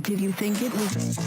Did you think it was...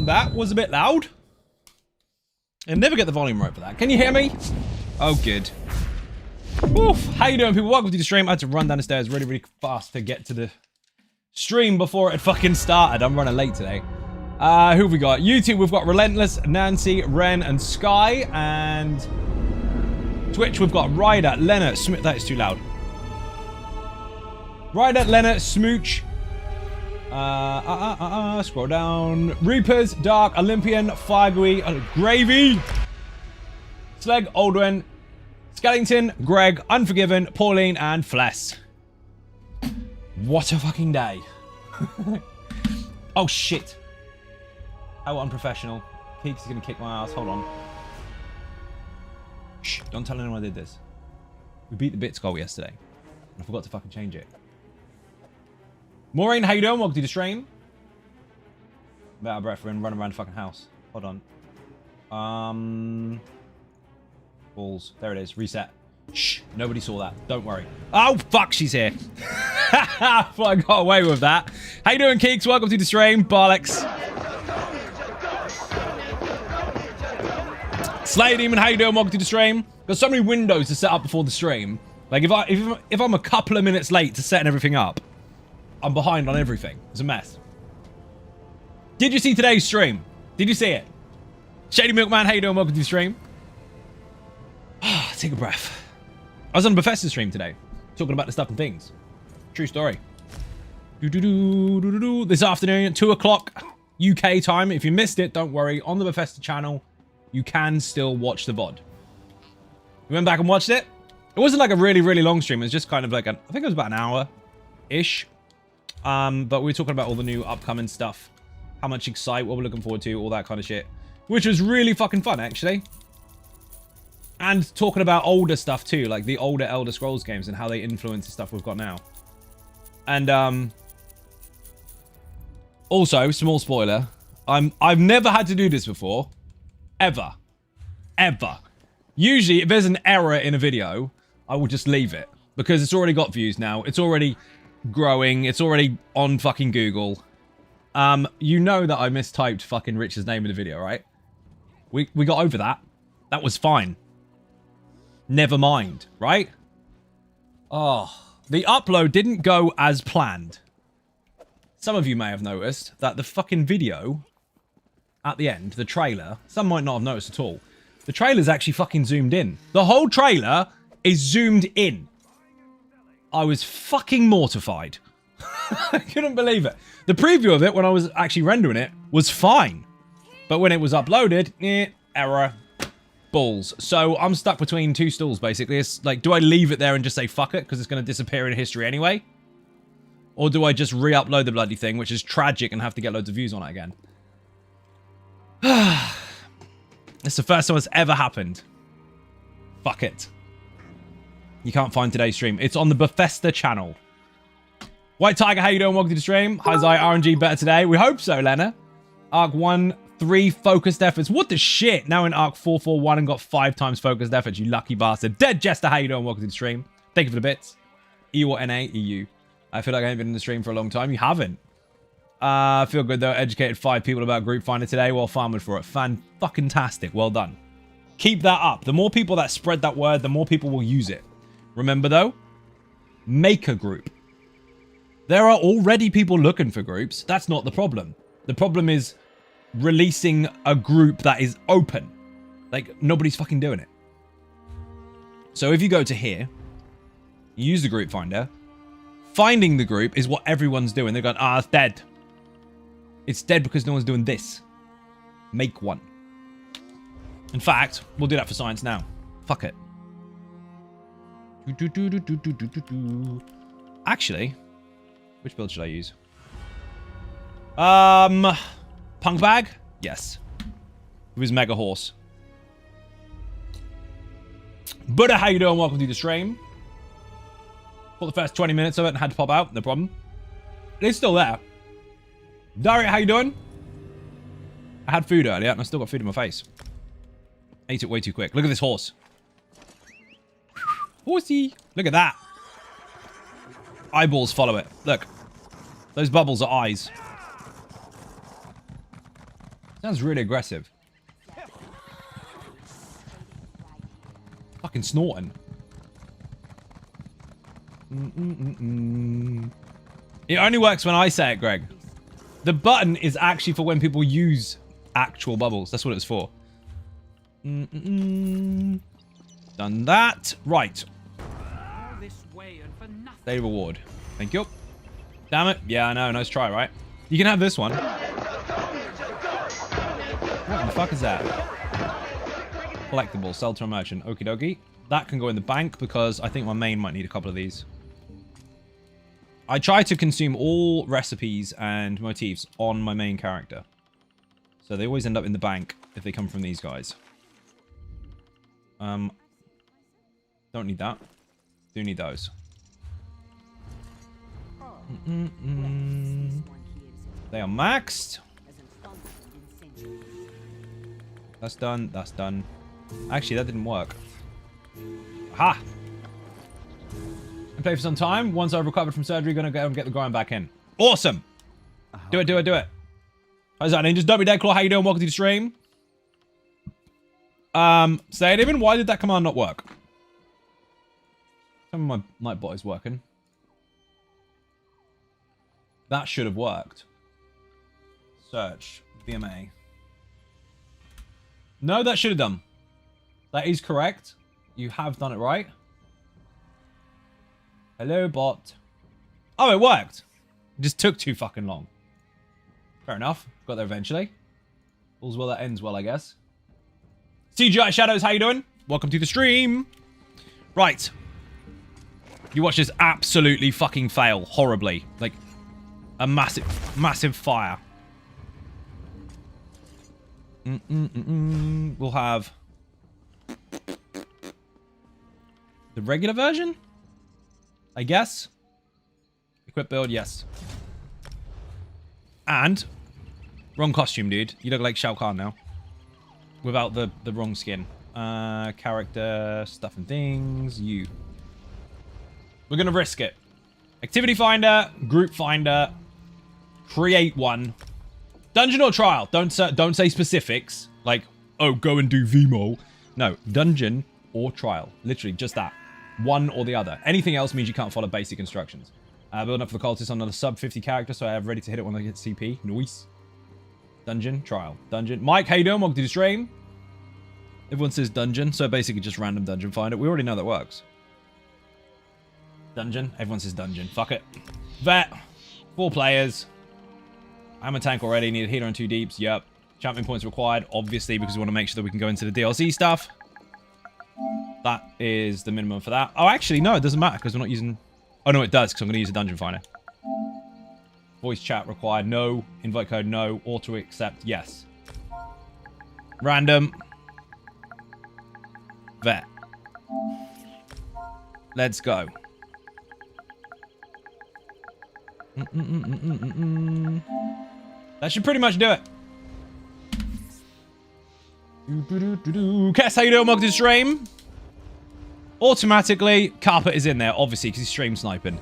That was a bit loud. I never get the volume right for that. Can you hear me? Oh, good. Oof. How you doing, people? Welcome to the stream. I had to run down the stairs really, really fast to get to the stream before it fucking started. I'm running late today. Who have we got? YouTube, we've got Relentless, Nancy, Ren, and Sky. And Twitch, we've got Ryder, Leonard, Smooch. That is too loud. Ryder, Leonard, Smooch. Scroll down. Reapers, Dark, Olympian, Fagui, Gravy, Sleg, Aldwin, Skellington, Greg, Unforgiven, Pauline, and Fless. What a fucking day. Oh shit. How unprofessional. Keeks is gonna kick my ass. Hold on. Shh, don't tell anyone I did this. We beat the Bits goal yesterday. I forgot to fucking change it. Maureen, how you doing? Welcome to the stream. I'm out of breath. We're running around the fucking house. Hold on. Balls. There it is. Reset. Shh. Nobody saw that. Don't worry. Oh, fuck. She's here. I got away with that. How you doing, Keeks? Welcome to the stream. Bollocks. Slay Demon, how you doing? Welcome to the stream. Got so many windows to set up before the stream. Like if I'm a couple of minutes late to setting everything up, I'm behind on everything. It's a mess. Did you see today's stream? Did you see it? Shady Milkman, how you doing? Welcome to the stream. Take a breath. I was on a Bethesda stream today, talking about the stuff and things. True story. This afternoon at 2 o'clock UK time. If you missed it, don't worry. On the Bethesda channel, you can still watch the VOD. We went back and watched it. It wasn't like a really, really long stream. It was just kind of like, I think it was about an hour-ish. But we were talking about all the new upcoming stuff. How much Excite, what we're looking forward to, all that kind of shit. Which was really fucking fun, actually. And talking about older stuff too, like the older Elder Scrolls games and how they influence the stuff we've got now. And also, small spoiler, I've never had to do this before. Ever. Usually, if there's an error in a video, I will just leave it. Because it's already got views now. It's already growing. It's already on fucking Google. You know that I mistyped fucking Rich's name in the video, right? We got over that. That was fine. Never mind, right? Oh, the upload didn't go as planned. Some of you may have noticed that the fucking video at the end, the trailer, some might not have noticed at all. The trailer's actually fucking zoomed in. The whole trailer is zoomed in. I was fucking mortified. I couldn't believe it. The preview of it, when I was actually rendering it, was fine. But when it was uploaded, error. Balls. So I'm stuck between two stools, basically. It's like, do I leave it there and just say fuck it, because it's going to disappear in history anyway? Or do I just re-upload the bloody thing, which is tragic, and have to get loads of views on it again? It's the first time it's ever happened. Fuck it. You can't find today's stream. It's on the Bethesda channel. White Tiger, how you doing? Welcome to the stream. Hi, Zai. RNG better today. We hope so, Lena. Arc 1, 3 focused efforts. What the shit? Now in Arc 441 and got 5 times focused efforts, you lucky bastard. Dead Jester, how you doing? Welcome to the stream. Thank you for the bits. EU or NA? EU. I feel like I haven't been in the stream for a long time. You haven't. I feel good though. Educated 5 people about Group Finder today while farming for it. Fan-fucking-tastic. Well done. Keep that up. The more people that spread that word, the more people will use it. Remember though, make a group. There are already people looking for groups. That's not the problem. The problem is releasing a group that is open. Like, nobody's fucking doing it. So if you go to here, you use the group finder, finding the group is what everyone's doing. They're going, it's dead. It's dead because no one's doing this. Make one. In fact, we'll do that for science now. Fuck it. Actually, which build should I use? Punk bag? Yes. It was Mega Horse. Buddha, how you doing? Welcome to the stream. Caught the first 20 minutes of it and had to pop out. No problem. It is still there. Daria, how you doing? I had food earlier and I still got food in my face. Ate it way too quick. Look at this horse. Horsey. Look at that. Eyeballs follow it. Look. Those bubbles are eyes. Sounds really aggressive. Fucking snorting. It only works when I say it, Greg. The button is actually for when people use actual bubbles. That's what it's for. Done that. Right. Daily reward. Thank you. Damn it. Yeah, I know. Nice try, right? You can have this one. What the fuck is that? Collectible. Sell to a merchant. Okie dokie. That can go in the bank because I think my main might need a couple of these. I try to consume all recipes and motifs on my main character. So they always end up in the bank if they come from these guys. Don't need that. Do need those. They are maxed. That's done. That's done. Actually, that didn't work. Aha! And play for some time. Once I've recovered from surgery, gonna go and get the grind back in. Awesome! Do it, do it, do it. How's that, Ninjas? W Deadclaw, how you doing? Welcome to the stream. Say it even. Why did that command not work? Tell me my Nightbot is working. That should have worked. Search. VMA. No, that should have done. That is correct. You have done it right. Hello, bot. Oh, it worked. It just took too fucking long. Fair enough. Got there eventually. All's well that ends well, I guess. CGI Shadows, how you doing? Welcome to the stream. Right. You watch this absolutely fucking fail horribly. Like, a massive fire. We'll have the regular version, I guess. Equip build, yes. And wrong costume, dude. You look like Shao Kahn now, without the wrong skin. Character, stuff and things. You. We're gonna risk it. Activity finder, group finder, create one. Dungeon or trial? Don't say specifics. Like, oh, go and do VMO. No, dungeon or trial. Literally, just that. One or the other. Anything else means you can't follow basic instructions. Building up for the cultists on a sub 50 character, so I have ready to hit it when I get CP. Nice. Dungeon, trial. Dungeon. Mike, how you doing? Welcome to the stream. Everyone says dungeon, so basically just random dungeon finder. We already know that works. Dungeon. Everyone says dungeon. Fuck it. Vet. 4 players. I'm a tank already. Need a healer and 2 deeps. Yep. Champion points required, obviously, because we want to make sure that we can go into the DLC stuff. That is the minimum for that. Oh, actually, no, it doesn't matter because we're not using... Oh, no, it does because I'm going to use a dungeon finder. Voice chat required. No. Invite code. No. Auto accept. Yes. Random. Vet. Let's go. That should pretty much do it. Kess, how you doing? Welcome to the stream. Automatically, Carpet is in there, obviously, because he's stream sniping.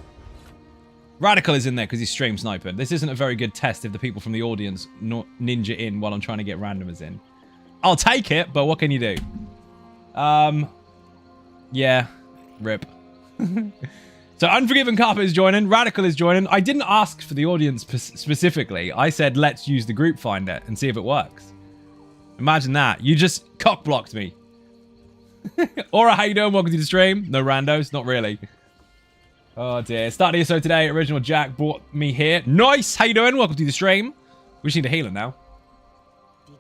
Radical is in there because he's stream sniping. This isn't a very good test if the people from the audience ninja in while I'm trying to get randomers in. I'll take it, but what can you do? Yeah. Rip. So Unforgiven Carpet is joining. Radical is joining. I didn't ask for the audience specifically. I said, let's use the group finder and see if it works. Imagine that. You just cock-blocked me. Aura, how you doing? Welcome to the stream. No randos. Not really. Oh, dear. Start ESO today. Original Jack brought me here. Nice. How you doing? Welcome to the stream. We just need a healer now.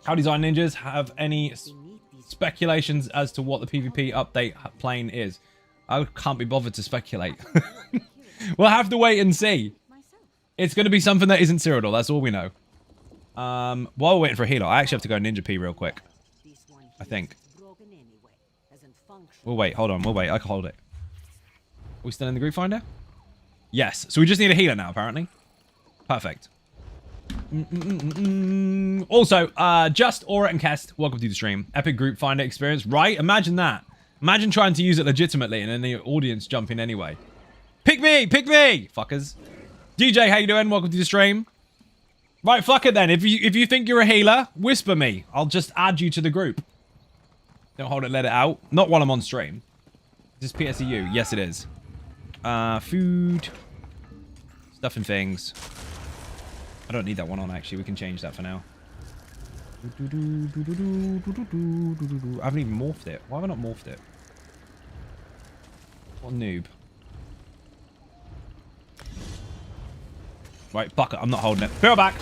How Design Ninjas have any speculations as to what the PvP update plane is? I can't be bothered to speculate. We'll have to wait and see. It's going to be something that isn't Cyrodiil. That's all we know. While we're waiting for a healer, I actually have to go Ninja P real quick. I think. We'll wait. Hold on. We'll wait. I can hold it. Are we still in the group finder? Yes. So we just need a healer now, apparently. Perfect. Also, Just, Aura, and Kest, welcome to the stream. Epic group finder experience. Right? Imagine that. Imagine trying to use it legitimately and then the audience jump in anyway. Pick me! Pick me! Fuckers. DJ, how you doing? Welcome to the stream. Right, fuck it then. If you think you're a healer, whisper me. I'll just add you to the group. Don't hold it, let it out. Not while I'm on stream. Is this PSEU? Yes, it is. Food. Stuff and things. I don't need that one on, actually. We can change that for now. I haven't even morphed it. Why have I not morphed it? What a noob. Right, fuck it. I'm not holding it. Be right back.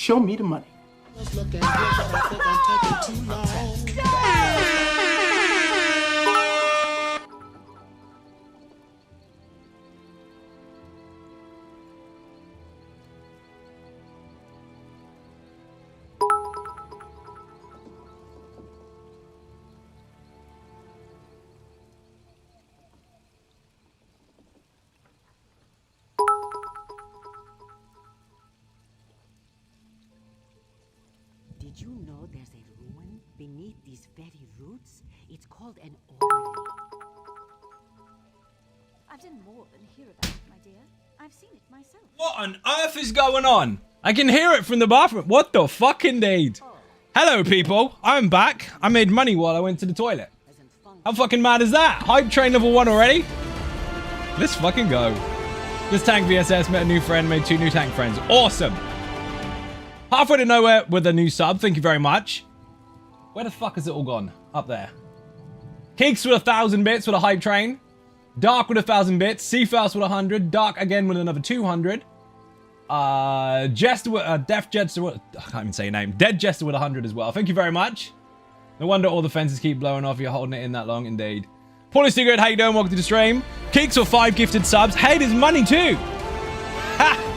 Show me the money. Did you know there's a ruin beneath these very roots? It's called an orrery. I've done more than hear about it, my dear. I've seen it myself. What on earth is going on? I can hear it from the bathroom. What the fuck, indeed? Hello, people. I'm back. I made money while I went to the toilet. How fucking mad is that? Hype train level 1 already? Let's fucking go. This tank VSS met a new friend, made 2 new tank friends. Awesome. Halfway to nowhere with a new sub. Thank you very much. Where the fuck has it all gone? Up there. Keeks with 1,000 bits with a hype train. Dark with 1,000 bits. Seafaust with 100. Dark again with another 200. Jester with Deaf Jester with, I can't even say your name. Dead Jester with 100 as well. Thank you very much. No wonder all the fences keep blowing off. You're holding it in that long, indeed. Paulie Stigood, how you doing? Welcome to the stream. Keeks with 5 gifted subs. Hey, there's money too. Ha!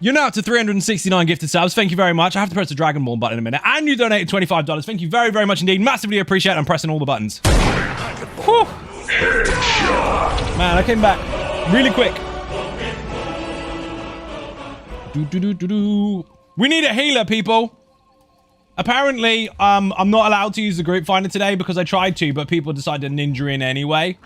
You're now up to 369 gifted subs. Thank you very much. I have to press the Dragon Ball button in a minute. And you donated $25. Thank you very, very much indeed. Massively appreciate it. I'm pressing all the buttons. Whew. Man, I came back really quick. We need a healer, people. Apparently, I'm not allowed to use the group finder today because I tried to, but people decided to ninja in anyway.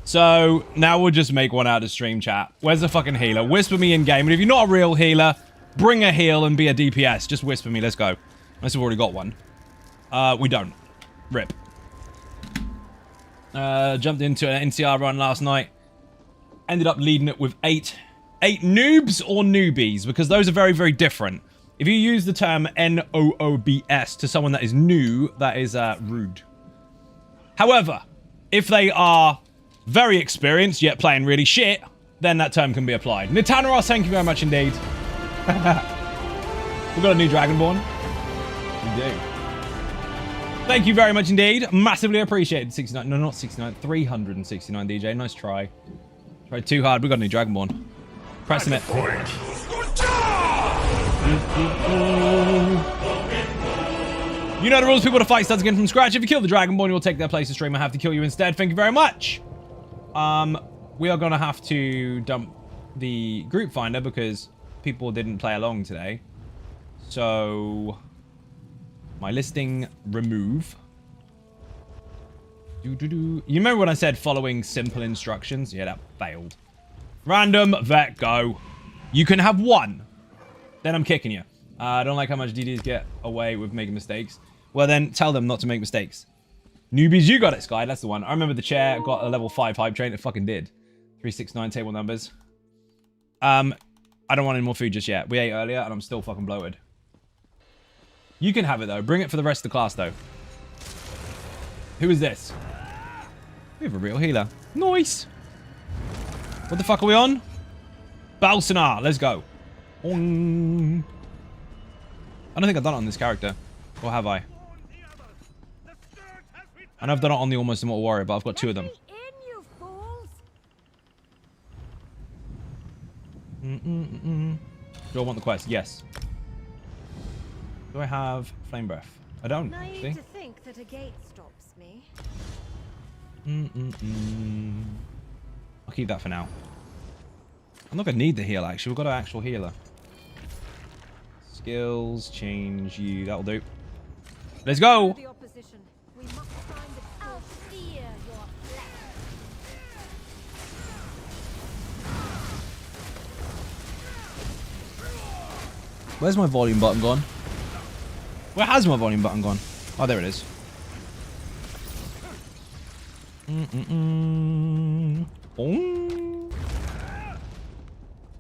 So now we'll just make one out of stream chat. Where's the fucking healer? Whisper me in game. And if you're not a real healer, bring a heal and be a DPS. Just whisper me. Let's go. Unless we've already got one. We don't. Rip. Jumped into an NCR run last night. Ended up leading it with 8 noobs or newbies, because those are very, very different. If you use the term N-O-O-B-S to someone that is new, that is rude. However, if they are very experienced, yet playing really shit, then that term can be applied. Nitanaros, thank you very much indeed. We've got a new Dragonborn. We do. Thank you very much indeed. Massively appreciated. 69. No, not 69. 369, DJ. Nice try. Tried too hard. We got a new Dragonborn. Pressing it. You know the rules. People to fight starts again from scratch. If you kill the Dragonborn, you'll take their place. The streamer have to kill you instead. Thank you very much. We are going to have to dump the group finder because people didn't play along today. So, my listing, remove. You remember when I said following simple instructions? Yeah, that failed. Random vet, go. You can have 1. Then I'm kicking you. I don't like how much DDs get away with making mistakes. Well, then tell them not to make mistakes. Newbies, you got it, Sky. That's the one. I remember the chair got a level 5 hype train. It fucking did. 369 table numbers. I don't want any more food just yet. We ate earlier, and I'm still fucking bloated. You can have it, though. Bring it for the rest of the class, though. Who is this? We have a real healer. Nice. What the fuck are we on? Balsanar. Let's go. I don't think I've done it on this character. Or have I? I know I've done it on the Almost Immortal Warrior, but I've got 2 of them. Do I want the quest? Yes. Do I have Flame Breath? I don't, actually. To think that a gate stops me. I'll keep that for now. I'm not going to need the heal, actually. We've got an actual healer. Skills, change you. That'll do. Let's go! Where's my volume button gone? Where has my volume button gone? Oh, there it is.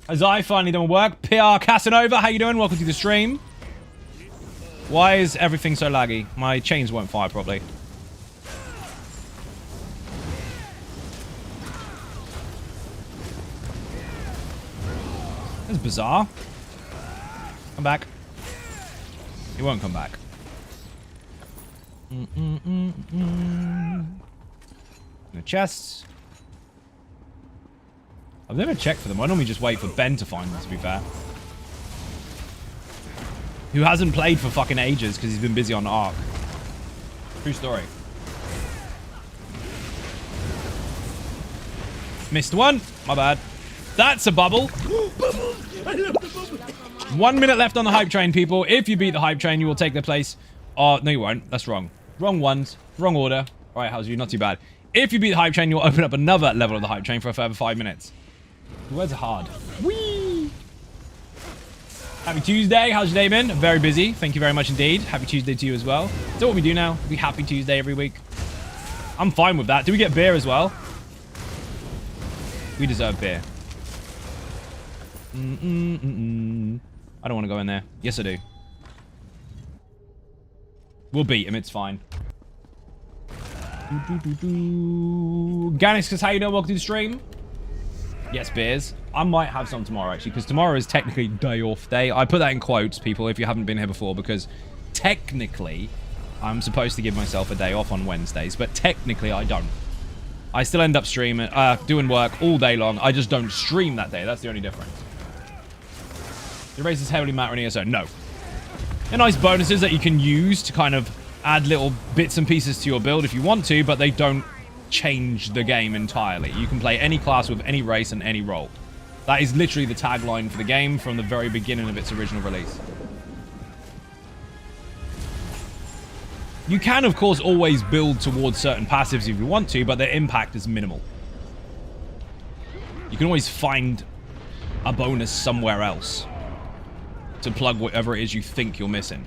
As I finally done work. PR Casanova, how you doing? Welcome to the stream. Why is everything so laggy? My chains won't fire properly. That's bizarre. Come back. He won't come back. The chests. I've never checked for them. I normally just wait for Ben to find them, to be fair. Who hasn't played for fucking ages because he's been busy on Ark. True story. Missed one. My bad. That's a bubble. 1 minute left on the hype train, people. If you beat the hype train, you will take their place. Oh, no, you won't. That's wrong. Wrong ones. Wrong order. All right, how's you? Not too bad. If you beat the hype train, you'll open up another level of the hype train for a further 5 minutes. The words are hard. Whee! Happy Tuesday. How's your day been? Very busy. Thank you very much indeed. Happy Tuesday to you as well. Is that what we do now? We happy Tuesday every week? I'm fine with that. Do we get beer as well? We deserve beer. I don't want to go in there. Yes, I do. We'll beat him. It's fine. Ganix, how you doing? Welcome to the stream. Yes, beers. I might have some tomorrow, actually, because tomorrow is technically day off day. I put that in quotes, people, if you haven't been here before, because technically, I'm supposed to give myself a day off on Wednesdays, but technically, I don't. I still end up streaming, doing work all day long. I just don't stream that day. That's the only difference. The race is heavily matter in ESO. No. They're nice bonuses that you can use to kind of add little bits and pieces to your build if you want to, but they don't change the game entirely. You can play any class with any race and any role. That is literally the tagline for the game from the very beginning of its original release. You can, of course, always build towards certain passives if you want to, but their impact is minimal. You can always find a bonus somewhere else to plug whatever it is you think you're missing.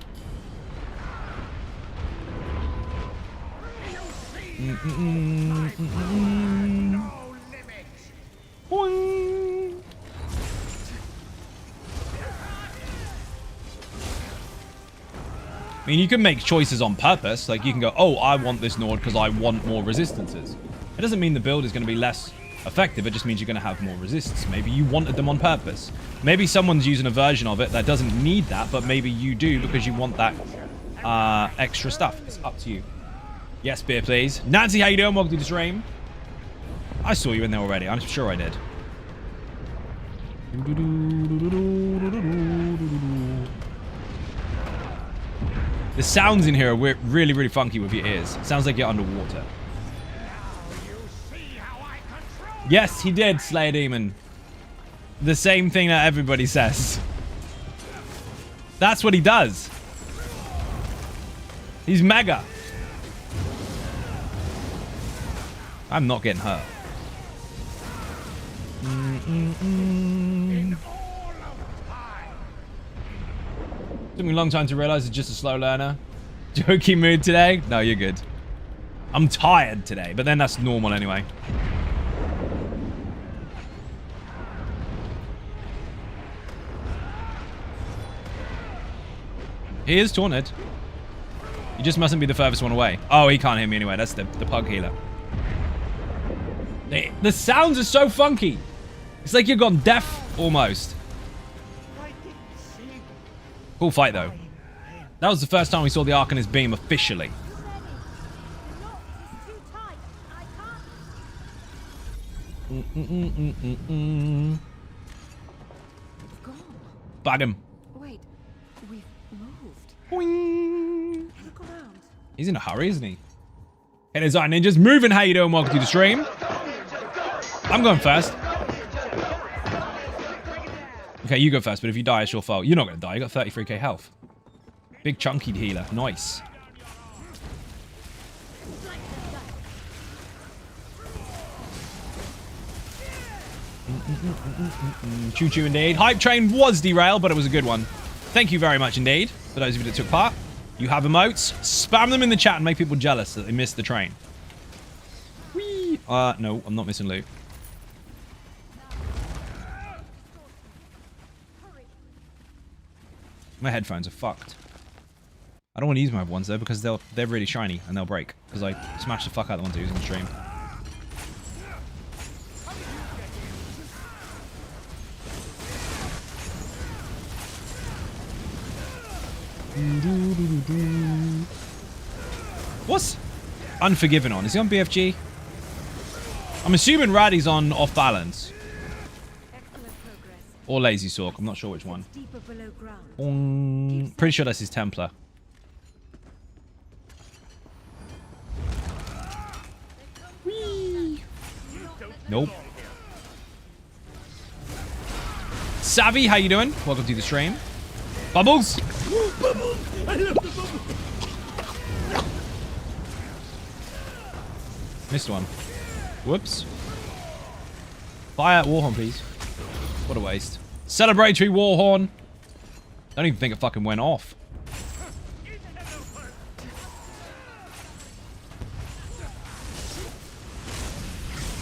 Boing. I mean, you can make choices on purpose. Like, you can go, oh, I want this Nord because I want more resistances. It doesn't mean the build is going to be less effective. It just means you're going to have more resists. Maybe you wanted them on purpose. Maybe someone's using a version of it that doesn't need that, but maybe you do because you want that extra stuff. It's up to you. Yes, beer, please. Nancy, how you doing? Welcome to the stream. I saw you in there already. I'm sure I did. The sounds in here are really, really funky with your ears. It sounds like you're underwater. Yes, he did, Slayer Demon. The same thing that everybody says. That's what he does. He's mega. I'm not getting hurt. Took me a long time to realize it's just a slow learner. Jokey mood today? No, you're good. I'm tired today, but then that's normal anyway. He is taunted. You just mustn't be the furthest one away. Oh, he can't hear me anyway. That's the pug healer. The sounds are so funky. It's like you've gone deaf almost. Cool fight though. That was the first time we saw the arc in his beam officially. Bag him. Wait, we've moved. Boing. Look around. He's in a hurry, isn't he? Hey, Design Ninjas, moving. How you doing? Welcome to the stream. I'm going first. Okay, you go first, but if you die, it's your fault. You're not going to die. You got 33k health. Big chunky healer. Nice. Choo-choo indeed. Hype train was derailed, but it was a good one. Thank you very much indeed for those of you that took part. You have emotes. Spam them in the chat and make people jealous that they missed the train. Whee! No, I'm not missing loot. My headphones are fucked. I don't want to use my ones though because they're really shiny and they'll break because I smashed the fuck out of the ones I use on the stream. What's Unforgiven on? Is he on BFG? I'm assuming Raddy's on Off Balance. Or Lazy Sork. I'm not sure which one. Pretty sure that's his Templar. Whee! Nope. Savvy, how you doing? Welcome to the stream. Bubbles! Bubbles! I love the bubbles! Missed one. Whoops. Fire Warhorn, please. What a waste. Celebratory Warhorn. I don't even think it fucking went off.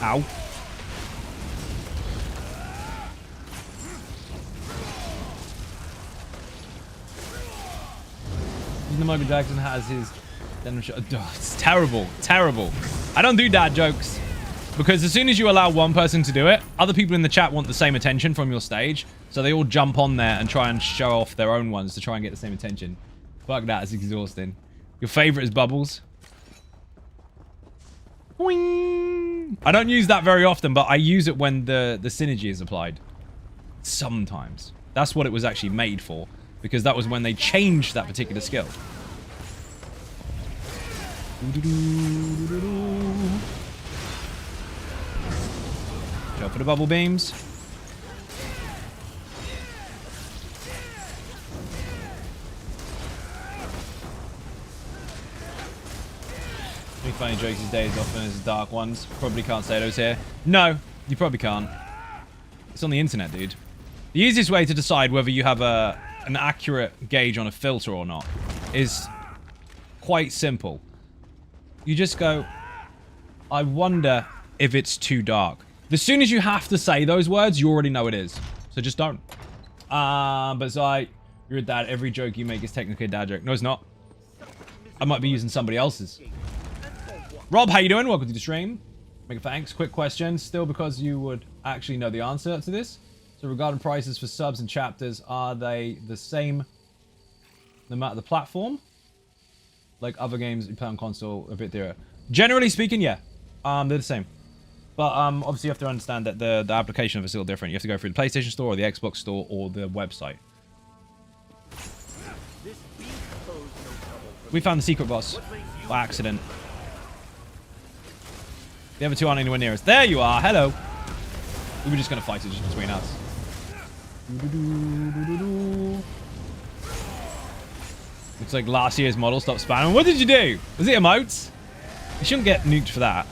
Ow. Michael Jackson has his... Oh, it's terrible. Terrible. I don't do dad jokes. Because as soon as you allow one person to do it, other people in the chat want the same attention from your stage. So they all jump on there and try and show off their own ones to try and get the same attention. Fuck that, it's exhausting. Your favorite is Bubbles? Boing. I don't use that very often, but I use it when the synergy is applied. Sometimes. That's what it was actually made for. Because that was when they changed that particular skill. Go for the bubble beams. Any funny jokes these days often as dark ones. Probably can't say those here. No, you probably can't. It's on the internet, dude. The easiest way to decide whether you have an accurate gauge on a filter or not is quite simple. You just go, I wonder if it's too dark. As soon as you have to say those words, you already know it is. So just don't. But Zai, you're a dad. Every joke you make is technically a dad joke. No, it's not. I might be using somebody else's. Rob, how you doing? Welcome to the stream. Mega thanks. Quick question. Still because you would actually know the answer to this. So regarding prices for subs and chapters, are they the same no matter the platform? Like other games you play on console, a bit dearer. Generally speaking, yeah. They're the same. But obviously you have to understand that the application of it is still different. You have to go through the PlayStation Store or the Xbox Store or the website. We found the secret boss by accident. The other two aren't anywhere near us. There you are. Hello. We were just going to fight it just between us. Looks like last year's model stopped spamming. What did you do? Was it emotes? You shouldn't get nuked for that.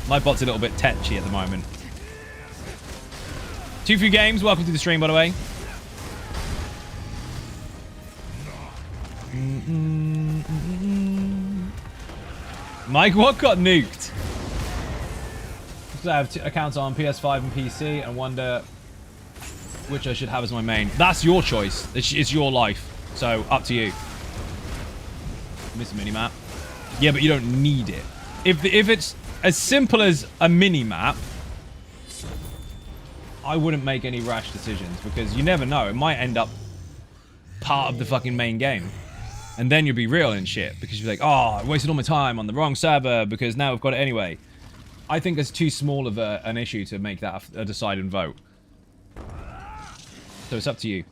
My bot's a little bit tetchy at the moment. Too few games. Welcome to the stream, by the way. Mike, what got nuked? I have two accounts on PS5 and PC and wonder which I should have as my main. That's your choice. It's your life. So, up to you. Miss a mini-map. Yeah, but you don't need it. If it's as simple as a mini-map, I wouldn't make any rash decisions because you never know. It might end up part of the fucking main game. And then you'll be real in shit because you're like, oh, I wasted all my time on the wrong server because now we've got it anyway. I think it's too small of an issue to make that a deciding vote. So it's up to you.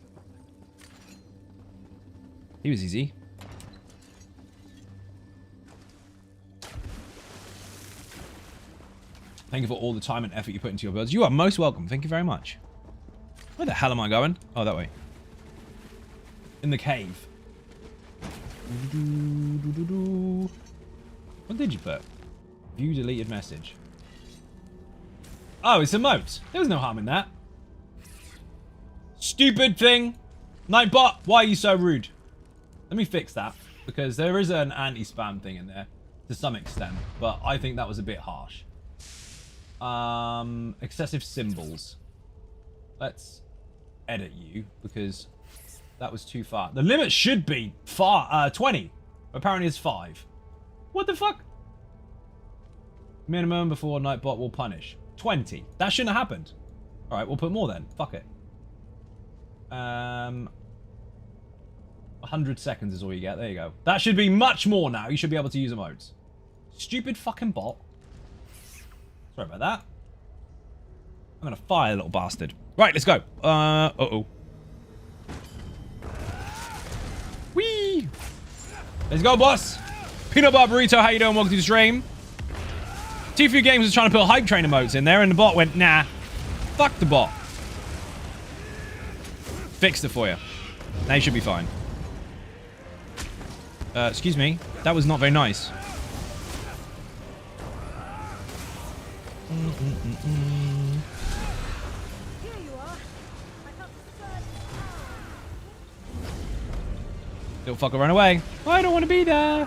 He was easy. Thank you for all the time and effort you put into your builds. You are most welcome. Thank you very much. Where the hell am I going? Oh, that way. In the cave. What did you put? View deleted message. Oh, it's emotes. There was no harm in that. Stupid thing. Nightbot, why are you so rude? Let me fix that. Because there is an anti-spam thing in there. To some extent. But I think that was a bit harsh. Excessive symbols. Let's edit you. Because that was too far. The limit should be 20. Apparently it's 5. What the fuck? Minimum before Nightbot will punish. 20. That shouldn't have happened. Alright, we'll put more then. Fuck it. 100 100 seconds is all you get. There you go. That should be much more now. You should be able to use emotes. Stupid fucking bot. Sorry about that. I'm gonna fire, little bastard. Right, let's go. Uh-oh. Whee! Let's go, boss. Peanut Butter Burrito, how you doing? Welcome to the stream. T3 Games was trying to put hype train emotes in there, and the bot went, nah. Fuck the bot. Fixed it for you. Now you should be fine. Excuse me. That was not very nice. Here you are. I felt the Little fucker, run away. I don't want to be there.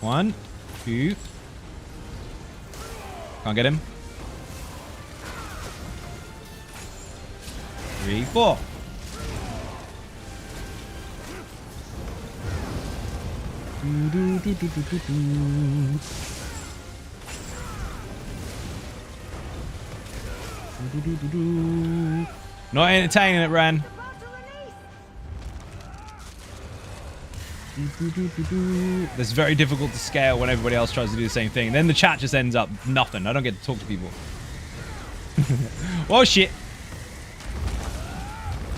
One, two. Can't get him. 3, 4. Not entertaining it, Ren. That's very difficult to scale when everybody else tries to do the same thing. Then the chat just ends up nothing. I don't get to talk to people. Oh shit.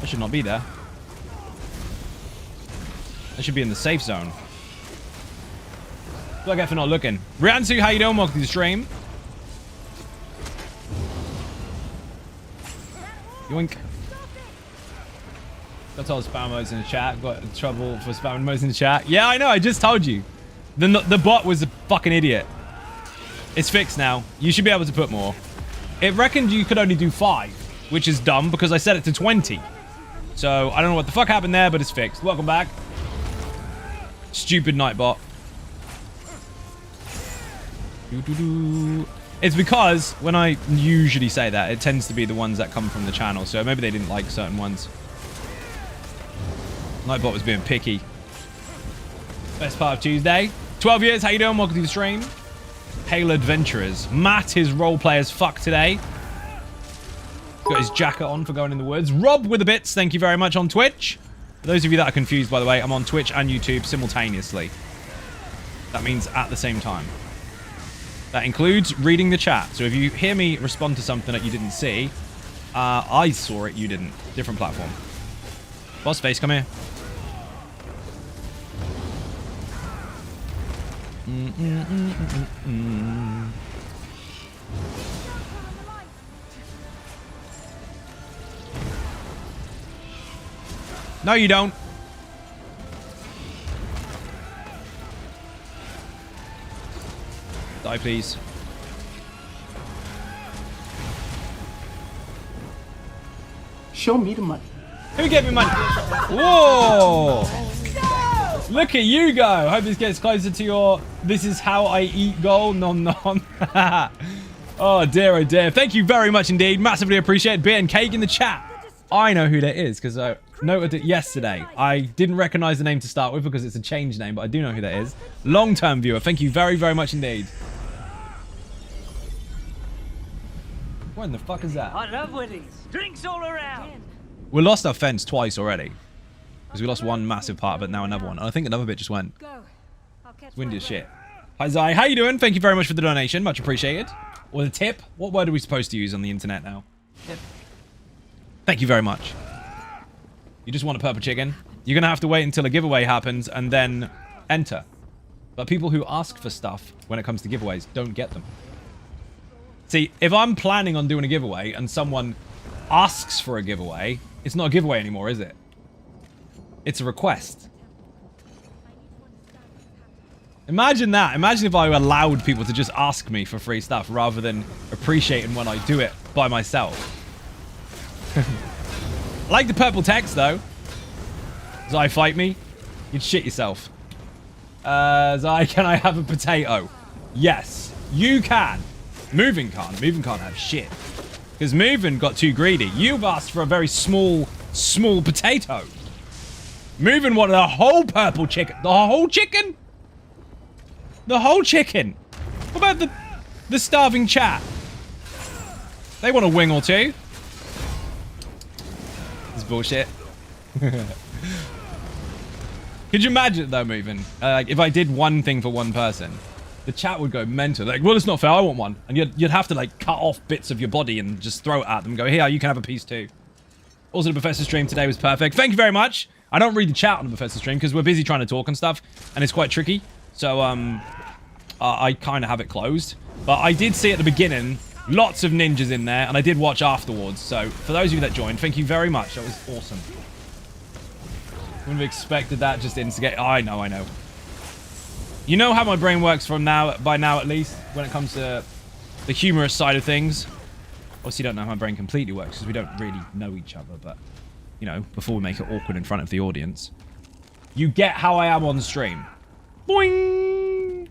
I should not be there. I should be in the safe zone. What do I get for not looking? Riansu, how you doing? Welcome to the stream. Yoink. Got told spam modes in the chat. Got in trouble for spamming modes in the chat. Yeah, I know. I just told you. The bot was a fucking idiot. It's fixed now. You should be able to put more. It reckoned you could only do 5, which is dumb because I set it to 20. So I don't know what the fuck happened there, but it's fixed. Welcome back. Stupid Nightbot. It's because when I usually say that, it tends to be the ones that come from the channel. So maybe they didn't like certain ones. Nightbot was being picky. Best part of Tuesday. 12 years, how you doing? Welcome to the stream. Halo Adventurers. Matt is roleplay as fuck today. Got his jacket on for going in the woods. Rob with the bits, thank you very much on Twitch. For those of you that are confused, by the way, I'm on Twitch and YouTube simultaneously. That means at the same time. That includes reading the chat. So if you hear me respond to something that you didn't see, I saw it, you didn't. Different platform. Boss face, come here. No, you don't. Die, please. Show me the money. Who gave me money? Whoa! Look at you go. Hope this gets closer to your "this is how I eat" goal. Nom nom. Oh dear, oh dear. Thank you very much indeed. Massively appreciate it. Beer and cake in the chat. I know who that is because I noted it yesterday. I didn't recognize the name to start with because it's a changed name, but I do know who that is. Long-term viewer. Thank you very, very much indeed. What in the fuck is that? I love Willies. Drinks all around. We lost our fence twice already. Because we lost one massive part of it, now another one. And I think another bit just went. Go. I'll catch Windy as shit. Hi Zai, how you doing? Thank you very much for the donation. Much appreciated. Or the tip. What word are we supposed to use on the internet now? Tip. Thank you very much. You just want a purple chicken? You're going to have to wait until a giveaway happens and then enter. But people who ask for stuff when it comes to giveaways don't get them. See, if I'm planning on doing a giveaway and someone asks for a giveaway, it's not a giveaway anymore, is it? It's a request. Imagine that. Imagine if I allowed people to just ask me for free stuff rather than appreciating when I do it by myself. I like the purple text, though. Zai, fight me? You'd shit yourself. Zai, can I have a potato? Yes, you can. Moving can't. Moving can't have shit. Because Moving got too greedy. You've asked for a very small potato. Moving wanted the whole purple chicken. The whole chicken? The whole chicken. What about the starving chat? They want a wing or two. bullshit. Could you imagine though, moving? Like if I did one thing for one person, the chat would go mental. Like, well, it's not fair. I want one, and you'd have to like cut off bits of your body and just throw it at them. And go, here, you can have a piece too. Also, the Professor stream today was perfect. Thank you very much. I don't read the chat on the Professor stream because we're busy trying to talk and stuff, and it's quite tricky. So I kind of have it closed. But I did see at the beginning lots of ninjas in there, and I did watch afterwards. So for those of you that joined, thank you very much. That was awesome. Wouldn't have expected that just instigate. I know. You know how my brain works by now at least, when it comes to the humorous side of things. Obviously, you don't know how my brain completely works because we don't really know each other. But, you know, before we make it awkward in front of the audience, you get how I am on stream. Boing!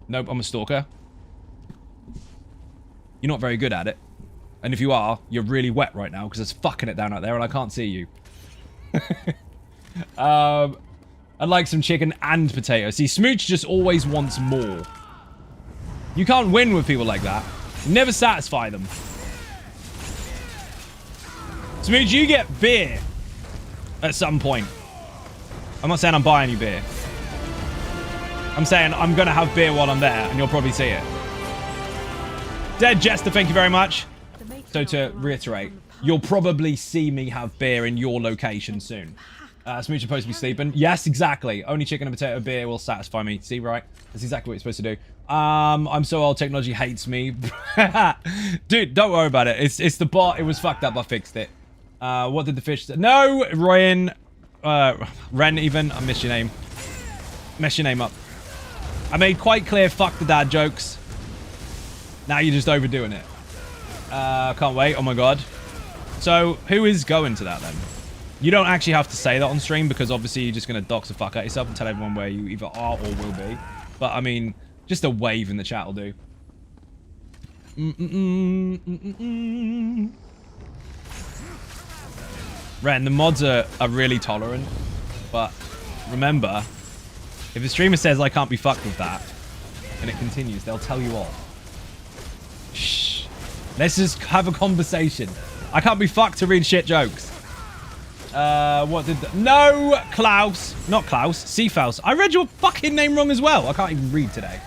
Nope, I'm a stalker. You're not very good at it. And if you are, you're really wet right now because it's fucking it down out there and I can't see you. I'd like some chicken and potato. See, Smooch just always wants more. You can't win with people like that. You never satisfy them. Smooch, you get beer at some point. I'm not saying I'm buying you beer. I'm saying I'm going to have beer while I'm there, and you'll probably see it. Dead Jester, thank you very much. So to reiterate, you'll probably see me have beer in your location soon. Smooch is supposed to be sleeping. Yes, exactly. Only chicken and potato beer will satisfy me. See, right? That's exactly what you're supposed to do. I'm so old, technology hates me. Dude, don't worry about it. It's the bot. It was fucked up. I fixed it. What did the fish say? No, Ryan. Ren, even. I missed your name. Mess your name up. I made quite clear, fuck the dad jokes. Now you're just overdoing it. Can't wait. Oh my god. So, who is going to that then? You don't actually have to say that on stream because obviously you're just going to dox the fuck out yourself and tell everyone where you either are or will be. But, I mean, just a wave in the chat will do. Ren, the mods are really tolerant. But, remember, if the streamer says I can't be fucked with that, and it continues, they'll tell you off. Shh. Let's just have a conversation. I can't be fucked to read shit jokes. What did no, Klaus. Not Klaus. Seafaus. I read your fucking name wrong as well. I can't even read today.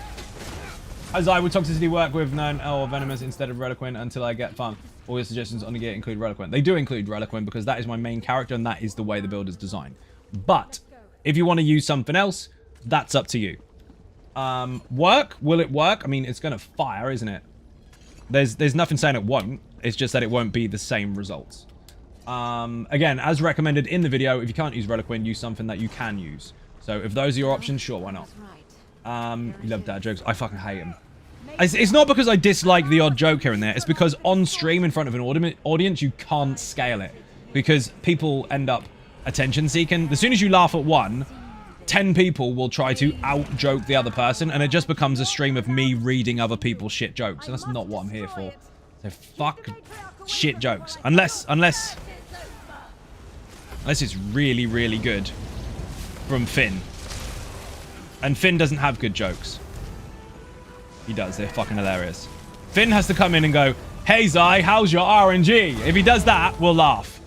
As I would toxicity work with known or venomous instead of Reliquant until I get fun. All your suggestions on the gate include Reliquant. They do include Reliquant because that is my main character and that is the way the build is designed. But if you want to use something else, that's up to you. Work? Will it work? I mean, it's going to fire, isn't it? There's nothing saying it won't. It's just that it won't be the same results. Again, as recommended in the video, if you can't use Reliquant, use something that you can use. So if those are your options, sure, why not? You love dad jokes. I fucking hate them. It's not because I dislike the odd joke here and there. It's because on stream in front of an audience, you can't scale it. Because people end up attention seeking. As soon as you laugh at one, 10 people will try to out-joke the other person, and it just becomes a stream of me reading other people's shit jokes, and that's not what I'm here for. So fuck shit jokes. Unless it's really, really good from Finn. And Finn doesn't have good jokes. He does. They're fucking hilarious. Finn has to come in and go, hey, Zai, how's your RNG? If he does that, we'll laugh.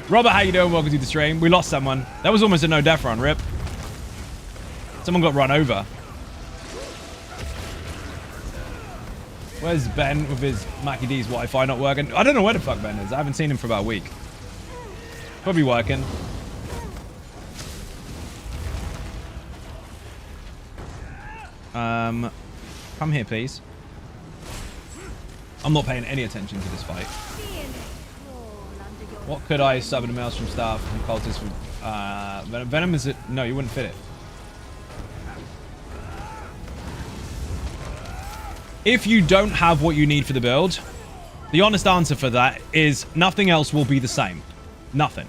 Robert, how you doing? Welcome to the stream. We lost someone. That was almost a no-death run, rip. Someone got run over. Where's Ben with his Mackie D's Wi-Fi not working? I don't know where the fuck Ben is. I haven't seen him for about a week. Probably working. Come here, please. I'm not paying any attention to this fight. What could I sub in the Maelstrom staff and cultists for Venom? Is it? No, you wouldn't fit it. If you don't have what you need for the build, the honest answer for that is nothing else will be the same. Nothing.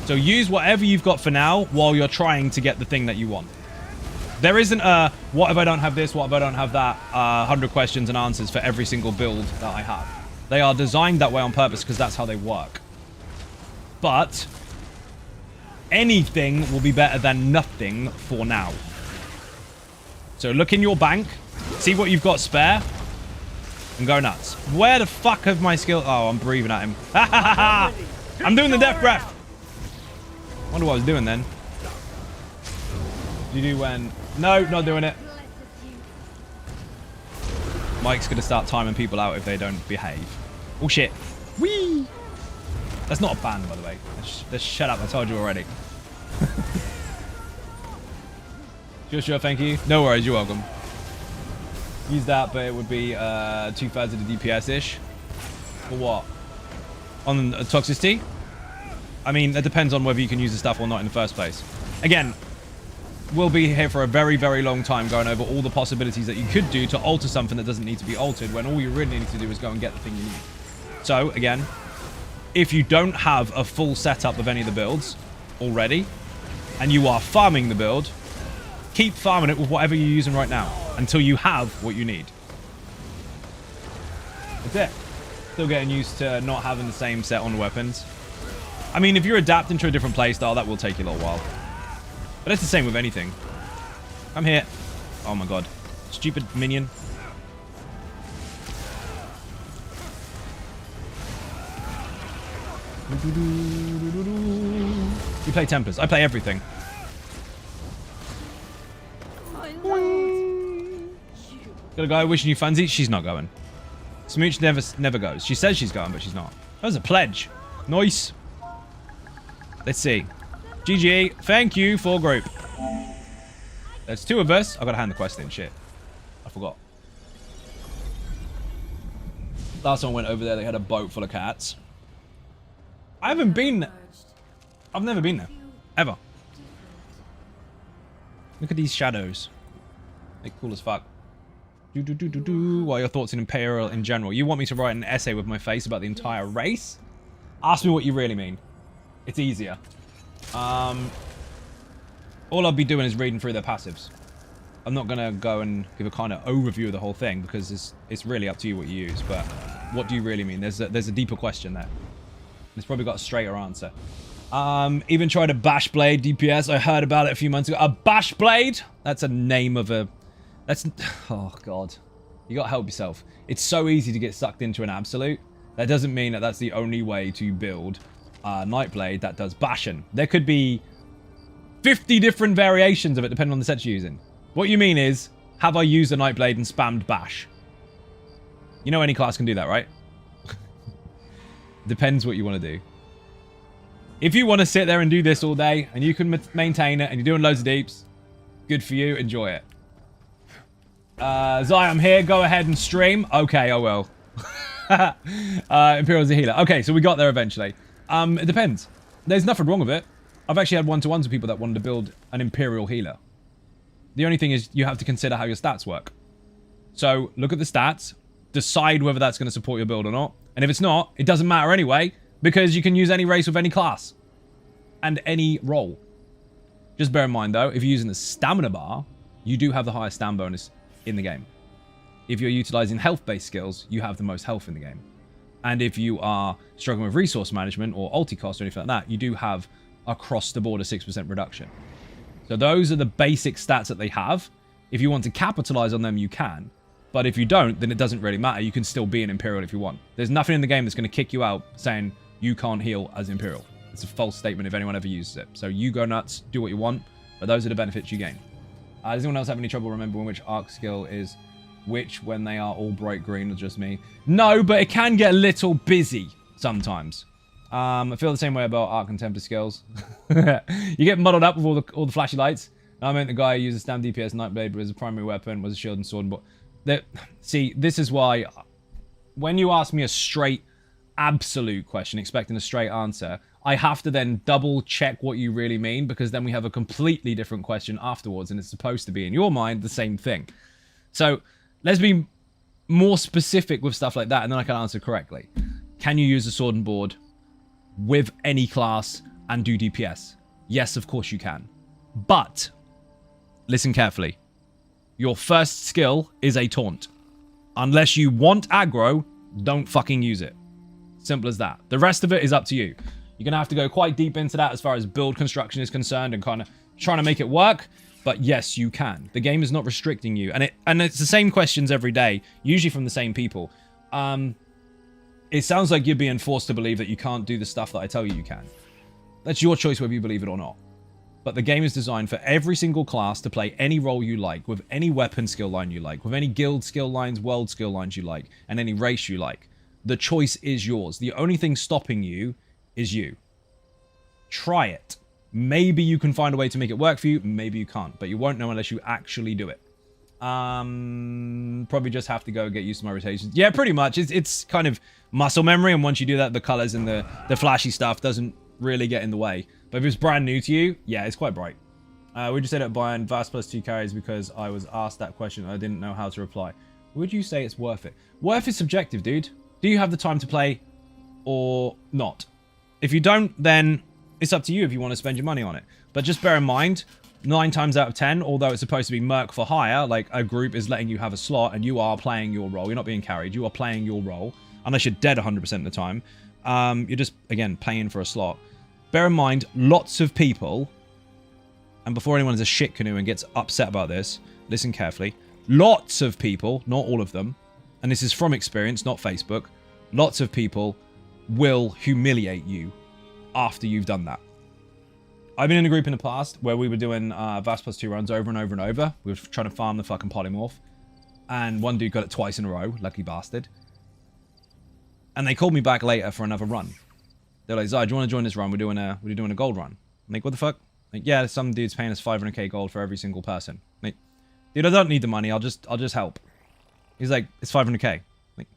So use whatever you've got for now while you're trying to get the thing that you want. There isn't a, what if I don't have this, what if I don't have that, 100 questions and answers for every single build that I have. They are designed that way on purpose because that's how they work. But anything will be better than nothing for now. So look in your bank, see what you've got spare, and go nuts. Where the fuck have my skill? Oh, I'm breathing at him. I'm doing the death breath. Wonder what I was doing then. You do when? No, not doing it. Mike's gonna start timing people out if they don't behave. Oh shit. Whee! That's not a ban, by the way. Let's shut up. I told you already. Sure, thank you. No worries, you're welcome. Use that, but it would be 2/3 of the DPS-ish. For what? On toxicity? I mean, that depends on whether you can use the stuff or not in the first place. Again, we'll be here for a very, very long time going over all the possibilities that you could do to alter something that doesn't need to be altered when all you really need to do is go and get the thing you need. So, again, if you don't have a full setup of any of the builds already, and you are farming the build, keep farming it with whatever you're using right now until you have what you need. That's it. Still getting used to not having the same set on weapons. I mean, if you're adapting to a different playstyle, that will take you a little while. But it's the same with anything. I'm here. Oh my god. Stupid minion. You play Tempest. I play everything. Got a guy wishing you fancy. She's not going. Smooch never goes. She says she's going, but she's not. That was a pledge. Nice. Let's see. GG. Thank you for group. There's 2 of us. I gotta hand the quest in. Shit. I forgot. Last time I went over there, they had a boat full of cats. I haven't been... I've never been there. Ever. Look at these shadows. They're cool as fuck. What are your thoughts on Imperial in general? You want me to write an essay with my face about the entire race? Ask me what you really mean. It's easier. All I'll be doing is reading through their passives. I'm not going to go and give a kind of overview of the whole thing because it's really up to you what you use. But what do you really mean? There's a deeper question there. It's probably got a straighter answer. Even tried a bash blade DPS. I heard about it a few months ago. A bash blade? That's a name of a... That's... Oh, God. You got to help yourself. It's so easy to get sucked into an absolute. That doesn't mean that that's the only way to build a Nightblade that does bashing. There could be 50 different variations of it depending on the set you're using. What you mean is, have I used a Nightblade and spammed bash? You know any class can do that, right? Depends what you want to do. If you want to sit there and do this all day, and you can maintain it, and you're doing loads of deeps, good for you, enjoy it. Zai, I'm here, go ahead and stream. Okay, I will. Imperial's a healer. Okay, so we got there eventually. It depends. There's nothing wrong with it. I've actually had one-to-ones with people that wanted to build an Imperial healer. The only thing is you have to consider how your stats work. So look at the stats, decide whether that's going to support your build or not. And if it's not, it doesn't matter anyway, because you can use any race with any class and any role. Just bear in mind though, if you're using the stamina bar, you do have the highest stam bonus in the game. If you're utilizing health-based skills, you have the most health in the game. And if you are struggling with resource management or ulti cost or anything like that, you do have across the board a 6% reduction. So those are the basic stats that they have. If you want to capitalize on them, you can. But if you don't, then it doesn't really matter. You can still be an Imperial if you want. There's nothing in the game that's going to kick you out saying you can't heal as Imperial. It's a false statement if anyone ever uses it. So you go nuts, do what you want, but those are the benefits you gain. Does anyone else have any trouble remembering which arc skill is which when they are all bright green or just me? No, but it can get a little busy sometimes. I feel the same way about arc and temper skills. You get muddled up with all the flashy lights. I meant the guy who uses stam DPS Nightblade but his primary weapon was a shield and sword. But see, this is why when you ask me a straight absolute question, expecting a straight answer, I have to then double check what you really mean, because then we have a completely different question afterwards, and it's supposed to be in your mind the same thing. So let's be more specific with stuff like that, and then I can answer correctly. Can you use a sword and board with any class and do DPS? Yes, of course you can. But listen carefully. Your first skill is a taunt. Unless you want aggro, don't fucking use it. Simple as that. The rest of it is up to you. You're going to have to go quite deep into that as far as build construction is concerned and kind of trying to make it work. But yes, you can. The game is not restricting you. And it's the same questions every day, usually from the same people. It sounds like you're being forced to believe that you can't do the stuff that I tell you can. That's your choice whether you believe it or not. But the game is designed for every single class to play any role you like, with any weapon skill line you like, with any guild skill lines, world skill lines you like, and any race you like. The choice is yours. The only thing stopping you is you. Try it. Maybe you can find a way to make it work for you, maybe you can't, but you won't know unless you actually do it. Probably just have to go get used to my rotations. Yeah, pretty much. It's kind of muscle memory, and once you do that, the colors and the flashy stuff doesn't really get in the way. But if it's brand new to you, yeah, it's quite bright. We just said it buying Vast plus 2 carries because I was asked that question and I didn't know how to reply. Would you say it's worth it? Worth is subjective, dude. Do you have the time to play or not? If you don't, then it's up to you if you want to spend your money on it. But just bear in mind, 9 times out of 10, although it's supposed to be merc for hire, like a group is letting you have a slot and you are playing your role. You're not being carried. You are playing your role. Unless you're dead 100% of the time. You're just, again, paying for a slot. Bear in mind, lots of people, and before anyone is a shit canoe and gets upset about this, listen carefully. Lots of people, not all of them, and this is from experience, not Facebook, lots of people will humiliate you after you've done that. I've been in a group in the past where we were doing Vast plus 2 runs over and over and over. We were trying to farm the fucking polymorph. And one dude got it twice in a row, lucky bastard. And they called me back later for another run. They're like, Zai, do you want to join this run? We're doing a gold run. I'm like, what the fuck? Like, yeah, some dude's paying us 500k gold for every single person. Like, dude, I don't need the money. I'll just help. He's like, it's 500k. Like,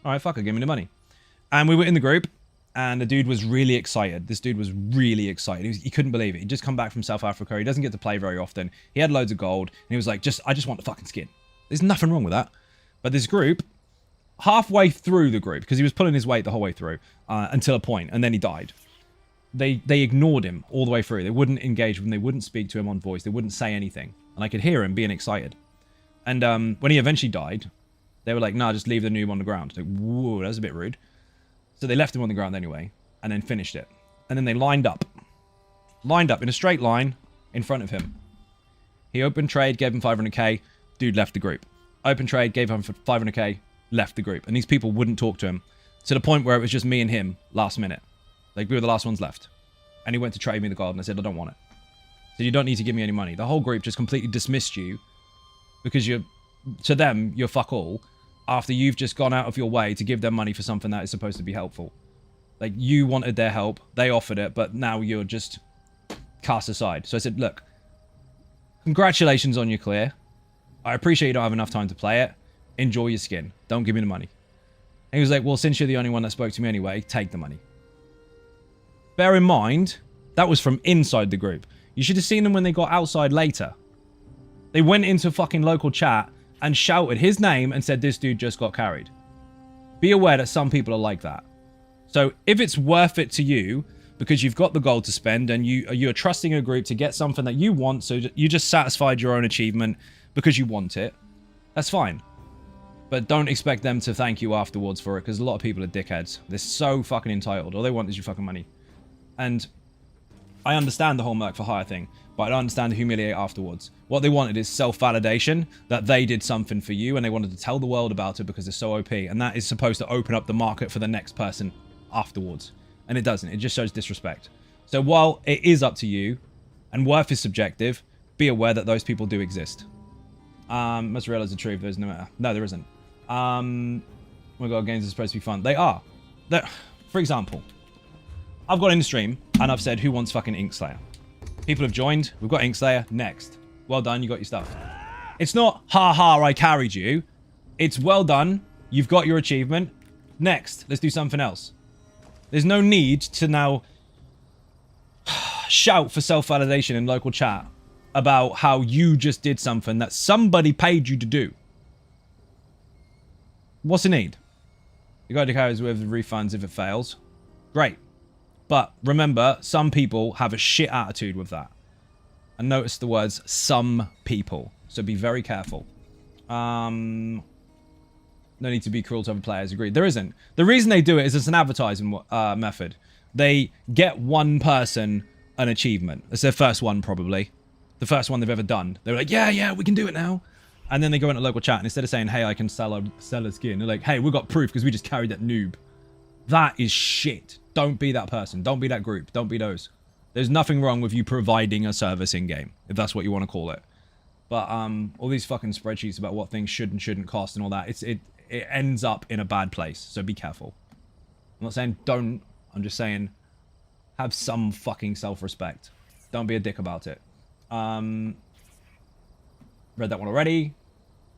all right, fuck it, give me the money. And we were in the group, and the dude was really excited. This dude was really excited. He couldn't believe it. He'd just come back from South Africa. He doesn't get to play very often. He had loads of gold, and he was like, I just want the fucking skin. There's nothing wrong with that. But this group, halfway through the group, because he was pulling his weight the whole way through, until a point, and then he died. They ignored him all the way through. They wouldn't engage with him. They wouldn't speak to him on voice. They wouldn't say anything. And I could hear him being excited. And when he eventually died, they were like, nah, just leave the noob on the ground. Like, whoa, that's a bit rude. So they left him on the ground anyway, and then finished it. And then they lined up in a straight line in front of him. He opened trade, gave him 500k. Dude left the group. Open trade, gave him 500k. Left the group, and these people wouldn't talk to him to the point where it was just me and him last minute. Like, we were the last ones left, and he went to trade me the gold, and I said, I don't want it. So you don't need to give me any money. The whole group just completely dismissed you because to them you're fuck all after you've just gone out of your way to give them money for something that is supposed to be helpful. Like, you wanted their help, they offered it, but now you're just cast aside. So I said, look, congratulations on your clear. I appreciate you don't have enough time to play it. Enjoy your skin. Don't give me the money. And he was like, well, since you're the only one that spoke to me anyway, take the money. Bear in mind, that was from inside the group. You should have seen them when they got outside later. They went into fucking local chat and shouted his name and said, this dude just got carried. Be aware that some people are like that. So if it's worth it to you, because you've got the gold to spend and you're trusting a group to get something that you want, so you just satisfied your own achievement because you want it, that's fine. But don't expect them to thank you afterwards for it, because a lot of people are dickheads. They're so fucking entitled. All they want is your fucking money. And I understand the whole merc for hire thing, but I don't understand the humiliate afterwards. What they wanted is self-validation, that they did something for you, and they wanted to tell the world about it because they're so OP. And that is supposed to open up the market for the next person afterwards. And it doesn't. It just shows disrespect. So while it is up to you, and worth is subjective, be aware that those people do exist. Must realize the truth. There's no there isn't. Oh my god, games are supposed to be fun. They are. For example, I've got in the stream and I've said, who wants fucking Inkslayer? People have joined. We've got Inkslayer. Next. Well done. You got your stuff. It's not, ha ha, I carried you. It's well done. You've got your achievement. Next. Let's do something else. There's no need to now shout for self-validation in local chat about how you just did something that somebody paid you to do. What's the need? You got to carry with refunds if it fails. Great. But remember, some people have a shit attitude with that. And notice the words, some people. So be very careful. No need to be cruel to other players. Agreed. There isn't. The reason they do it is it's an advertising method. They get one person an achievement. It's their first one, probably. The first one they've ever done. They were like, yeah, we can do it now. And then they go into local chat, and instead of saying, hey, I can sell a skin, they're like, hey, we got proof because we just carried that noob. That is shit. Don't be that person. Don't be that group. Don't be those. There's nothing wrong with you providing a service in-game, if that's what you want to call it. But all these fucking spreadsheets about what things should and shouldn't cost and all that, it ends up in a bad place. So be careful. I'm not saying don't. I'm just saying have some fucking self-respect. Don't be a dick about it. Read that one already.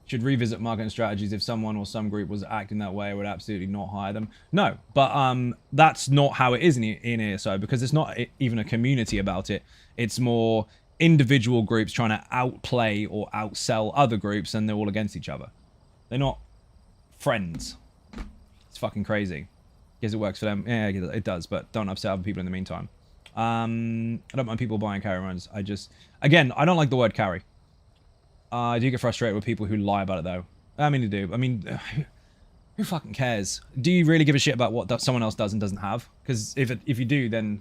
Should revisit marketing strategies. If someone or some group was acting that way, I would absolutely not hire them. No, but that's not how it is in ESO, because it's not even a community about it. It's more individual groups trying to outplay or outsell other groups, and they're all against each other. They're not friends. It's fucking crazy. Because it works for them. Yeah, it does, but don't upset other people in the meantime. I don't mind people buying carry runs. Again, I don't like the word carry. I do get frustrated with people who lie about it, though. I mean, they do. I mean, who fucking cares? Do you really give a shit about what someone else does and doesn't have? Because if you do, then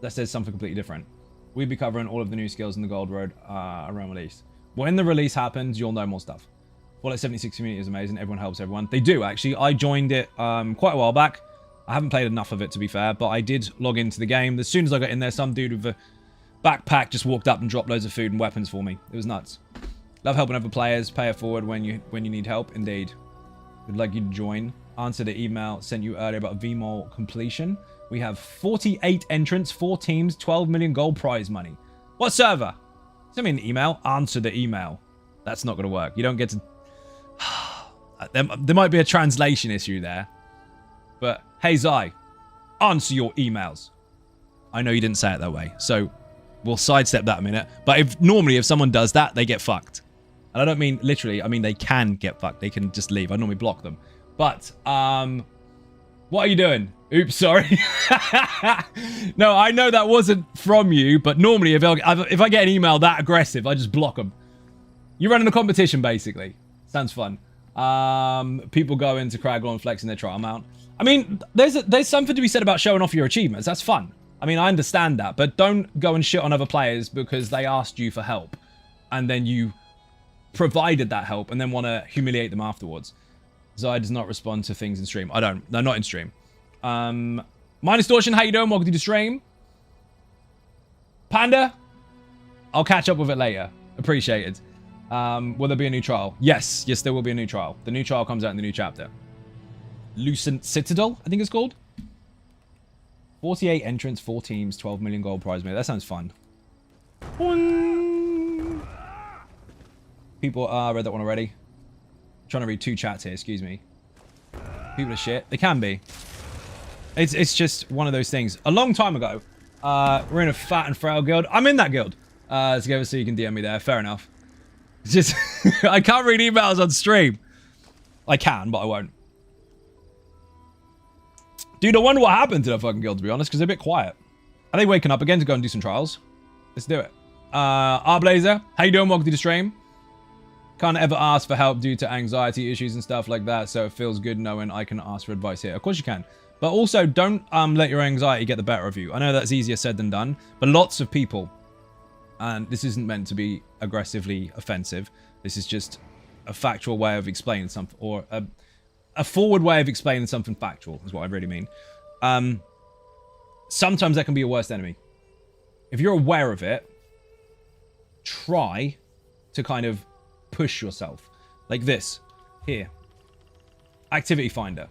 that says something completely different. We'll be covering all of the new skills in the Gold Road around release. When the release happens, you'll know more stuff. Fallout 76 community is amazing. Everyone helps everyone. They do, actually. I joined it quite a while back. I haven't played enough of it, to be fair, but I did log into the game. As soon as I got in there, some dude with a backpack just walked up and dropped loads of food and weapons for me. It was nuts. Love helping other players. Pay it forward when you need help. Indeed. Would like you to join. Answer the email sent you earlier about VMOL completion. We have 48 entrants, 4 teams, 12 million gold prize money. What server? Send me an email. Answer the email. That's not going to work. You don't get to... there might be a translation issue there. But, hey, Zai, answer your emails. I know you didn't say it that way, so we'll sidestep that a minute. But normally if someone does that, they get fucked. And I don't mean literally, I mean they can get fucked. They can just leave. I normally block them. But, what are you doing? Oops, sorry. No, I know that wasn't from you, but normally if I get an email that aggressive, I just block them. You're running a competition, basically. Sounds fun. People go into Craggle and flexing their trial mount. I mean, there's something to be said about showing off your achievements. That's fun. I mean, I understand that, but don't go and shit on other players because they asked you for help, and then you provided that help, and then want to humiliate them afterwards. Zai does not respond to things in stream. I don't. No, not in stream. Mine Distortion, how you doing? Welcome to the stream. Panda, I'll catch up with it later. Appreciate it. Will there be a new trial? Yes, there will be a new trial. The new trial comes out in the new chapter. Lucent Citadel, I think it's called. 48 entrants, 4 teams, 12 million gold prize money. That sounds fun. People read that one already. I'm trying to read 2 chats here, excuse me. People are shit. They can be. It's just one of those things. A long time ago, we're in a fat and frail guild. I'm in that guild. Together, so you can DM me there. Fair enough. It's just I can't read emails on stream. I can, but I won't. Dude, I wonder what happened to that fucking guild, to be honest, because they're a bit quiet. Are they waking up again to go and do some trials? Let's do it. Arblazer, how you doing? Welcome to the stream. Can't ever ask for help due to anxiety issues and stuff like that, so it feels good knowing I can ask for advice here. Of course you can. But also, don't let your anxiety get the better of you. I know that's easier said than done, but lots of people, and this isn't meant to be aggressively offensive, this is just a factual way of explaining something, or a forward way of explaining something factual, is what I really mean. Sometimes that can be your worst enemy. If you're aware of it, try to kind of push yourself. Like this. Here. Activity Finder.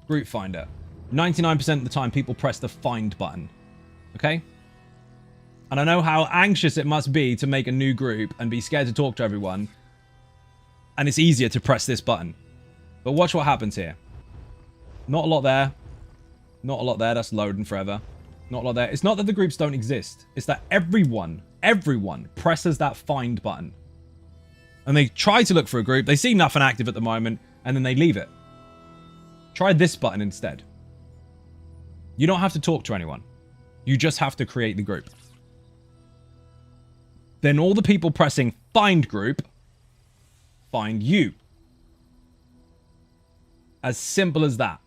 Group Finder. 99% of the time, people press the Find button. Okay? And I know how anxious it must be to make a new group and be scared to talk to everyone. And it's easier to press this button. But watch what happens here. Not a lot there. Not a lot there. That's loading forever. Not a lot there. It's not that the groups don't exist. It's that everyone presses that Find button. And they try to look for a group. They see nothing active at the moment. And then they leave it. Try this button instead. You don't have to talk to anyone. You just have to create the group. Then all the people pressing Find Group find you. As simple as that.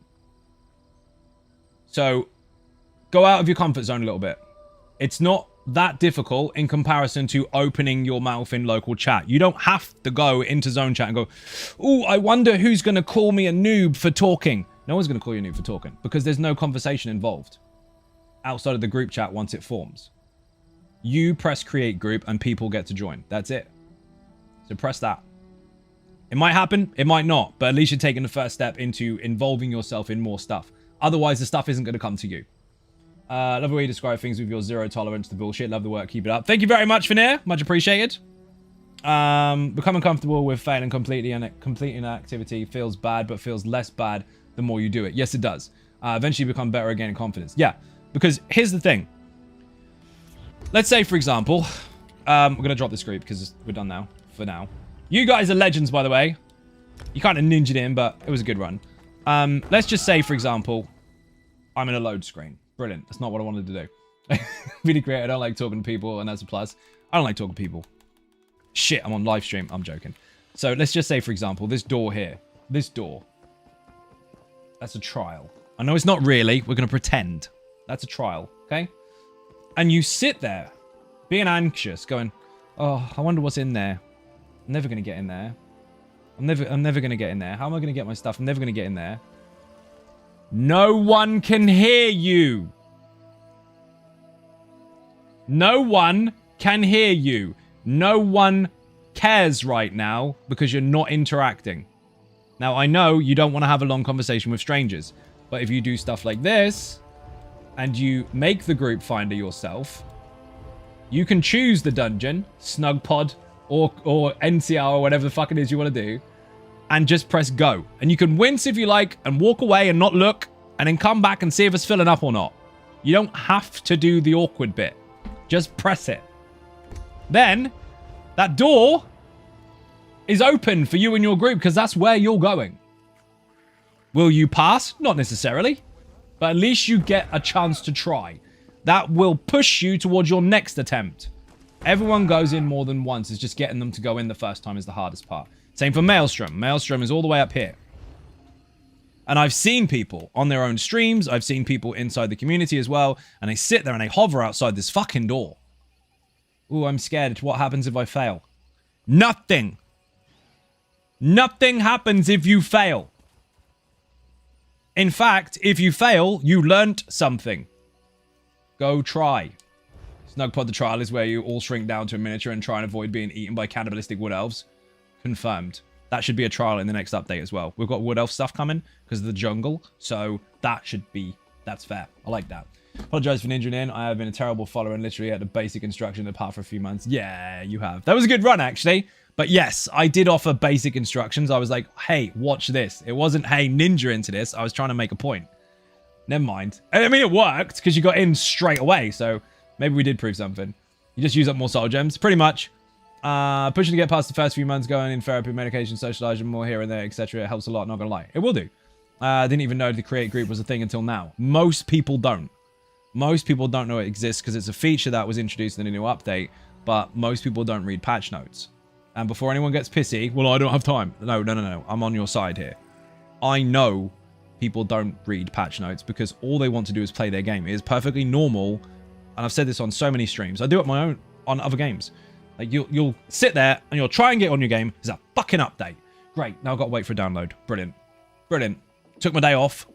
So, go out of your comfort zone a little bit. It's not that difficult in comparison to opening your mouth in local chat. You don't have to go into zone chat and go, "Ooh, I wonder who's going to call me a noob for talking." No one's going to call you a noob for talking because there's no conversation involved outside of the group chat once it forms. You press create group and people get to join. That's it. So press that. It might happen, it might not, but at least you're taking the first step into involving yourself in more stuff. Otherwise, the stuff isn't going to come to you. Love the way you describe things with your zero tolerance to bullshit. Love the work. Keep it up. Thank you very much, Veneer. Much appreciated. Becoming comfortable with failing completely and completing an activity feels bad, but feels less bad the more you do it. Yes, it does. Eventually you become better again in confidence. Yeah, because here's the thing. Let's say, for example, we're going to drop this group because we're done now, for now. You guys are legends, by the way. You kind of ninja'd in, but it was a good run. Let's just say, for example, I'm in a load screen. Brilliant. That's not what I wanted to do. Really great. I don't like talking to people, and that's a plus. I don't like talking to people. Shit, I'm on live stream. I'm joking. So let's just say, for example, this door here. This door. That's a trial. I know it's not really. We're going to pretend. That's a trial, okay? And you sit there, being anxious, going, "Oh, I wonder what's in there. I'm never going to get in there. I'm never going to get in there. How am I going to get my stuff? I'm never going to get in there." No one can hear you. No one can hear you. No one cares right now because you're not interacting. Now, I know you don't want to have a long conversation with strangers, but if you do stuff like this and you make the group finder yourself, you can choose the dungeon, snug pod, or NCR, or whatever the fuck it is you want to do, and just press go. And you can wince if you like and walk away and not look and then come back and see if it's filling up or not. You don't have to do the awkward bit. Just press it. Then that door is open for you and your group because that's where you're going. Will you pass? Not necessarily. But at least you get a chance to try. That will push you towards your next attempt. Everyone goes in more than once. It's just getting them to go in the first time is the hardest part. Same for Maelstrom. Maelstrom is all the way up here. And I've seen people on their own streams. I've seen people inside the community as well. And they sit there and they hover outside this fucking door. Ooh, I'm scared. What happens if I fail? Nothing. Nothing happens if you fail. In fact, if you fail, you learnt something. Go try. Snugpod the trial is where you all shrink down to a miniature and try and avoid being eaten by cannibalistic wood elves. Confirmed. That should be a trial in the next update as well. We've got wood elf stuff coming because of the jungle. So that should be... That's fair. I like that. Apologize for ninjaing in. I have been a terrible follower and literally had the basic instruction apart for a few months. Yeah, you have. That was a good run, actually. But yes, I did offer basic instructions. I was like, hey, watch this. It wasn't, hey, ninja into this. I was trying to make a point. Never mind. I mean, it worked because you got in straight away. So maybe we did prove something. You just use up more soul gems. Pretty much. Pushing to get past the first few months, going in therapy, medication, socializing more here and there, etc. It helps a lot, not gonna lie. It will do. Didn't even know the create group was a thing until now. Most people don't. Most people don't know it exists because it's a feature that was introduced in a new update, but most people don't read patch notes. And before anyone gets pissy, well, I don't have time. No. I'm on your side here. I know people don't read patch notes because all they want to do is play their game. It is perfectly normal, and I've said this on so many streams. I do it my own on other games. Like you'll sit there and you'll try and get on your game. There's a fucking update. Great. Now I've got to wait for a download. Brilliant. Brilliant. Took my day off.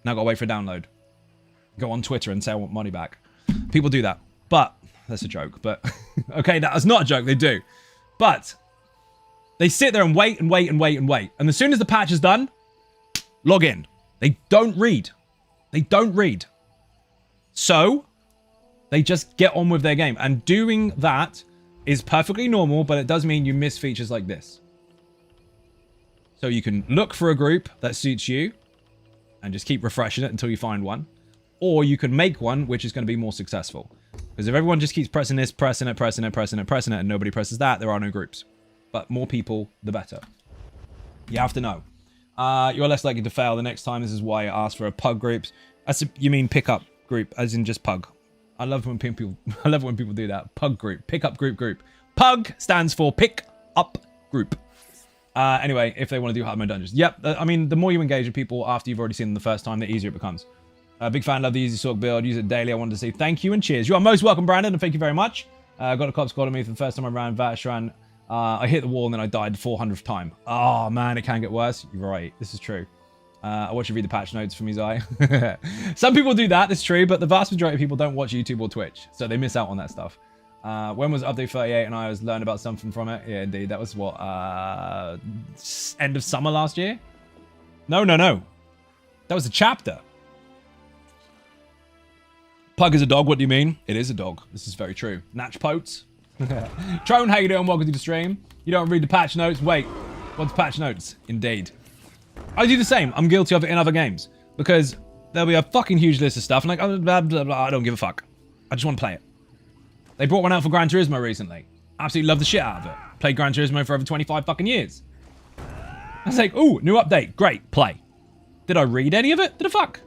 Now I've got to wait for a download. Go on Twitter and say I want money back. People do that. But that's a joke. But okay, that's not a joke. They do. But they sit there and wait and wait and wait and wait. And as soon as the patch is done, log in. They don't read. They don't read. So they just get on with their game. And doing that is perfectly normal, but it does mean you miss features like this. So you can look for a group that suits you and just keep refreshing it until you find one. Or you can make one which is going to be more successful. Because if everyone just keeps pressing this, pressing it, and nobody presses that, there are no groups. But more people, the better. You have to know. You're less likely to fail the next time. This is why I asked for a pug groups. You mean pickup group, as in just pug. I love when people do that. Pug group. Pickup group. Pug stands for pick up group. Anyway, if they want to do hard mode dungeons. Yep. I mean, the more you engage with people after you've already seen them the first time, the easier it becomes. Big fan, love the Easy Sork build. Use it daily. I wanted to say thank you and cheers. You are most welcome, Brandon, and thank you very much. Got a cops calling me for the first time I ran Vatashran. I hit the wall and then I died 400th time. Oh, man, it can get worse. You're right. This is true. I watch you read the patch notes from Izai. Some people do that. It's true, but the vast majority of people don't watch YouTube or Twitch, so they miss out on that stuff. When was update 38 and I was learned about something from it? Yeah, indeed. That was what? End of summer last year? No. That was a chapter. Pug is a dog. What do you mean? It is a dog. This is very true. Natch Potes. Trone, how you doing? Welcome to the stream. You don't read the patch notes? Wait. What's patch notes? Indeed. I do the same. I'm guilty of it in other games. Because there'll be a fucking huge list of stuff. And like, blah, blah, blah, I don't give a fuck. I just want to play it. They brought one out for Gran Turismo recently. Absolutely love the shit out of it. Played Gran Turismo for over 25 fucking years. I was like, ooh, new update. Great. Play. Did I read any of it? Did I fuck?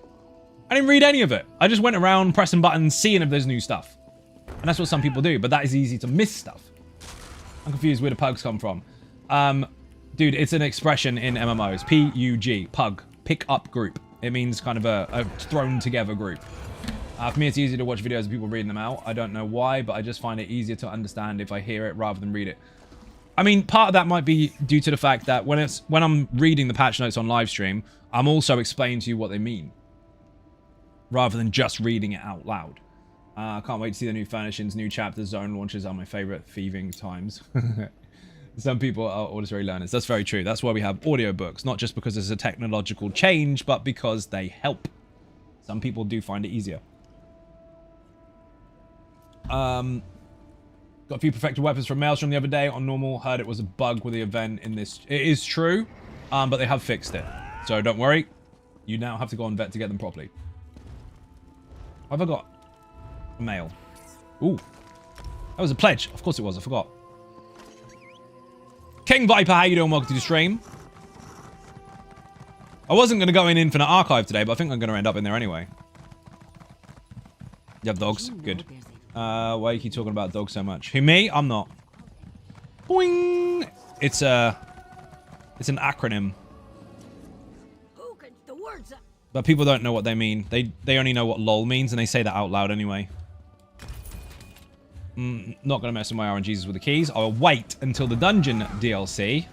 I didn't read any of it. I just went around pressing buttons, seeing if there's new stuff. And that's what some people do, but that is easy to miss stuff. I'm confused where the pugs come from. Dude, it's an expression in MMOs. P-U-G, pug, pick up group. It means kind of a thrown together group. For me, it's easier to watch videos of people reading them out. I don't know why, but I just find it easier to understand if I hear it rather than read it. I mean, part of that might be due to the fact that when I'm reading the patch notes on live stream, I'm also explaining to you what they mean, rather than just reading it out loud. Can't wait to see the new furnishings, new chapters, zone launches are my favorite thieving times. Some people are auditory learners. That's very true. That's why we have audiobooks, not just because there's a technological change, but because they help. Some people do find it easier. Got a few perfected weapons from Maelstrom the other day on normal. Heard it was a bug with the event in this. It is true, but they have fixed it. So don't worry. You now have to go on vet to get them properly. What have I got? A mail. Ooh. That was a pledge. Of course it was. I forgot. King Viper, how you doing? Welcome to the stream. I wasn't going to go in Infinite Archive today, but I think I'm going to end up in there anyway. You have dogs? Good. Why do you keep talking about dogs so much? Who, me? I'm not. Boing! It's an acronym. Who gets the words up? But people don't know what they mean. They only know what LOL means, and they say that out loud anyway. Not going to mess with my RNGs with the keys. I'll wait until the dungeon DLC.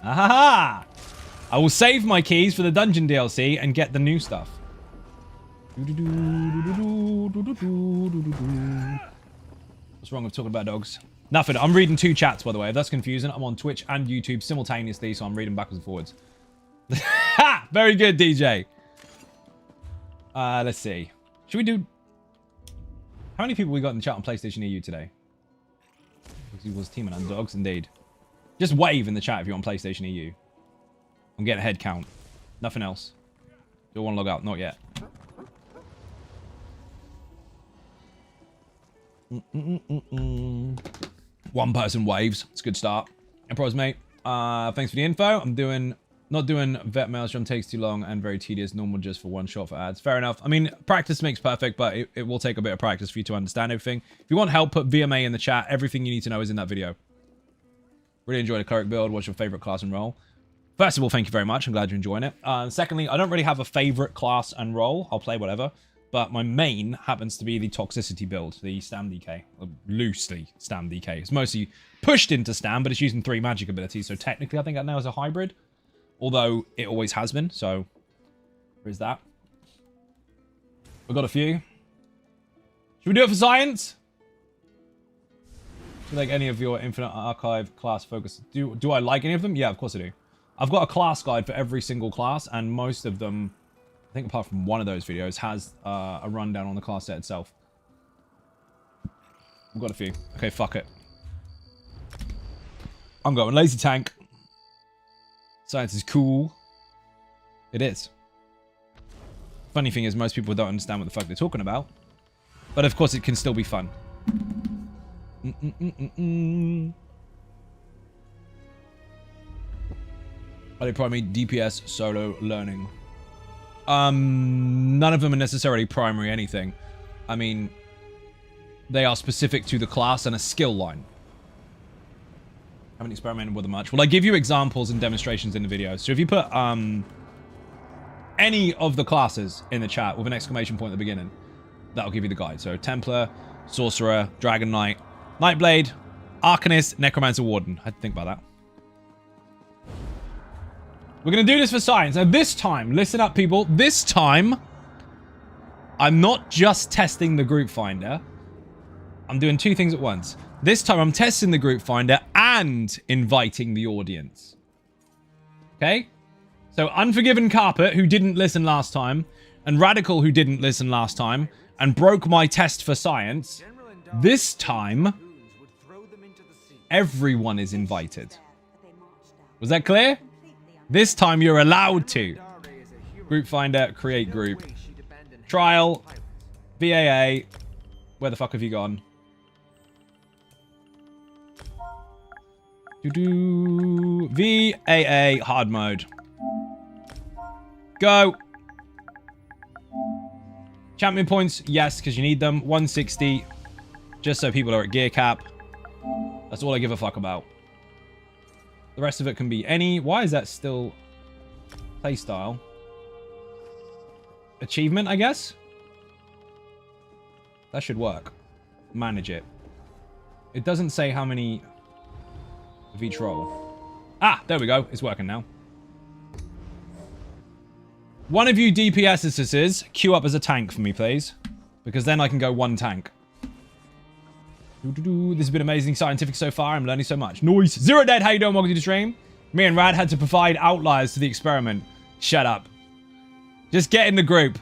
Ahaha! I will save my keys for the dungeon DLC and get the new stuff. What's wrong with talking about dogs? Nothing. I'm reading 2 chats, by the way. If that's confusing, I'm on Twitch and YouTube simultaneously, so I'm reading backwards and forwards. Ha! Very good, DJ. Let's see. Should we do... How many people we got in the chat on PlayStation EU today? He was teaming on dogs, indeed. Just wave in the chat if you're on PlayStation EU. I'm getting a head count. Nothing else. Do I want to log out? Not yet. One person waves. It's a good start. Emperor's mate. Thanks for the info. Not doing vet maelstrom takes too long and very tedious. Normal just for one shot for ads. Fair enough. I mean, practice makes perfect, but it will take a bit of practice for you to understand everything. If you want help, put VMA in the chat. Everything you need to know is in that video. Really enjoyed the cleric build. What's your favorite class and role? First of all, thank you very much. I'm glad you're enjoying it. Secondly, I don't really have a favorite class and role. I'll play whatever. But my main happens to be the toxicity build, the stam DK. Loosely stam DK. It's mostly pushed into stam, but it's using 3 magic abilities. So technically, I think that now is a hybrid. Although it always has been, so there is that. We've got a few. Should we do it for science? Do you like any of your Infinite Archive class focus? Do I like any of them? Yeah, of course I do. I've got a class guide for every single class, and most of them, I think apart from one of those videos, has a rundown on the class set itself. I've got a few. Okay, fuck it. I'm going lazy tank. Science is cool. It is. Funny thing is, most people don't understand what the fuck they're talking about. But of course, it can still be fun. Are they primary DPS solo learning? None of them are necessarily primary anything. I mean, they are specific to the class and a skill line. Haven't experimented with them much. Well, I give you examples and demonstrations in the video. So if you put any of the classes in the chat with an exclamation point at the beginning. That'll give you the guide. So Templar, Sorcerer, Dragon Knight, Nightblade, Arcanist, Necromancer, Warden. I had to think about that. We're going to do this for science. Now this time, listen up people, this time, I'm not just testing the group finder. I'm doing two things at once. This time I'm testing the group finder and inviting the audience. Okay? So Unforgiven Carpet, who didn't listen last time, and Radical, who didn't listen last time, and broke my test for science, this time, everyone is invited. Was that clear? This time you're allowed to. Group finder, create group. Trial, VAA. Where the fuck have you gone? VAA hard mode. Go. Champion points, yes, because you need them. 160. Just so people are at gear cap. That's all I give a fuck about. The rest of it can be any. Why is that still playstyle? Achievement, I guess? That should work. Manage it. It doesn't say how many of each role. Ah, there we go. It's working now. One of you DPSs queue up as a tank for me, please. Because then I can go one tank. This has been amazing scientific so far. I'm learning so much. Noise. Zero Dead, how you doing? Welcome to the stream. Me and Rad had to provide outliers to the experiment. Shut up. Just get in the group.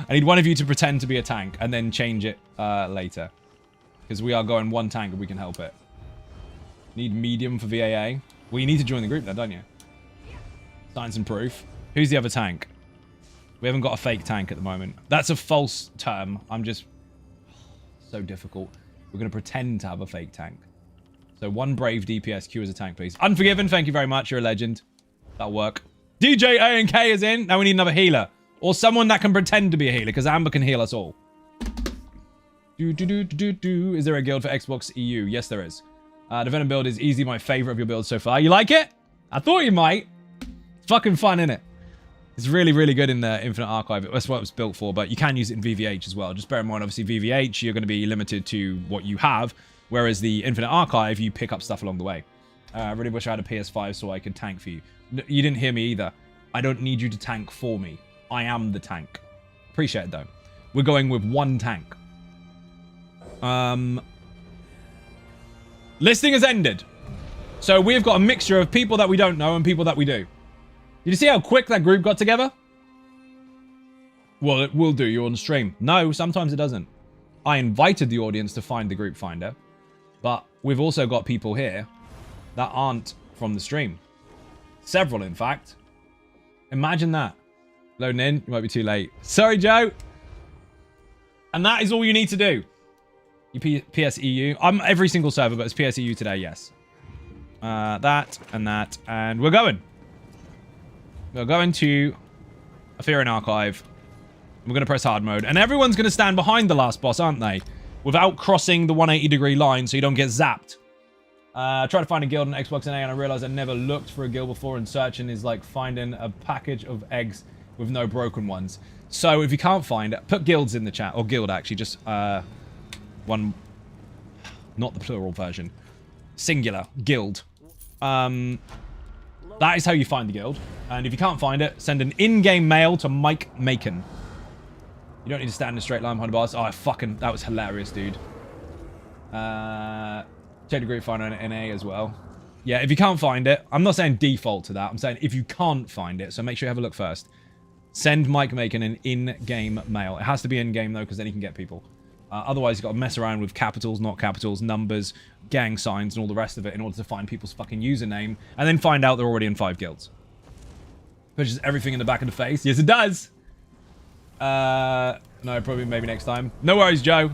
I need one of you to pretend to be a tank and then change it later. Because we are going one tank and we can help it. Need medium for VAA. Well, you need to join the group then, don't you? Science and proof. Who's the other tank? We haven't got a fake tank at the moment. That's a false term. I'm just... So difficult. We're going to pretend to have a fake tank. So one brave DPS queue as a tank, please. Unforgiven, thank you very much. You're a legend. That'll work. DJ A&K is in. Now we need another healer. Or someone that can pretend to be a healer, because Amber can heal us all. Is there a guild for Xbox EU? Yes, there is. The Venom build is easily my favorite of your builds so far. You like it? I thought you might. It's fucking fun, isn't it? It's really, really good in the Infinite Archive. That's what it was built for, but you can use it in VVH as well. Just bear in mind, obviously, VVH, you're going to be limited to what you have, whereas the Infinite Archive, you pick up stuff along the way. I really wish I had a PS5 so I could tank for you. You didn't hear me either. I don't need you to tank for me. I am the tank. Appreciate it, though. We're going with one tank. Listing has ended. So we've got a mixture of people that we don't know and people that we do. Did you see how quick that group got together? Well, it will do. You're on stream. No, sometimes it doesn't. I invited the audience to find the group finder, but we've also got people here that aren't from the stream. Several, in fact. Imagine that. Loading in. You might be too late. Sorry, Joe. And that is all you need to do. You PSEU. I'm every single server, but it's PSEU today, yes. That, and we're going. We're going to Aetherian Archive. We're going to press hard mode. And everyone's going to stand behind the last boss, aren't they? Without crossing the 180-degree line so you don't get zapped. Try to find a guild on Xbox NA and I realized I never looked for a guild before, and searching is like finding a package of eggs with no broken ones. So if you can't find it, put guilds in the chat. Or guild, actually. Just one... Not the plural version. Singular. Guild. That is how you find the guild. And if you can't find it, send an in-game mail to Mike Macon. You don't need to stand in a straight line behind the bars. Oh, fucking... That was hilarious, dude. Check the group finder on NA as well. Yeah, if you can't find it... I'm not saying default to that. I'm saying if you can't find it, so make sure you have a look first. Send Mike Macon an in-game mail. It has to be in-game, though, because then he can get people. Otherwise, you've got to mess around with capitals, not capitals, numbers, gang signs, and all the rest of it in order to find people's fucking username, and then find out they're already in 5 guilds. Pushes everything in the back of the face. Yes, it does! No, probably maybe next time. No worries, Joe.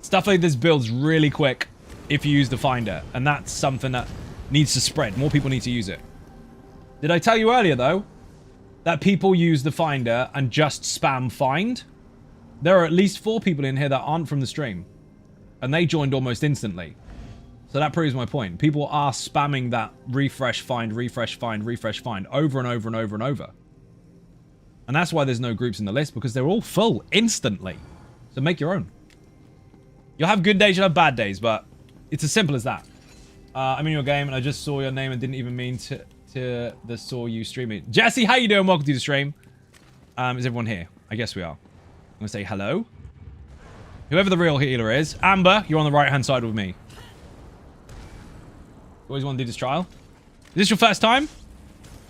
Stuff like this builds really quick if you use the finder, and that's something that needs to spread. More people need to use it. Did I tell you earlier, though, that people use the finder and just spam find? There are at least 4 people in here that aren't from the stream. And they joined almost instantly. So that proves my point. People are spamming that refresh, find, refresh, find, refresh, find over and over and over and over. And that's why there's no groups in the list, because they're all full instantly. So make your own. You'll have good days, you'll have bad days, but it's as simple as that. I'm in your game and I just saw your name and didn't even mean to saw you streaming. Jesse, how you doing? Welcome to the stream. Is everyone here? I guess we are. I'm gonna say hello. Whoever the real healer is. Amber, you're on the right-hand side with me. Always want to do this trial. Is this your first time?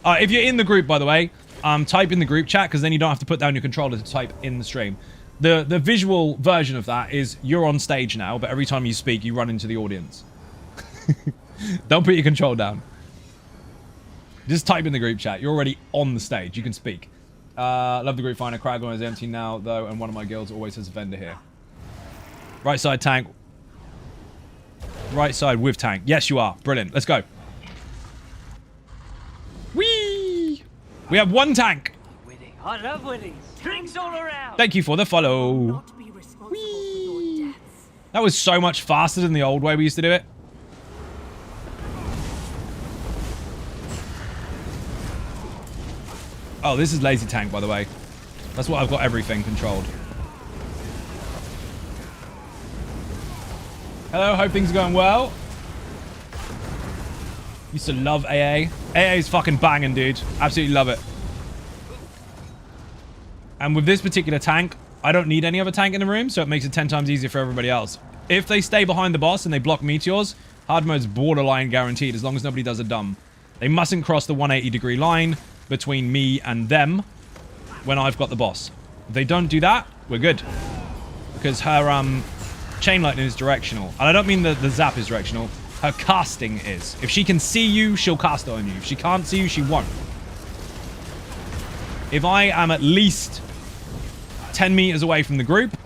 If you're in the group, by the way, type in the group chat, because then you don't have to put down your controller to type in the stream. The visual version of that is you're on stage now, but every time you speak, you run into the audience. Don't put your control down. Just type in the group chat. You're already on the stage. You can speak. Love the group finder. Craggon is empty now, though, and one of my guilds always has a vendor here. Right side tank. Right side with tank. Yes, you are. Brilliant. Let's go. Whee! We have one tank. Winning. I love winning. Drinks all around. Thank you for the follow. Not be responsible for your deaths. That was so much faster than the old way we used to do it. Oh, this is lazy tank, by the way. That's what I've got everything controlled. Hello, hope things are going well. Used to love AA. AA is fucking banging, dude. Absolutely love it. And with this particular tank, I don't need any other tank in the room, so it makes it 10 times easier for everybody else. If they stay behind the boss and they block meteors, hard mode's borderline guaranteed as long as nobody does a dumb. They mustn't cross the 180-degree line between me and them when I've got the boss. If they don't do that, we're good. Because her chain lightning is directional. And I don't mean the zap is directional. Her casting is. If she can see you, she'll cast it on you. If she can't see you, she won't. If I am at least 10 meters away from the group,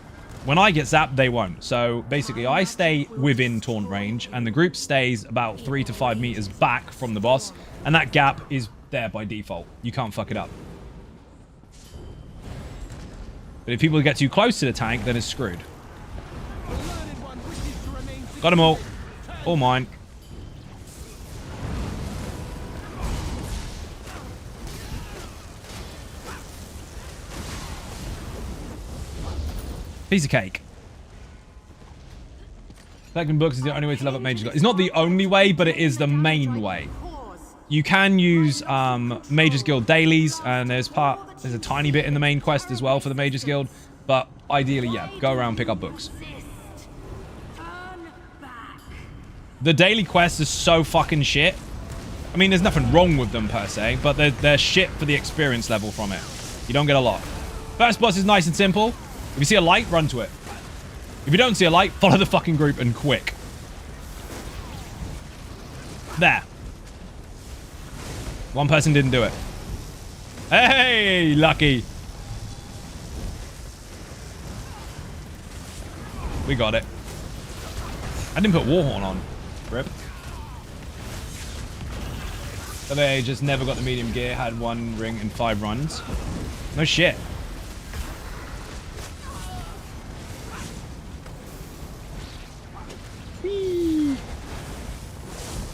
when I get zapped, they won't. So basically, I stay within taunt range, and the group stays about 3 to 5 meters back from the boss, and that gap is there by default. You can't fuck it up. But if people get too close to the tank, then it's screwed. Got them all. All mine. Piece of cake. Collecting books is the only way to level up Mage's Guild. It's not the only way, but it is the main way. You can use Mage's Guild dailies, and there's a tiny bit in the main quest as well for the Mage's Guild. But ideally, yeah, go around, pick up books. The daily quests are so fucking shit. I mean, there's nothing wrong with them per se, but they're shit for the experience level from it. You don't get a lot. First boss is nice and simple. If you see a light, run to it. If you don't see a light, follow the fucking group and quick. There. One person didn't do it. Hey, lucky. We got it. I didn't put Warhorn on. Rip. They just never got the medium gear, had 1 ring and 5 runs. No shit. Whee.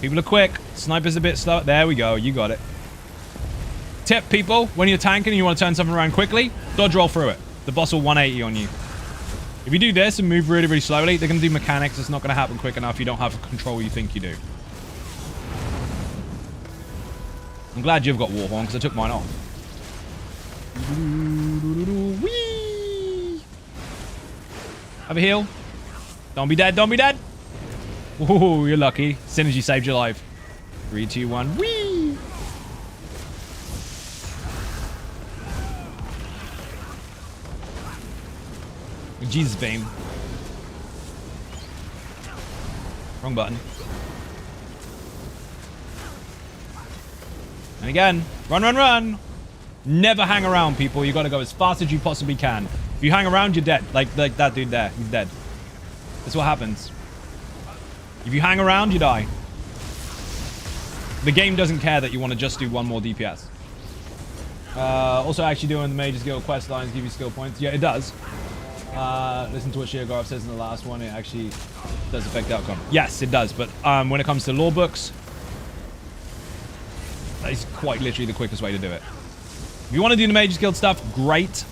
People are quick. Sniper's a bit slow. There we go. You got it. Tip, people, when you're tanking and you want to turn something around quickly, dodge roll through it. The boss will 180 on you. If you do this and move really, really slowly, they're going to do mechanics. It's not going to happen quick enough. You don't have the control you think you do. I'm glad you've got Warhorn, because I took mine off. Whee! Have a heal. Don't be dead. Don't be dead. Ooh, you're lucky. Synergy saved your life. 3, 2, 1. Whee! Jesus beam. Wrong button. And again, run, run, run. Never hang around, people. You got to go as fast as you possibly can. If you hang around, you're dead. Like that dude there. He's dead. That's what happens. If you hang around, you die. The game doesn't care that you want to just do 1 more DPS. Also, actually doing the Mage's Guild quest lines give you skill points. Yeah, it does. Listen to what Shiogarath says in the last one. It actually does affect the outcome. Yes, it does. But when it comes to law books, that is quite literally the quickest way to do it. If you want to do the Mage's Guild stuff, great.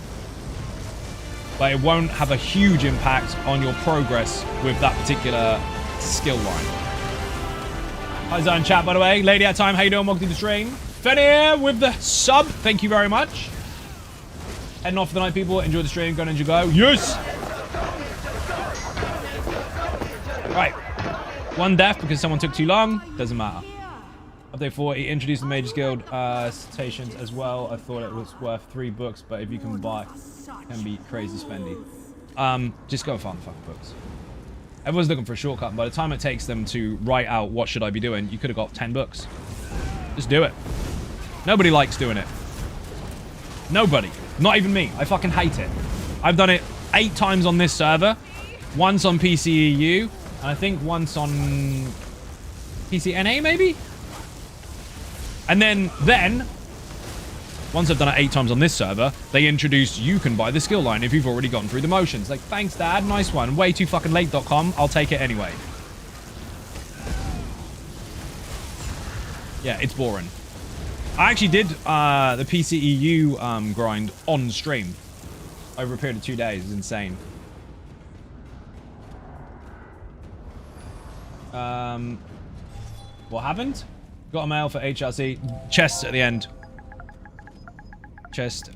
But it won't have a huge impact on your progress with that particular skill line. Hi, Zion chat, by the way. Lady at time, how you doing? Welcome to the stream. Fenir with the sub. Thank you very much. Heading off for the night, people. Enjoy the stream. Go Ninja Go. Yes! Right. One death because someone took too long. Doesn't matter. Update 4. He introduced the Mage's Guild citations as well. I thought it was worth 3 books, but if you can buy, it can be crazy spendy. Just go and find the fucking books. Everyone's looking for a shortcut, and by the time it takes them to write out what should I be doing, you could have got 10 books. Just do it. Nobody likes doing it. Nobody. Not even me. I fucking hate it. I've done it 8 times on this server. Once on PCEU. And I think once on PCNA, maybe? And then, once I've done it 8 times on this server, they introduced you can buy the skill line if you've already gone through the motions. Like, thanks, Dad. Nice one. Way too fucking late.com. I'll take it anyway. Yeah, it's boring. I actually did the PCEU grind on stream over a period of 2 days. It's insane. What happened? Got a mail for HRC. Chest at the end. Chest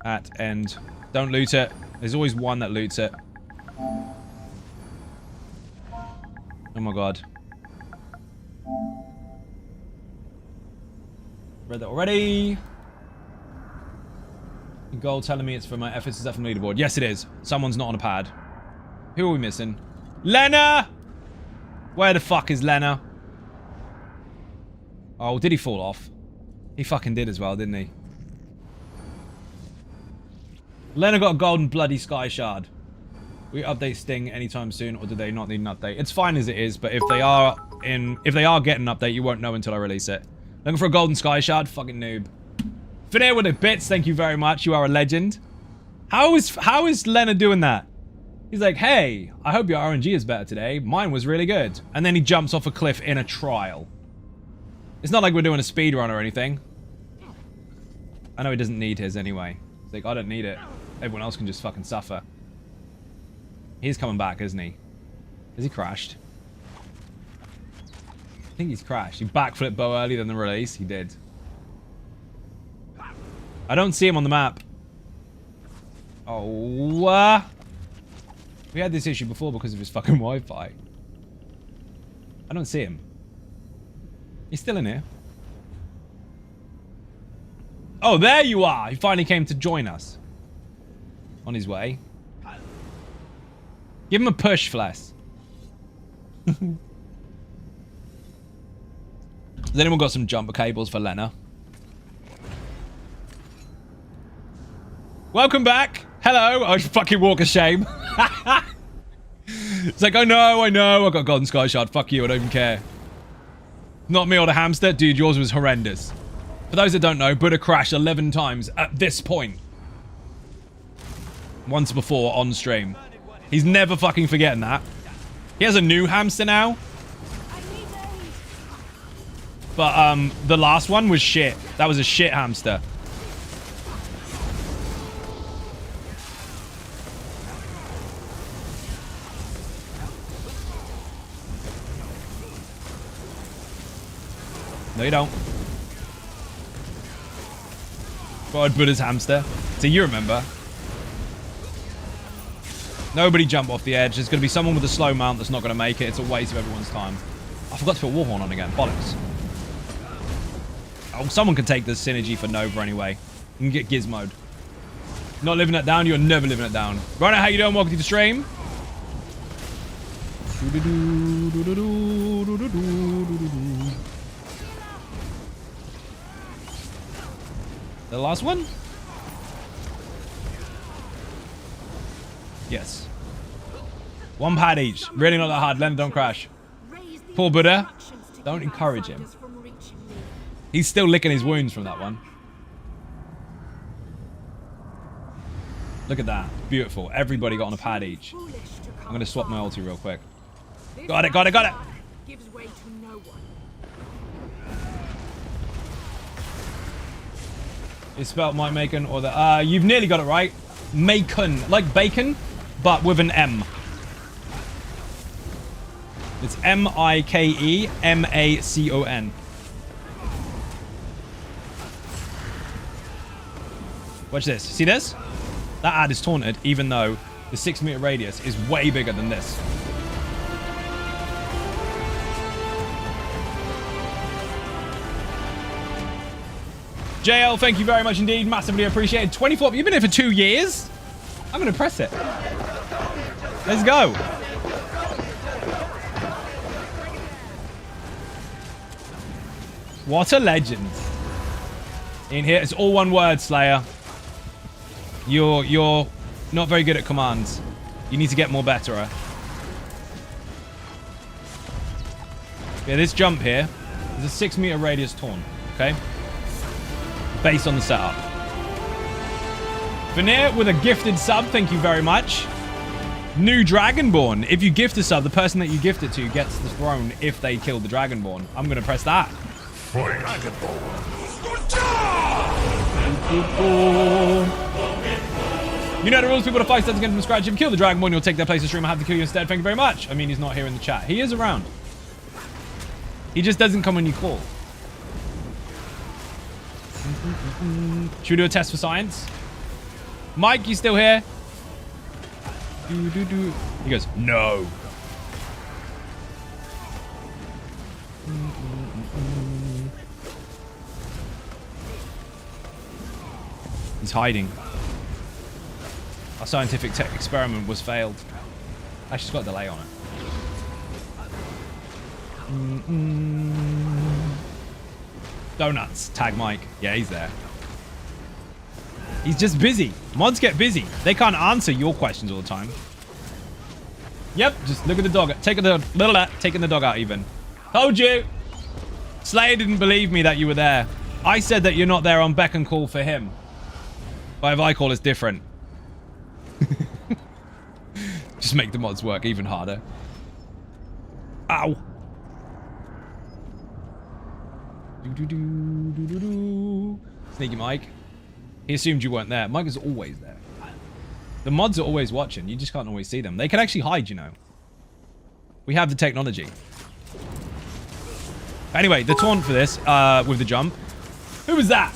at end. Don't loot it. There's always one that loots it. Oh my god. Read that already. Gold telling me it's for my FSSF leaderboard. Yes, it is. Someone's not on a pad. Who are we missing? Lena! Where the fuck is Lena? Oh, did he fall off? He fucking did as well, didn't he? Lena got a golden bloody sky shard. We update Sting anytime soon, or do they not need an update? It's fine as it is, but if they are getting an update, you won't know until I release it. Looking for a golden sky shard? Fucking noob. Finir with the bits, thank you very much. You are a legend. How is Lena doing that? He's like, hey, I hope your RNG is better today. Mine was really good. And then he jumps off a cliff in a trial. It's not like we're doing a speed run or anything. I know he doesn't need his anyway. He's like, I don't need it. Everyone else can just fucking suffer. He's coming back, isn't he? Has he crashed? I think he's crashed. He backflipped Bo earlier than the release. He did. I don't see him on the map. Oh, we had this issue before because of his fucking Wi-Fi. I don't see him. He's still in here. Oh, there you are. He finally came to join us. On his way. Give him a push, Fless. Has anyone got some jumper cables for Lena? Welcome back. Hello. I fucking walk of shame. It's like, I know. I got a golden sky shard. Fuck you. I don't even care. Not me or the hamster. Dude, yours was horrendous. For those that don't know, Buddha crashed 11 times at this point. Once before on stream. He's never fucking forgetting that. He has a new hamster now. But the last one was shit. That was a shit hamster. No, you don't. God, Buddha's hamster. So you remember. Nobody jump off the edge. There's going to be someone with a slow mount that's not going to make it. It's a waste of everyone's time. I forgot to put Warhorn on again. Bollocks. Oh, someone can take the synergy for Nova anyway. You can get Gizmoed. Not living it down. You're never living it down. Right now, how you doing? Welcome to the stream. The last one? Yes. One pad each. Really not that hard. Len, don't crash. Poor Buddha. Don't encourage him. He's still licking his wounds from that one. Look at that. Beautiful. Everybody got on a pad each. I'm going to swap my ulti real quick. Got it, got it, got it. Gives way to no one. It's spelled Mike Macon or the... you've nearly got it right. Macon. Like bacon, but with an M. It's M-I-K-E-M-A-C-O-N. Watch this. See this? That ad is taunted, even though the 6-meter radius is way bigger than this. JL, thank you very much indeed. Massively appreciated. 24. You've been here for 2 years? I'm going to press it. Let's go. What a legend. In here, it's all one word, Slayer. You're not very good at commands. You need to get more better. Yeah, this jump here is a 6-meter radius taunt, okay? Based on the setup. Veneer with a gifted sub, thank you very much. New Dragonborn. If you gift a sub, the person that you gift it to gets the throne if they kill the Dragonborn. I'm going to press that. You know the rules, people to 5 steps again from scratch. If you kill the Dragonborn, you'll take their place to stream. I have to kill you instead. Thank you very much. I mean, he's not here in the chat. He is around. He just doesn't come when you call. Should we do a test for science? Mike, you still here? He goes, no. He's hiding. Our scientific tech experiment was failed. Actually, it's got a delay on it. Donuts. Tag Mike. Yeah, he's there. He's just busy. Mods get busy. They can't answer your questions all the time. Yep, just look at the dog. Taking the dog out even. Told you. Slayer didn't believe me that you were there. I said that you're not there on beck and call for him. But if I call, it's different. Just make the mods work even harder. Ow. Sneaky Mike. He assumed you weren't there. Mike is always there. The mods are always watching. You just can't always see them. They can actually hide, you know. We have the technology. Anyway, the taunt for this, with the jump. Who was that?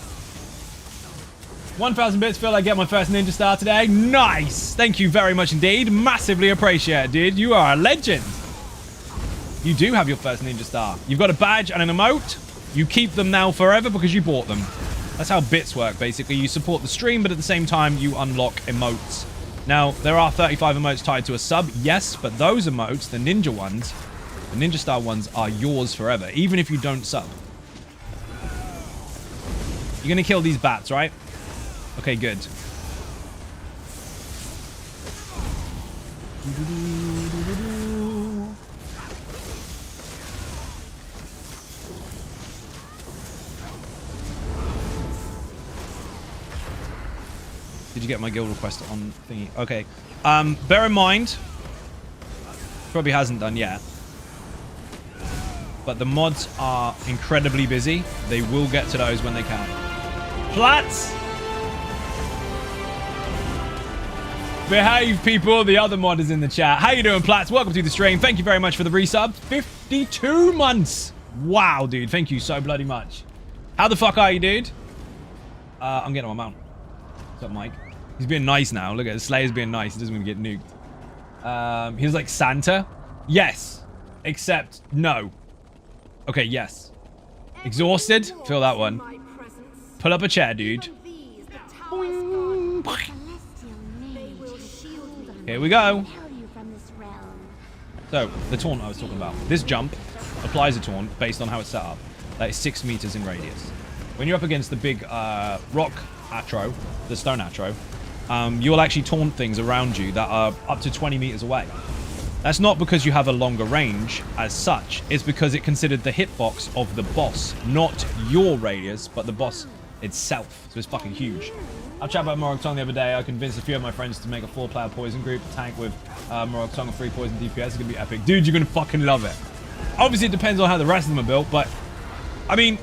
1,000 bits. Feel I get my first ninja star today. Nice. Thank you very much indeed. Massively appreciate it, dude. You are a legend. You do have your first ninja star. You've got a badge and an emote. You keep them now forever because you bought them. That's how bits work, basically. You support the stream, but at the same time, you unlock emotes. Now, there are 35 emotes tied to a sub, yes, but those emotes, the ninja ones, the ninja star ones, are yours forever, even if you don't sub. You're going to kill these bats, right? Okay, good. Did you get my guild request on thingy? Okay. Bear in mind, probably hasn't done yet, but the mods are incredibly busy. They will get to those when they can. Plats! Behave, people. The other mod is in the chat. How you doing, Plats? Welcome to the stream. Thank you very much for the resub. 52 months. Wow, dude. Thank you so bloody much. How the fuck are you, dude? I'm getting on my mount. What's up, Mike? He's being nice now. Look at it. Slayer's being nice. He doesn't want to get nuked. He was like Santa. Yes. Except no. Okay, yes. Exhausted? Feel that one. Pull up a chair, dude. Here we go. So, the taunt I was talking about. This jump applies a taunt based on how it's set up. That is 6 meters in radius. When you're up against the big rock Atro, the stone Atro, you will actually taunt things around you that are up to 20 meters away. That's not because you have a longer range as such. It's because it considered the hitbox of the boss, not your radius, but the boss itself. So it's fucking huge. I chatted about Morag Tong the other day. I convinced a few of my friends to make a 4-player poison group tank with Morag Tong and 3 poison DPS. It's gonna be epic. Dude, you're gonna fucking love it. Obviously, it depends on how the rest of them are built, but I mean,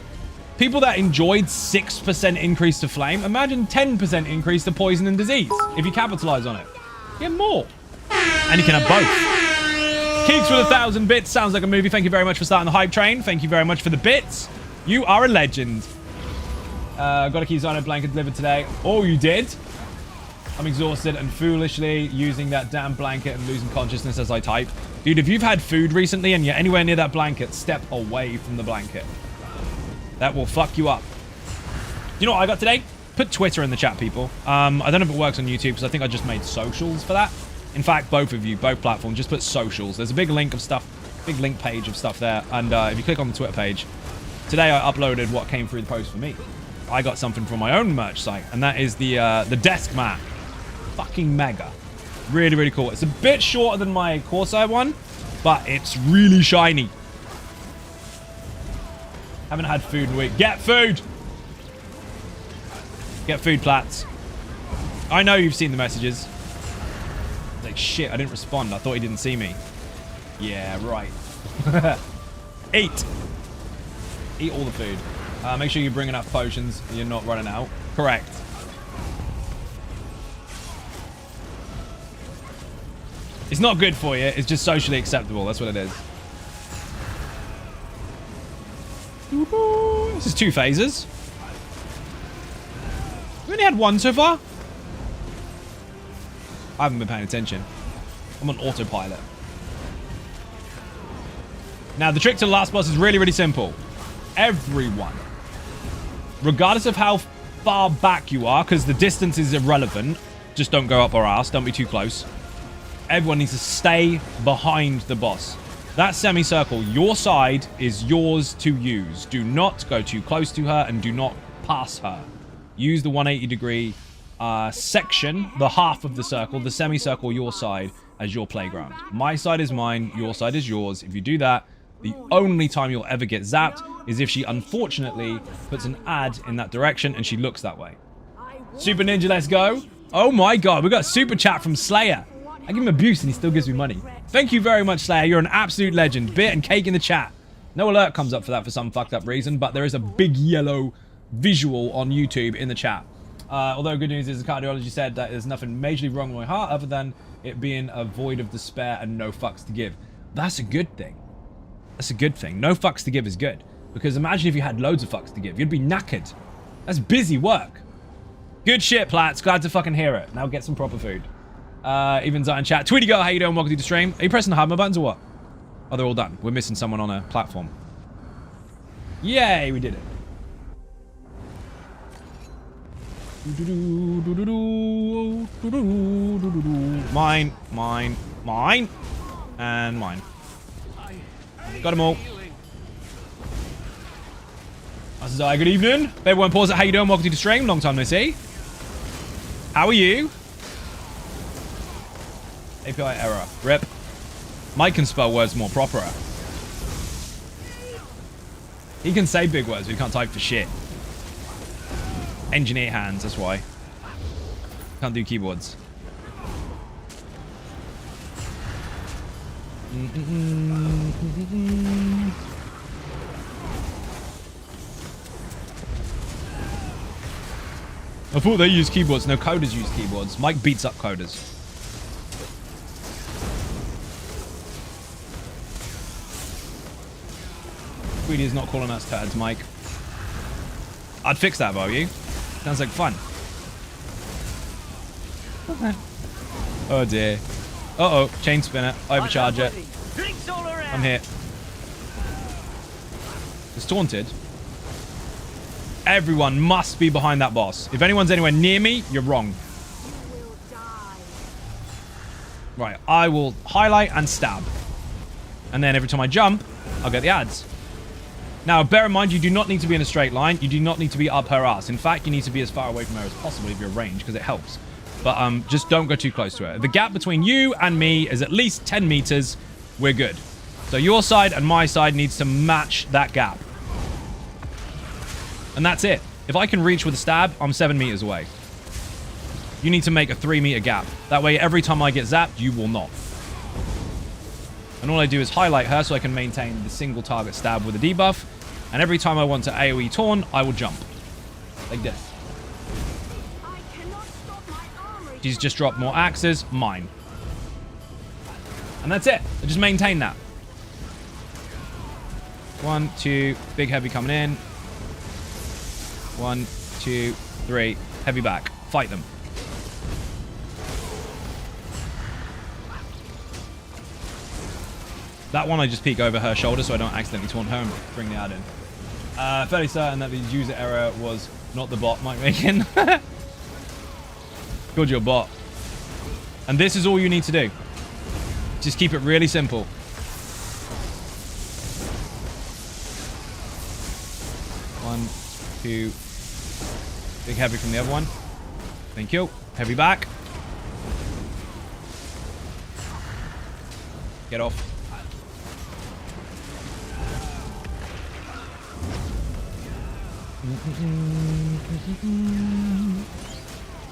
people that enjoyed 6% increase to flame, imagine 10% increase to poison and disease if you capitalize on it. You get more. And you can have both. Keeks with 1,000 bits. Sounds like a movie. Thank you very much for starting the hype train. Thank you very much for the bits. You are a legend. Got a Xynode blanket delivered today. Oh, you did? I'm exhausted and foolishly using that damn blanket and losing consciousness as I type. Dude, if you've had food recently and you're anywhere near that blanket, step away from the blanket. That will fuck you up. You know what I got today? Put Twitter in the chat, people. I don't know if it works on YouTube because I think I just made socials for that. In fact, both of you, both platforms, just put socials. There's a big link of stuff, big link page of stuff there. And if you click on the Twitter page, today I uploaded what came through the post for me. I got something from my own merch site, and that is the desk mat. Fucking mega. Really, really cool. It's a bit shorter than my Corsair one, but it's really shiny. Haven't had food in a week. Get food! Get food, Plats. I know you've seen the messages. Like, shit, I didn't respond. I thought he didn't see me. Yeah, right. Eat. Eat all the food. Make sure you bring enough potions. You're not running out. Correct. It's not good for you. It's just socially acceptable. That's what it is. This is 2 phases. We only had 1 so far. I haven't been paying attention. I'm on autopilot. Now, the trick to the last boss is really, really simple. Everyone, regardless of how far back you are, because the distance is irrelevant, just don't go up our ass, don't be too close. Everyone needs to stay behind the boss. That semicircle, your side, is yours to use. Do not go too close to her and do not pass her. Use the 180-degree section, the half of the circle, the semicircle, your side, as your playground. My side is mine, your side is yours. If you do that, the only time you'll ever get zapped is if she unfortunately puts an ad in that direction and she looks that way. Super Ninja, let's go. Oh my god, we got a super chat from Slayer. I give him abuse and he still gives me money. Thank you very much, Slayer. You're an absolute legend. Bit and cake in the chat. No alert comes up for that for some fucked up reason, but there is a big yellow visual on YouTube in the chat. Although good news is the cardiologist said that there's nothing majorly wrong with my heart other than it being a void of despair and no fucks to give. That's a good thing. That's a good thing. No fucks to give is good. Because imagine if you had loads of fucks to give. You'd be knackered. That's busy work. Good shit, Plats. Glad to fucking hear it. Now get some proper food. Even Zion chat. Tweety Girl, how you doing? Welcome to the stream. Are you pressing the hardware buttons or what? Oh, they're all done. We're missing someone on a platform. Yay, we did it. Mine, mine, mine, and mine. Got them all. This is I. Good evening. Everyone, pause it. How you doing? Welcome to the stream. Long time no see. How are you? API error. Rip. Mike can spell words more proper. He can say big words, but he can't type for shit. Engineer hands, that's why. Can't do keyboards. I thought they used keyboards. No, coders use keyboards. Mike beats up coders. Tweety is not calling us turds, Mike. I'd fix that, though, you. Sounds like fun. Oh, dear. Uh-oh. Chain spinner. Overcharge it. I'm here. It's taunted. Everyone must be behind that boss. If anyone's anywhere near me, you're wrong. Right. I will highlight and stab. And then every time I jump, I'll get the ads. Now, bear in mind, you do not need to be in a straight line. You do not need to be up her ass. In fact, you need to be as far away from her as possible if you're range, because it helps. But just don't go too close to her. The gap between you and me is at least 10 meters. We're good. So your side and my side needs to match that gap. And that's it. If I can reach with a stab, I'm 7 meters away. You need to make a 3-meter gap. That way, every time I get zapped, you will not. And all I do is highlight her so I can maintain the single target stab with a debuff. And every time I want to AoE taunt, I will jump. Like this. She's just dropped more axes. Mine. And that's it. I just maintain that. 1, 2, big heavy coming in. 1, 2, 3, heavy back. Fight them. That one I just peek over her shoulder so I don't accidentally taunt her and bring the ad in. Fairly certain that the user error was not the bot Mike making. Called you a bot. And this is all you need to do. Just keep it really simple. One, two. Big heavy from the other one. Thank you. Heavy back. Get off.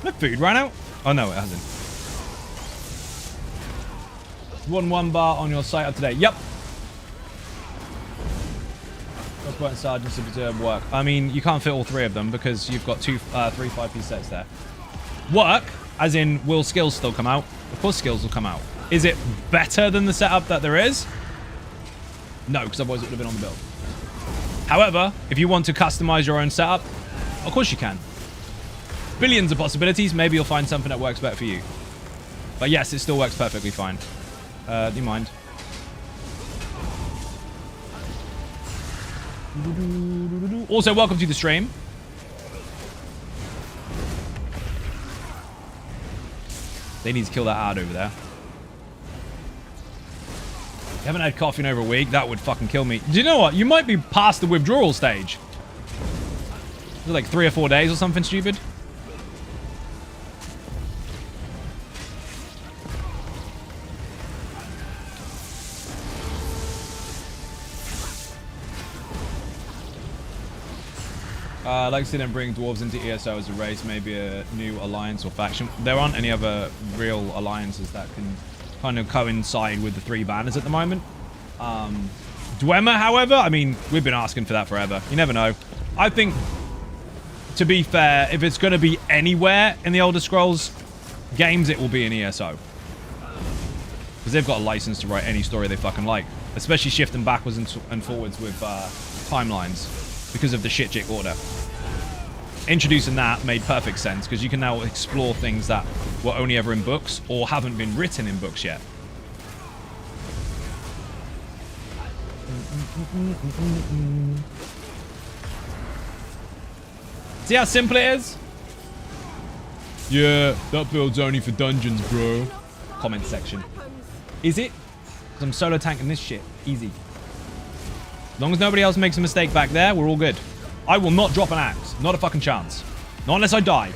The food ran out? Oh no, it hasn't. 1 bar on your site up to date. Yep. Button sergeants to observe work. I mean, you can't fit all 3 of them because you've got 3 5-piece sets there. Work, as in, will skills still come out? Of course skills will come out. Is it better than the setup that there is? No, because otherwise it would have been on the build. However, if you want to customize your own setup, of course you can. Billions of possibilities. Maybe you'll find something that works better for you. But yes, it still works perfectly fine. Do you mind? Also, welcome to the stream. They need to kill that ad over there. You haven't had coffee in over a week? That would fucking kill me. Do you know what? You might be past the withdrawal stage. Is it like 3 or 4 days or something stupid? I'd like to see them bring dwarves into ESO as a race, maybe a new alliance or faction. There aren't any other real alliances that can kind of coincide with the 3 banners at the moment. Dwemer, however, I mean, we've been asking for that forever. You never know. I think, to be fair, if it's going to be anywhere in the Elder Scrolls games, it will be in ESO. Because they've got a license to write any story they fucking like. Especially shifting backwards and forwards with timelines. Because of the shit-jig order. Introducing that made perfect sense, because you can now explore things that were only ever in books, or haven't been written in books yet. See how simple it is? Yeah, that build's only for dungeons, bro. Comment section. Is it? Because I'm solo tanking this shit. Easy. As long as nobody else makes a mistake back there, we're all good. I will not drop an axe. Not a fucking chance. Not unless I die.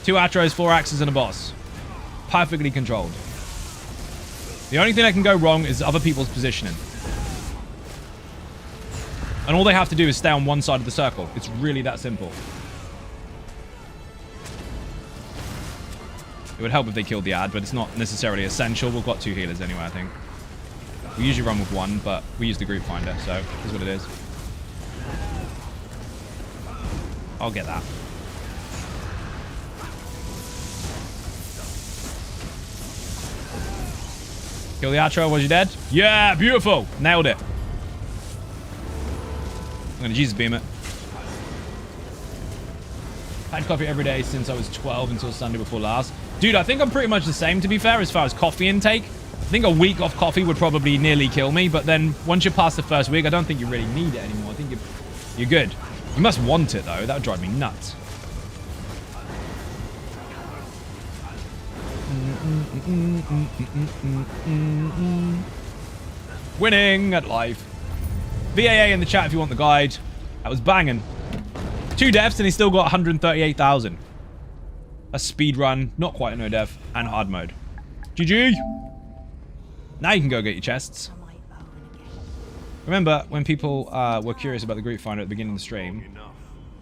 2 Atros, 4 axes, and a boss. Perfectly controlled. The only thing that can go wrong is other people's positioning. And all they have to do is stay on one side of the circle. It's really that simple. It would help if they killed the ad, but it's not necessarily essential. We've got 2 healers anyway, I think. We usually run with 1, but we use the group finder, so here's what it is. I'll get that. Kill the Atro, was you dead? Yeah, beautiful! Nailed it. I'm gonna Jesus beam it. Had coffee every day since I was 12 until Sunday before last. Dude, I think I'm pretty much the same, to be fair, as far as coffee intake. I think a week off coffee would probably nearly kill me, but then once you're past the first week, I don't think you really need it anymore. I think you're good. You must want it, though. That would drive me nuts. Winning at life. VAA in the chat if you want the guide. That was banging. 2 deaths and he's still got 138,000. A speed run, not quite a no death, and hard mode. GG. Now you can go get your chests. Remember, when people were curious about the group finder at the beginning of the stream,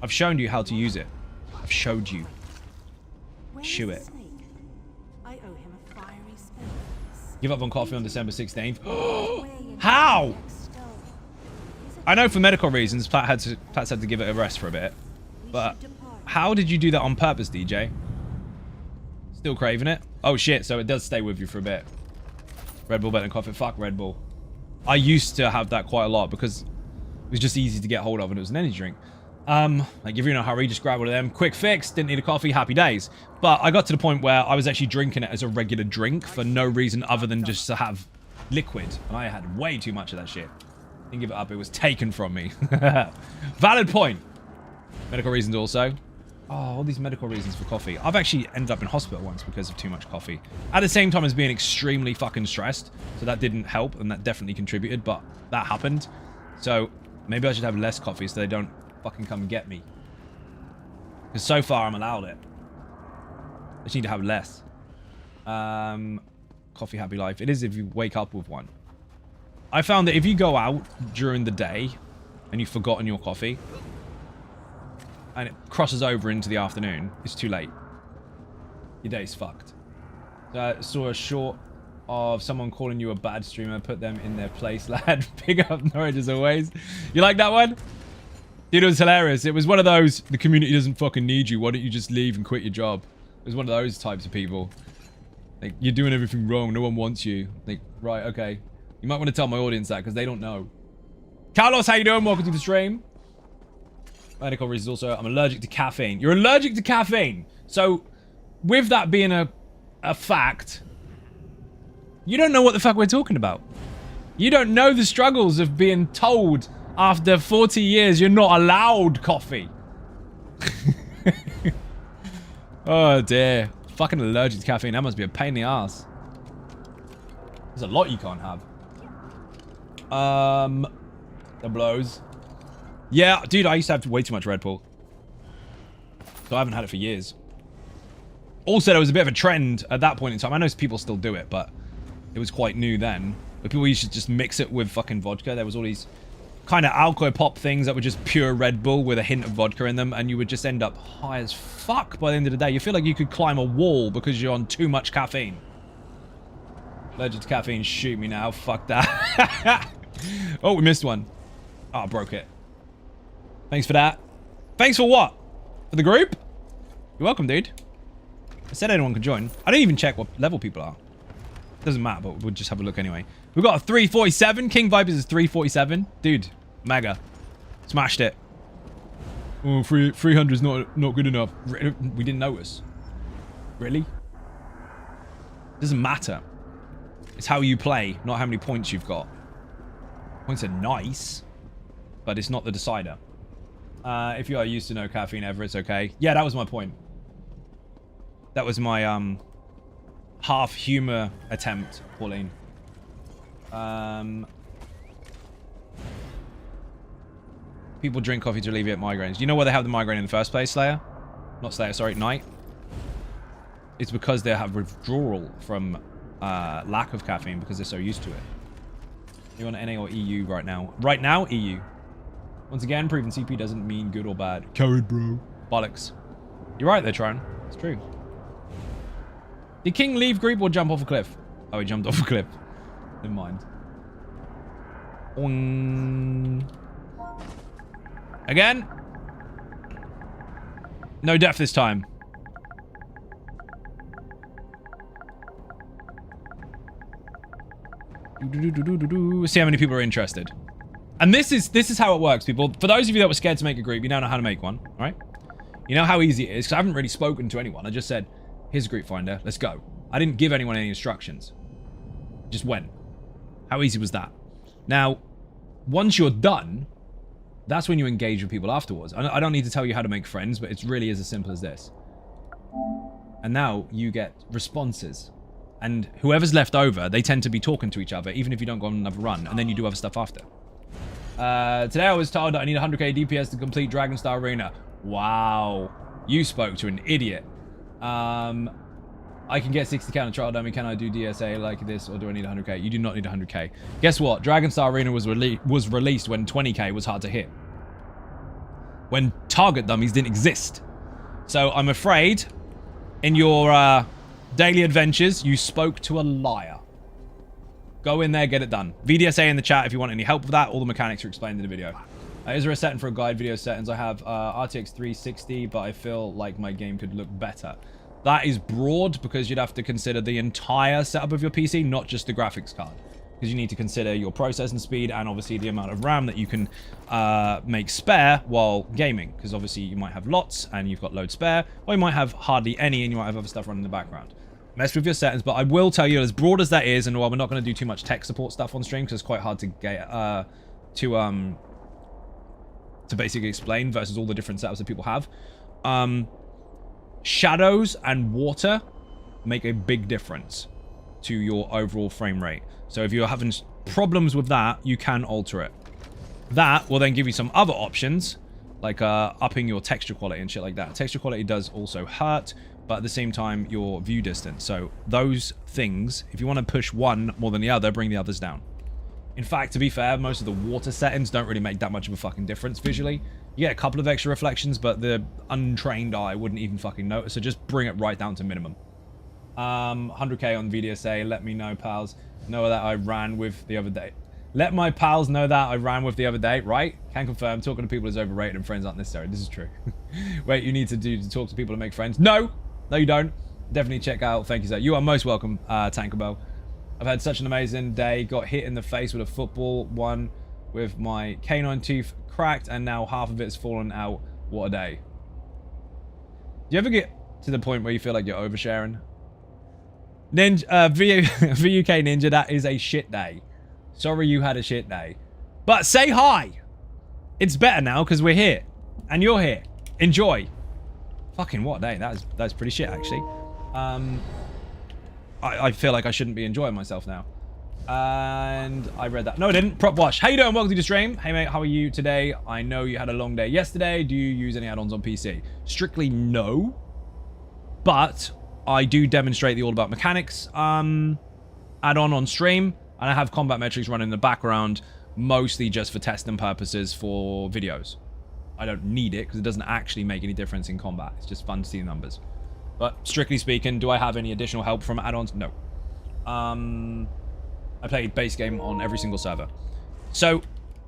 I've shown you how to use it. I've showed you. Shoe it. I owe him a fiery spell. Give up on coffee on December 16th. How? I know for medical reasons, Plat's had to give it a rest for a bit. But how did you do that on purpose, DJ? Still craving it? Oh shit, so it does stay with you for a bit. Red Bull better than coffee. Fuck Red Bull. I used to have that quite a lot because it was just easy to get hold of and it was an energy drink. Like if you're in a hurry, just grab one of them. Quick fix, didn't need a coffee, happy days. But I got to the point where I was actually drinking it as a regular drink for no reason other than just to have liquid. And I had way too much of that shit. Didn't give it up, it was taken from me. Valid point. Medical reasons also. Oh, all these medical reasons for coffee. I've actually ended up in hospital once because of too much coffee. At the same time as being extremely fucking stressed. So that didn't help and that definitely contributed, but that happened. So maybe I should have less coffee so they don't fucking come and get me. Because so far I'm allowed it. I just need to have less. Coffee happy life. It is if you wake up with one. I found that if you go out during the day and you've forgotten your coffee and it crosses over into the afternoon, it's too late. Your day's fucked. So I saw a short of someone calling you a bad streamer. Put them in their place, lad. Big up Norwich as always. You like that one? Dude, it was hilarious. It was one of those, the community doesn't fucking need you. Why don't you just leave and quit your job? It was one of those types of people. Like, you're doing everything wrong. No one wants you. Like, right, okay. You might want to tell my audience that because they don't know. Carlos, how you doing? Welcome to the stream. Medical reasons also. I'm allergic to caffeine. You're allergic to caffeine. So, with that being a fact, you don't know what the fuck we're talking about. You don't know the struggles of being told after 40 years you're not allowed coffee. Oh dear. Fucking allergic to caffeine. That must be a pain in the ass. There's a lot you can't have. The blows. Yeah, dude, I used to have way too much Red Bull. So I haven't had it for years. Also, there was a bit of a trend at that point in time. I know people still do it, but it was quite new then. But people used to just mix it with fucking vodka. There was all these kind of alcohol pop things that were just pure Red Bull with a hint of vodka in them, and you would just end up high as fuck by the end of the day. You feel like you could climb a wall because you're on too much caffeine. Allergic to caffeine, shoot me now. Fuck that. Oh, we missed one. Oh, I broke it. Thanks for that. Thanks for what? For the group? You're welcome, dude. I said anyone could join. I didn't even check what level people are. Doesn't matter, but we'll just have a look anyway. We've got a 347. King Vipers is 347. Dude, mega. Smashed it. Oh, 300 is not good enough. We didn't notice. Really? Doesn't matter. It's how you play, not how many points you've got. Points are nice, but it's not the decider. If you are used to no caffeine ever, it's okay. Yeah, that was my point. That was my half humor attempt, Pauline. People drink coffee to alleviate migraines. Do you know why they have the migraine in the first place, Slayer? Not Slayer, sorry, Knight. It's because they have withdrawal from lack of caffeine because they're so used to it. You're on NA or EU right now? Right now, EU. Once again, proving CP doesn't mean good or bad. Carried, bro. Bollocks. You're right there, Tron. It's true. Did King leave group or jump off a cliff? Oh, he jumped off a cliff. Never mind. Again? No death this time. See how many people are interested. And this is how it works, people. For those of you that were scared to make a group, you now know how to make one, all right? You know how easy it is, because I haven't really spoken to anyone. I just said, here's a group finder, let's go. I didn't give anyone any instructions. Just went. How easy was that? Now, once you're done, that's when you engage with people afterwards. I don't need to tell you how to make friends, but it really is as simple as this. And now you get responses. And whoever's left over, they tend to be talking to each other, even if you don't go on another run, and then you do other stuff after. Today I was told that I need 100k DPS to complete Dragonstar Arena. Wow. You spoke to an idiot. I can get 60k on a trial dummy. Can I do DSA like this, or do I need 100k? You do not need 100k. Guess what? Dragon Star Arena was released when 20k was hard to hit. When target dummies didn't exist. So I'm afraid, in your daily adventures, you spoke to a liar. Go in there, get it done. VDSA in the chat if you want any help with that. All the mechanics are explained in the video. Is there a setting for a guide video settings? I have RTX 360, but I feel like my game could look better. That is broad because you'd have to consider the entire setup of your PC, not just the graphics card. Because you need to consider your processing speed and obviously the amount of RAM that you can make spare while gaming. Because obviously you might have lots and you've got loads spare, or you might have hardly any and you might have other stuff running in the background. Mess with your settings, but I will tell you, as broad as that is, and while we're not going to do too much tech support stuff on stream because it's quite hard to get to basically explain versus all the different setups that people have. Shadows and water make a big difference to your overall frame rate. So if you're having problems with that, you can alter it. That will then give you some other options, like upping your texture quality and shit like that. Texture quality does also hurt, but at the same time, your view distance. So those things, if you want to push one more than the other, bring the others down. In fact, to be fair, most of the water settings don't really make that much of a fucking difference visually. You get a couple of extra reflections, but the untrained eye wouldn't even fucking notice. So just bring it right down to minimum. 100k on VDSA. Let me know, pals. Know that I ran with the other day. Let my pals know that I ran with the other day, right? Can confirm. Talking to people is overrated and friends aren't necessary. This is true. Wait, you need to do to talk to people to make friends? No, no, you don't. Definitely check out. Thank you, sir. You are most welcome, Tankerbell. I've had such an amazing day. Got hit in the face with a football. One with my canine tooth cracked, and now half of it's fallen out. What a day. Do you ever get to the point where you feel like you're oversharing? Ninja, VUK Ninja, that is a shit day. Sorry you had a shit day. But say hi. It's better now because we're here. And you're here. Enjoy. Fucking what a day. That's pretty shit, actually. I feel like I shouldn't be enjoying myself now. And I read that. No, I didn't. Prop Wash. How you doing? Welcome to the stream. Hey, mate. How are you today? I know you had a long day yesterday. Do you use any add-ons on PC? Strictly no. But I do demonstrate the All About Mechanics add-on on stream. And I have combat metrics running in the background, mostly just for testing purposes for videos. I don't need it because it doesn't actually make any difference in combat. It's just fun to see the numbers. But strictly speaking, do I have any additional help from add-ons? No. I played base game on every single server. So,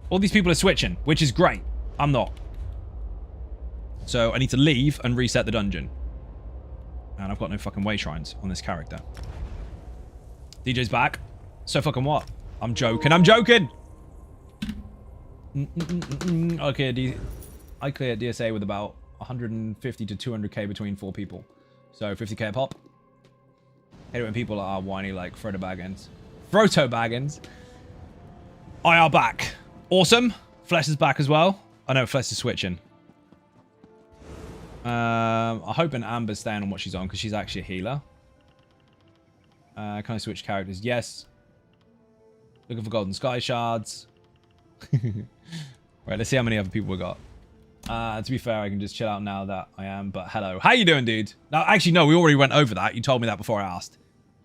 all these people are switching, which is great. I'm not. So, I need to leave and reset the dungeon. And I've got no fucking way shrines on this character. DJ's back. So fucking what? I'm joking. I'm joking! Okay, I cleared DSA with about 150 to 200k between 4 people. So 50k a pop. Hate it when people are whiny like Frodo Baggins. Frodo Baggins. I are back. Awesome. Flesh is back as well. I know Flesh is switching. I'm hoping Amber's staying on what she's on because she's actually a healer. Can I switch characters? Yes. Looking for golden sky shards. Right, let's see how many other people we got. To be fair, I can just chill out now that I am. But hello. How you doing, dude? No, actually, no. We already went over that. You told me that before I asked.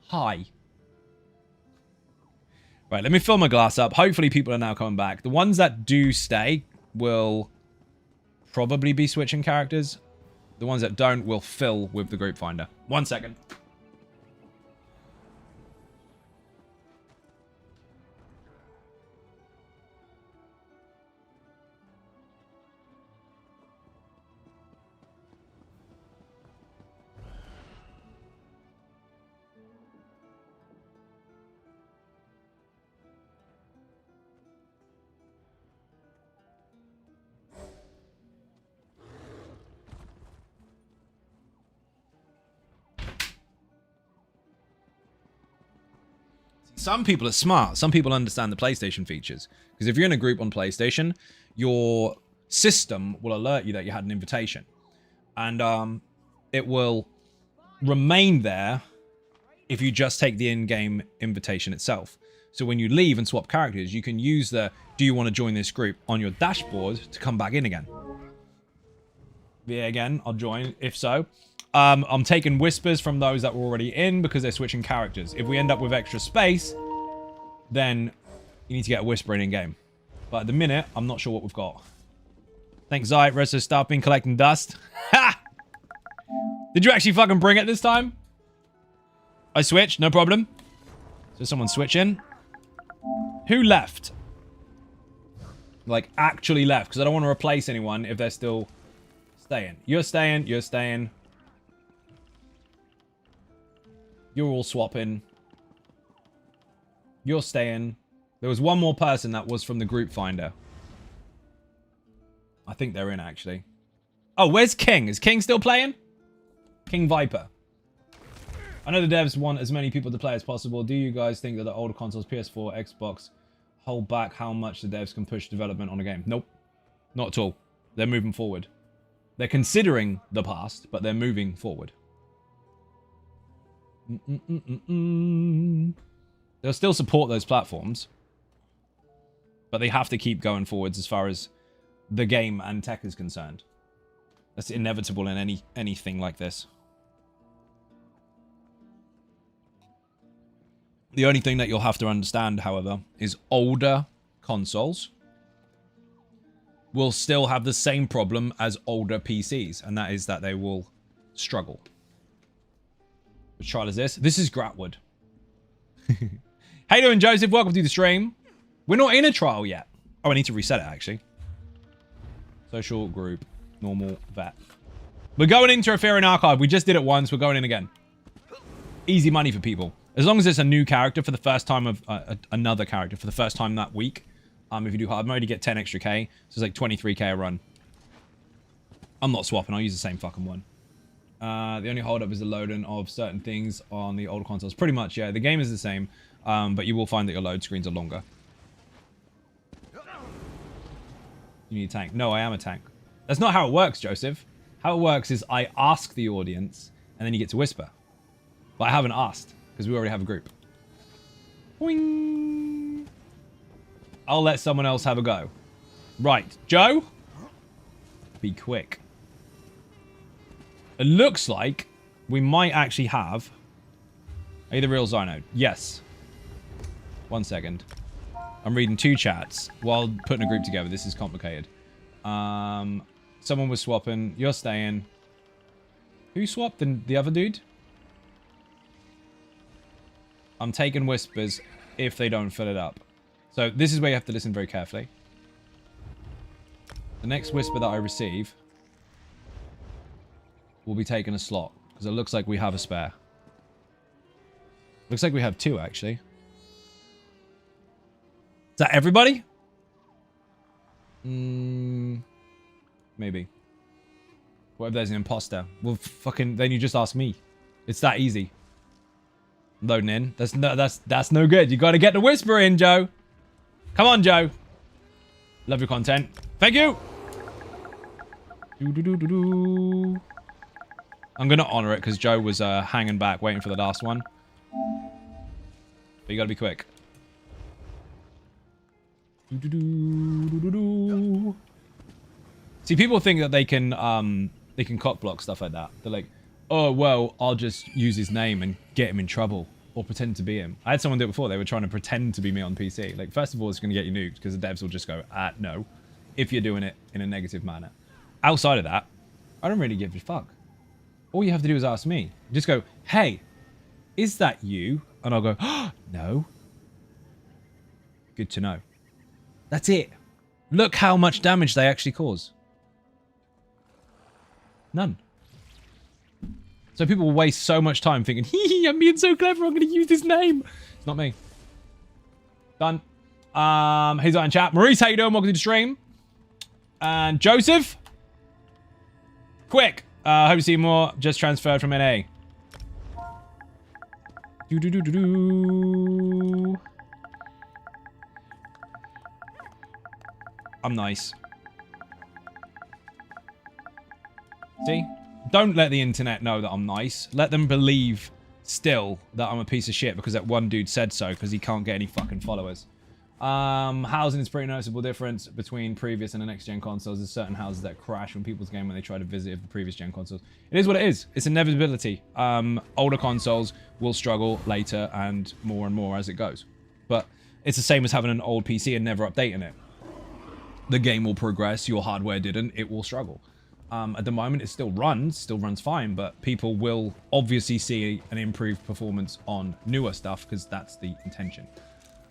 Hi. Right, let me fill my glass up. Hopefully people are now coming back. The ones that do stay will probably be switching characters. The ones that don't will fill with the group finder. 1 second. Some people are smart. Some people understand the PlayStation features. Because if you're in a group on PlayStation, your system will alert you that you had an invitation. And it will remain there if you just take the in-game invitation itself. So when you leave and swap characters, you can use the "do you want to join this group" on your dashboard to come back in again. Yeah, again, I'll join if so. I'm taking whispers from those that were already in because they're switching characters. If we end up with extra space, then you need to get a whisper in game. But at the minute, I'm not sure what we've got. Thanks, Zai. Resto, stop being collecting dust. Ha! Did you actually fucking bring it this time? I switched, no problem. So someone switch in. Who left? Like, actually left. Because I don't want to replace anyone if they're still staying. You're staying. You're staying. You're all swapping. You're staying. There was one more person that was from the group finder. I think they're in, actually. Oh, where's King? Is King still playing? King Viper. I know the devs want as many people to play as possible. Do you guys think that the older consoles, PS4, Xbox, hold back how much the devs can push development on a game? Nope. Not at all. They're moving forward. They're considering the past, but they're moving forward. They'll still support those platforms, but they have to keep going forwards as far as the game and tech is concerned. That's inevitable in anything like this. The only thing that you'll have to understand, however, is older consoles will still have the same problem as older PCs, and that is that they will struggle. Which trial is this? This is Gratwood. How you doing, Joseph? Welcome to the stream. We're not in a trial yet. Oh, I need to reset it, actually. Social group. Normal vet. We're going into Ethereum Archive. We just did it once. We're going in again. Easy money for people. As long as it's a new character for the first time of... another character for the first time that week. If you do hard mode, you get 10 extra K. So it's like 23K a run. I'm not swapping. I'll use the same fucking one. The only holdup is the loading of certain things on the older consoles. Pretty much, yeah. The game is the same. But you will find that your load screens are longer. You need a tank. No, I am a tank. That's not how it works, Joseph. How it works is I ask the audience, and then you get to whisper. But I haven't asked, because we already have a group. Boing. I'll let someone else have a go. Right, Joe? Be quick. It looks like we might actually have... Are you the real Xynode? Yes. 1 second. I'm reading 2 chats while putting a group together. This is complicated. Someone was swapping. You're staying. Who swapped? The other dude? I'm taking whispers if they don't fill it up. So this is where you have to listen very carefully. The next whisper that I receive will be taking a slot. Because it looks like we have a spare. Looks like we have 2, actually. Is that everybody? Maybe. What if there's an imposter? Well, fucking, then you just ask me. It's that easy. Loading in. That's no good. You got to get the whisper in, Joe. Come on, Joe. Love your content. Thank you. I'm gonna honor it because Joe was hanging back, waiting for the last one. But you gotta be quick. See, people think that they can cock block stuff like that. They're like, oh well, I'll just use his name and get him in trouble or pretend to be him. I had someone do it before. They were trying to pretend to be me on PC. Like, first of all, it's gonna get you nuked because the devs will just go, no, if you're doing it in a negative manner. Outside of that, I don't really give a fuck. All you have to do is ask me. Just go, hey, is that you? And I'll go, oh, no. Good to know. That's it. Look how much damage they actually cause. None. So people will waste so much time thinking, hee, I'm being so clever, I'm going to use his name. It's not me. Done. He's on chat. Maurice, how you doing? Welcome to the stream. And Joseph. Quick. Hope to see more. Just transferred from NA. I'm nice. See? Don't let the internet know that I'm nice. Let them believe still that I'm a piece of shit because that one dude said so because he can't get any fucking followers. Housing is pretty noticeable difference between previous and the next gen consoles. There's certain houses that crash when people's game when they try to visit the previous gen consoles. It is what it is. It's inevitability. Older consoles will struggle later and more as it goes. But it's the same as having an old PC and never updating it. The game will progress. Your hardware didn't. It will struggle. At the moment, it still runs fine, but people will obviously see an improved performance on newer stuff because that's the intention.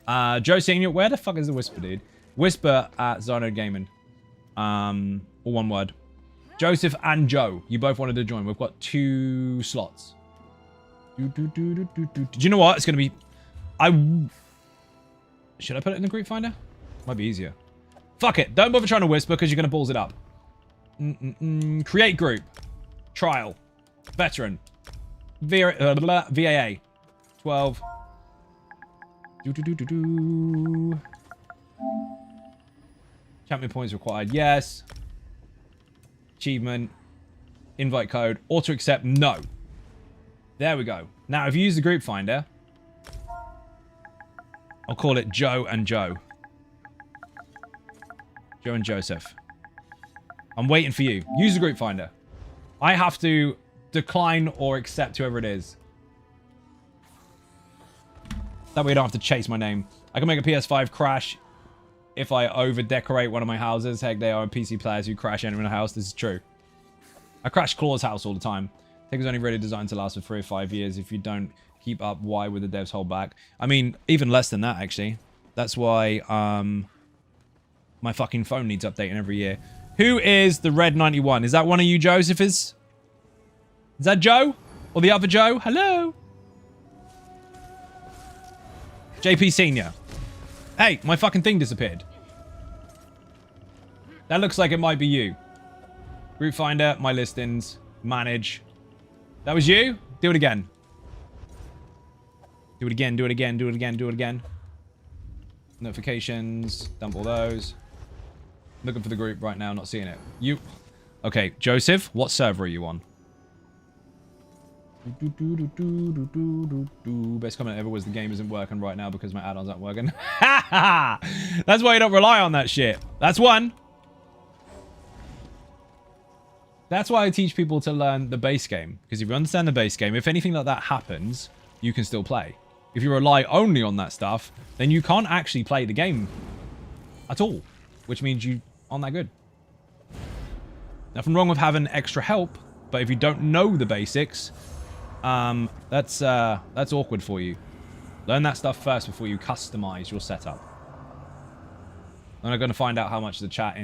Joe Senior, where the fuck is the Whisper, dude? Whisper at Xynode Gaming. All one word. Joseph and Joe, you both wanted to join. We've got 2 slots. Do you know what? It's going to be... Should I put it in the group finder? Might be easier. Fuck it. Don't bother trying to whisper because you're going to balls it up. Create group. Trial. Veteran. VAA. 12. Champion points required. Yes. Achievement. Invite code. Auto accept. No. There we go. Now, if you use the group finder, I'll call it Joe and Joe. Joe and Joseph. I'm waiting for you. Use the group finder. I have to decline or accept whoever it is. That way I don't have to chase my name. I can make a PS5 crash if I over-decorate one of my houses. Heck, they are PC players who crash entering a house. This is true. I crash Claw's house all the time. I think it's only really designed to last for 3 or 5 years. If you don't keep up, why would the devs hold back? I mean, even less than that, actually. That's why my fucking phone needs updating every year. Who is the Red 91? Is that one of you, Joseph? Is that Joe? Or the other Joe? Hello? JP Senior. Hey, my fucking thing disappeared. That looks like it might be you. Group finder, my listings, manage. That was you? Do it again. Do it again, do it again, do it again, do it again. Notifications, dump all those. Looking for the group right now, not seeing it. You... Okay, Joseph, what server are you on? Best comment ever was the game isn't working right now because my add-ons aren't working. That's why you don't rely on that shit. That's one. That's why I teach people to learn the base game. Because if you understand the base game, if anything like that happens, you can still play. If you rely only on that stuff, then you can't actually play the game at all. Which means you aren't that good. Nothing wrong with having extra help, but if you don't know the basics, that's awkward for you. Learn that stuff first before you customize your setup. And I'm going to find out how much the chat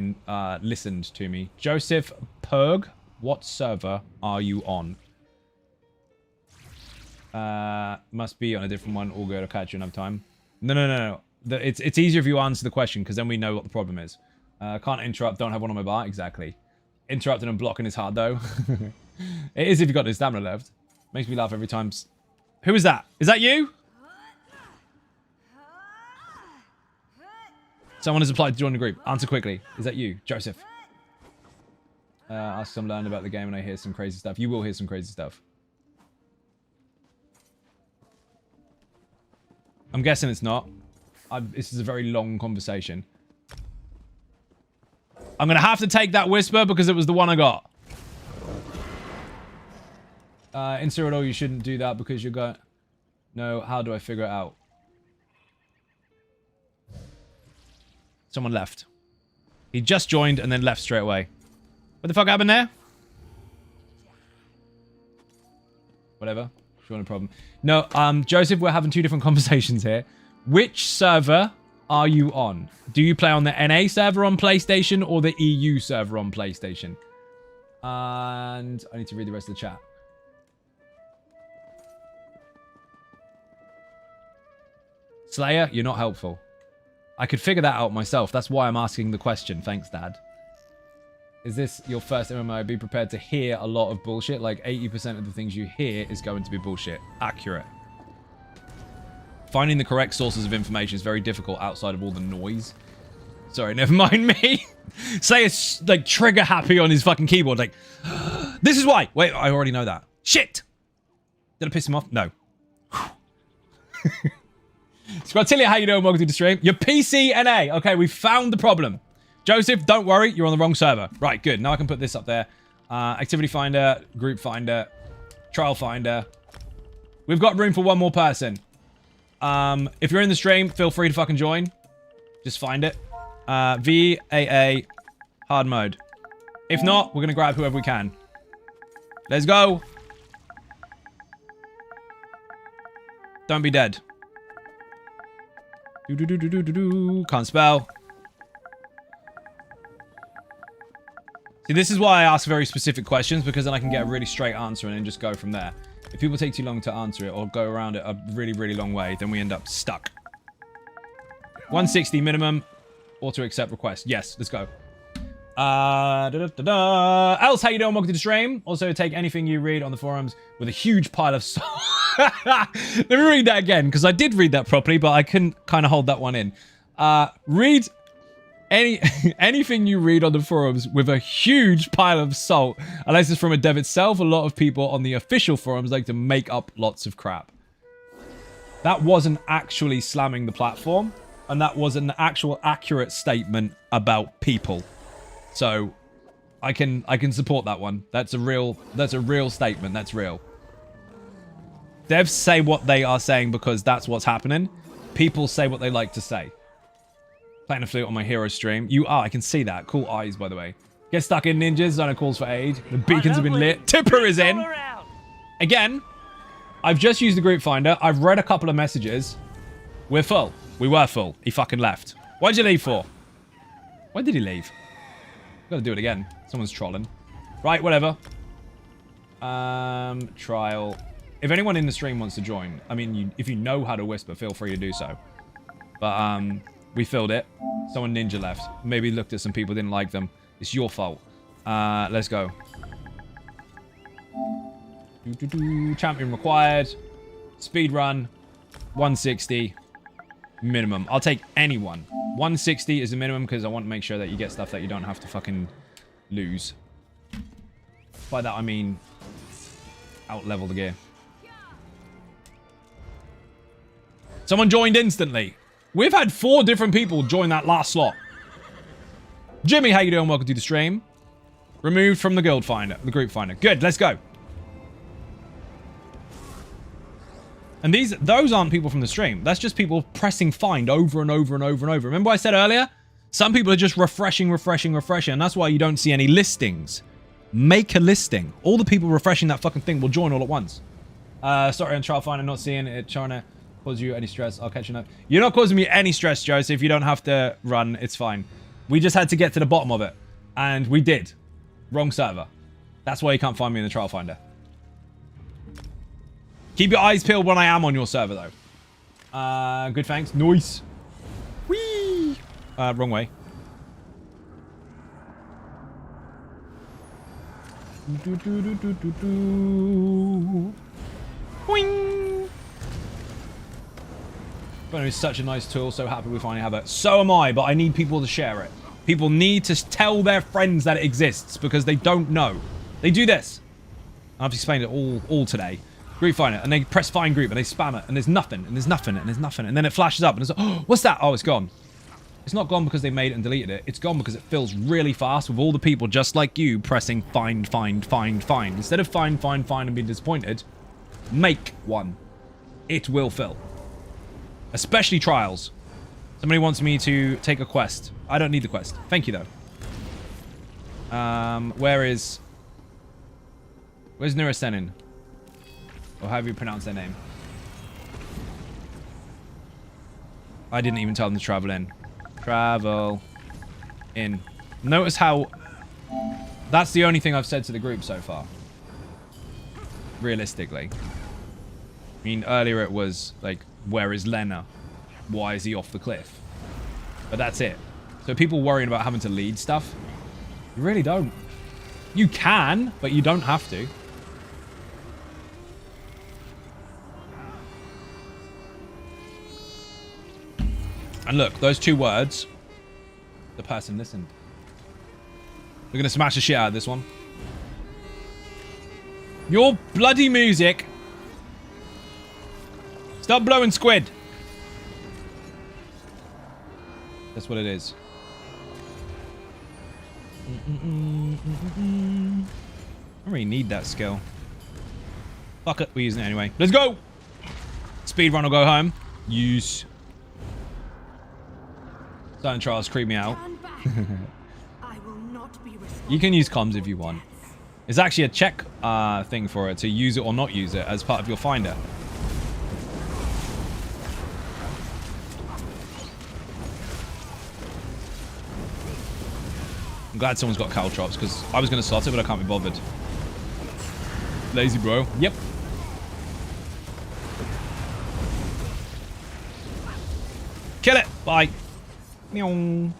listened to me. Joseph Perg, what server are you on? Must be on a different one. All good. I'll catch you another time. No. It's easier if you answer the question because then we know what the problem is. Can't interrupt. Don't have one on my bar. Exactly. Interrupting and blocking is hard though. It is if you've got no stamina left. Makes me laugh every time. Who is that? Is that you? Someone has applied to join the group. Answer quickly. Is that you, Joseph? Ask some learn about the game and I hear some crazy stuff. You will hear some crazy stuff. I'm guessing it's not. This is a very long conversation. I'm going to have to take that whisper because it was the one I got. In Cyrano, you shouldn't do that because you're going... No, how do I figure it out? Someone left. He just joined and then left straight away. What the fuck happened there? Whatever. Sure, no problem. No, Joseph, we're having 2 different conversations here. Which server are you on? Do you play on the NA server on PlayStation or the EU server on PlayStation? And I need to read the rest of the chat. Slayer, you're not helpful. I could figure that out myself. That's why I'm asking the question. Thanks, Dad. Is this your first MMO? Be prepared to hear a lot of bullshit. Like 80% of the things you hear is going to be bullshit. Accurate. Finding the correct sources of information is very difficult outside of all the noise. Sorry, never mind me. Slayer's like trigger happy on his fucking keyboard. Like, this is why. Wait, I already know that. Shit. Did I piss him off? No. Squatilia, how you doing? Welcome to the stream. Your PC NA. Okay, we found the problem. Joseph, don't worry. You're on the wrong server. Right, good. Now I can put this up there. Activity Finder, Group Finder, Trial Finder. We've got room for one more person. If you're in the stream, feel free to fucking join. Just find it. VAA hard mode. If not, we're going to grab whoever we can. Let's go. Don't be dead. Can't spell. See, this is why I ask very specific questions, because then I can get a really straight answer and then just go from there. If people take too long to answer it or go around it a really, really long way, then we end up stuck. 160 minimum. Auto accept request. Yes, let's go. Else, how you doing? Welcome to the stream. Also, take anything you read on the forums with a huge pile of Let me read that again, because I did read that properly, but I couldn't kind of hold that one in. Read anything you read on the forums with a huge pile of salt. Unless it's from a dev itself, a lot of people on the official forums like to make up lots of crap. That wasn't actually slamming the platform, and that was an actual accurate statement about people. So I can support that one. That's a real statement. That's real. Devs say what they are saying because that's what's happening. People say what they like to say. Playing a flute on my hero stream. You are. I can see that. Cool eyes, by the way. Get stuck in ninjas. Zona calls for aid. The beacons have been lit. Tipper is in. Again, I've just used the group finder. I've read a couple of messages. We're full. We were full. He fucking left. Why'd you leave for? Why did he leave? Gotta do it again. Someone's trolling. Right, whatever. Trial. If anyone in the stream wants to join, I mean, if you know how to whisper, feel free to do so. But, we filled it. Someone ninja left. Maybe looked at some people, didn't like them. It's your fault. Let's go. Champion required. Speed run. 160. Minimum. I'll take anyone. 160 is the minimum because I want to make sure that you get stuff that you don't have to fucking lose. By that I mean out-level the gear. Someone joined instantly. We've had 4 different people join that last slot. Jimmy, how you doing? Welcome to the stream. Removed from the guild finder, the group finder. Good, let's go. And those aren't people from the stream. That's just people pressing find over and over and over and over. Remember what I said earlier? Some people are just refreshing. And that's why you don't see any listings. Make a listing. All the people refreshing that fucking thing will join all at once. Sorry on trial finder, not seeing it. Trying to cause you any stress. I'll catch you now. You're not causing me any stress, Joseph. You don't have to run. It's fine. We just had to get to the bottom of it. And we did. Wrong server. That's why you can't find me in the trial finder. Keep your eyes peeled when I am on your server, though. Good, thanks. Nice. Whee! Wrong way. Boing! Venom is such a nice tool. So happy we finally have it. So am I, but I need people to share it. People need to tell their friends that it exists because they don't know. They do this. I've explained it all today. Group find it, and they press find group, and they spam it, and there's nothing, and there's nothing, and there's nothing, and then it flashes up, and it's like, oh, what's that? Oh, it's gone. It's not gone because they made it and deleted it. It's gone because it fills really fast with all the people just like you pressing find. Instead of find, and being disappointed, make one. It will fill. Especially trials. Somebody wants me to take a quest. I don't need the quest. Thank you, though. Where's Nurasenin? Or however you pronounce their name. I didn't even tell them to travel in. Travel in. Notice how... That's the only thing I've said to the group so far. Realistically. I mean, earlier it was, like, where is Lena? Why is he off the cliff? But that's it. So people worrying about having to lead stuff, you really don't. You can, but you don't have to. And look, those 2 words, the person listened. We're going to smash the shit out of this one. Your bloody music. Stop blowing squid. That's what it is. I don't really need that skill. Fuck it, we're using it anyway. Let's go! Speedrun or go home. Use. Silent trials creep me out. You can use comms if you want. It's actually a check thing for it to use it or not use it as part of your finder. I'm glad someone's got caltrops because I was going to slot it, but I can't be bothered. Lazy bro. Yep. Kill it. Bye. Meow.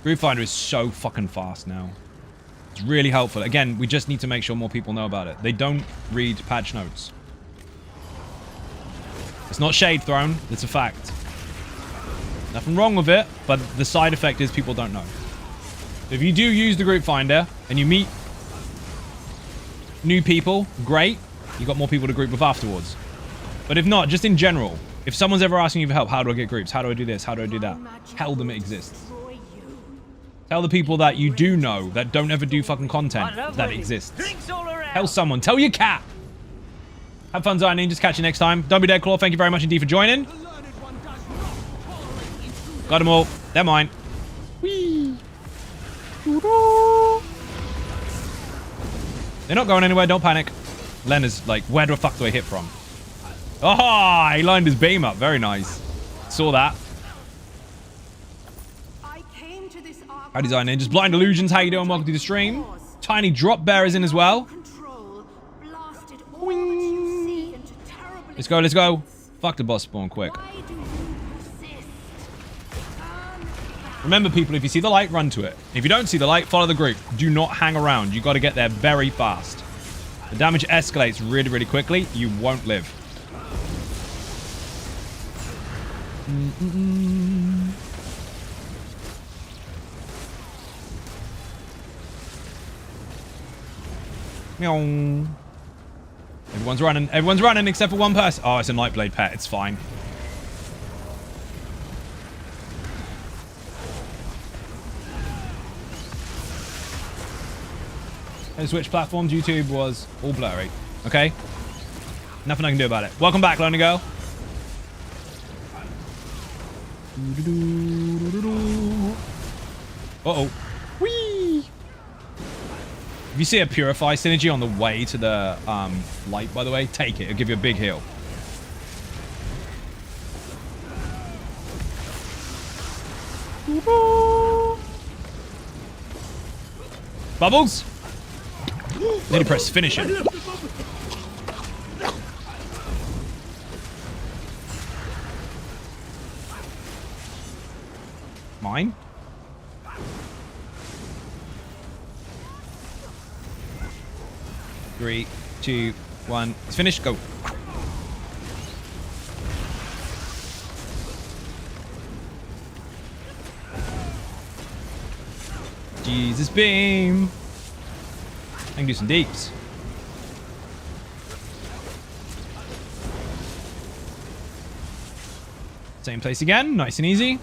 Group Finder is so fucking fast now. It's really helpful. Again, we just need to make sure more people know about it. They don't read patch notes. It's not shade thrown. It's a fact. Nothing wrong with it, but the side effect is people don't know. If you do use the Group Finder and you meet new people, great. You got more people to group with afterwards. But if not, just in general, if someone's ever asking you for help, how do I get groups? How do I do this? How do I do that? Tell them it exists. Tell the people that you do know that don't ever do fucking content that exists. Tell someone. Tell your cat. Have fun, Zion Ninjas. Catch you next time. Don't be dead, Claw. Thank you very much indeed for joining. Got them all. They're mine. Whee. They're not going anywhere. Don't panic. Len is like, where the fuck do I hit from? Oh, he lined his beam up. Very nice. Saw that. How Design Ninjas. Blind Illusions. How you doing? Welcome to the stream. Tiny Drop Bear is in as well. Let's go, let's go. Fuck the boss spawn quick. Remember, people, if you see the light, run to it. If you don't see the light, follow the group. Do not hang around. You got to get there very fast. The damage escalates really, really quickly. You won't live. Meow. Everyone's running. Everyone's running except for one person. Oh, it's a Nightblade pet. It's fine. Hey, switch platforms. YouTube was all blurry. Okay? Nothing I can do about it. Welcome back, Lonely Girl. Uh-oh. Whee! If you see a Purify synergy on the way to the light, by the way, take it. It'll give you a big heal. Bubbles? Need to press finish it. Mine? Three, two, one. It's finished. Go. Jesus beam. I can do some deeps. Same place again. Nice and easy.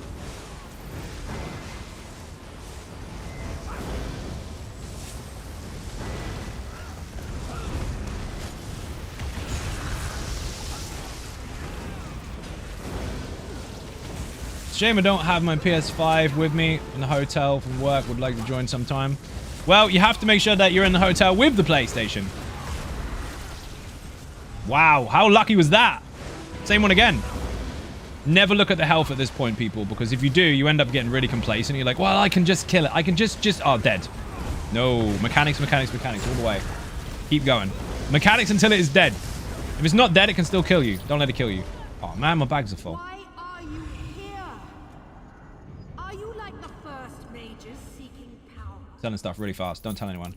Shame I don't have my PS5 with me in the hotel from work. Would like to join sometime. Well, you have to make sure that you're in the hotel with the PlayStation. Wow, how lucky was that? Same one again. Never look at the health at this point, people, because if you do, you end up getting really complacent. You're like, well, I can just kill it. I can just, oh, dead. No, mechanics, mechanics, mechanics, all the way. Keep going. Mechanics until it is dead. If it's not dead, it can still kill you. Don't let it kill you. Oh, man, my bags are full. Selling stuff really fast. Don't tell anyone.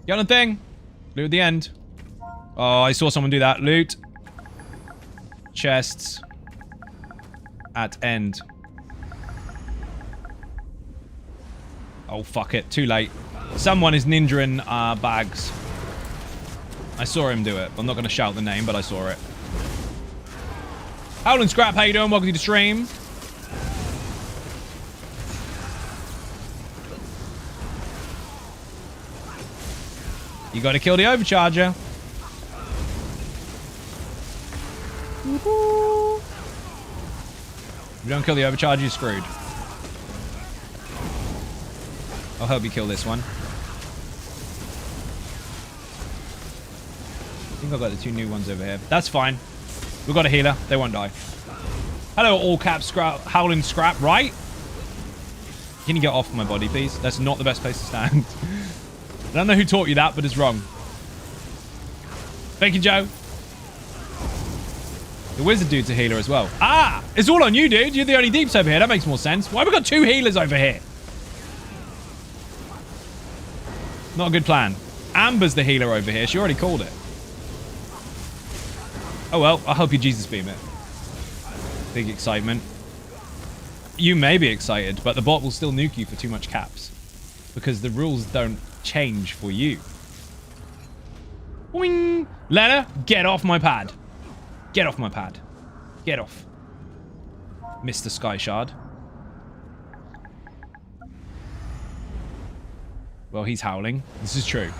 Get on the thing. Loot at the end. Oh, I saw someone do that. Loot. Chests. At end. Oh, fuck it. Too late. Someone is ninja-ing bags. I saw him do it. I'm not going to shout the name, but I saw it. Howlin' Scrap, how you doing? Welcome to the stream. You got to kill the overcharger. If you don't kill the overcharger, you're screwed. I'll help you kill this one. I think I've got the 2 new ones over here. That's fine. We've got a healer. They won't die. Hello, all cap scrap, howling scrap, right? Can you get off my body, please? That's not the best place to stand. I don't know who taught you that, but it's wrong. Thank you, Joe. The wizard dude's a healer as well. Ah! It's all on you, dude. You're the only deeps over here. That makes more sense. Why have we got 2 healers over here? Not a good plan. Amber's the healer over here. She already called it. Oh, well. I hope you Jesus beam it. Big excitement. You may be excited, but the bot will still nuke you for too much caps. Because the rules don't change for you. Boing! Lena, get off my pad. Get off my pad. Get off. Mr. Sky Shard. Well, he's howling. This is true.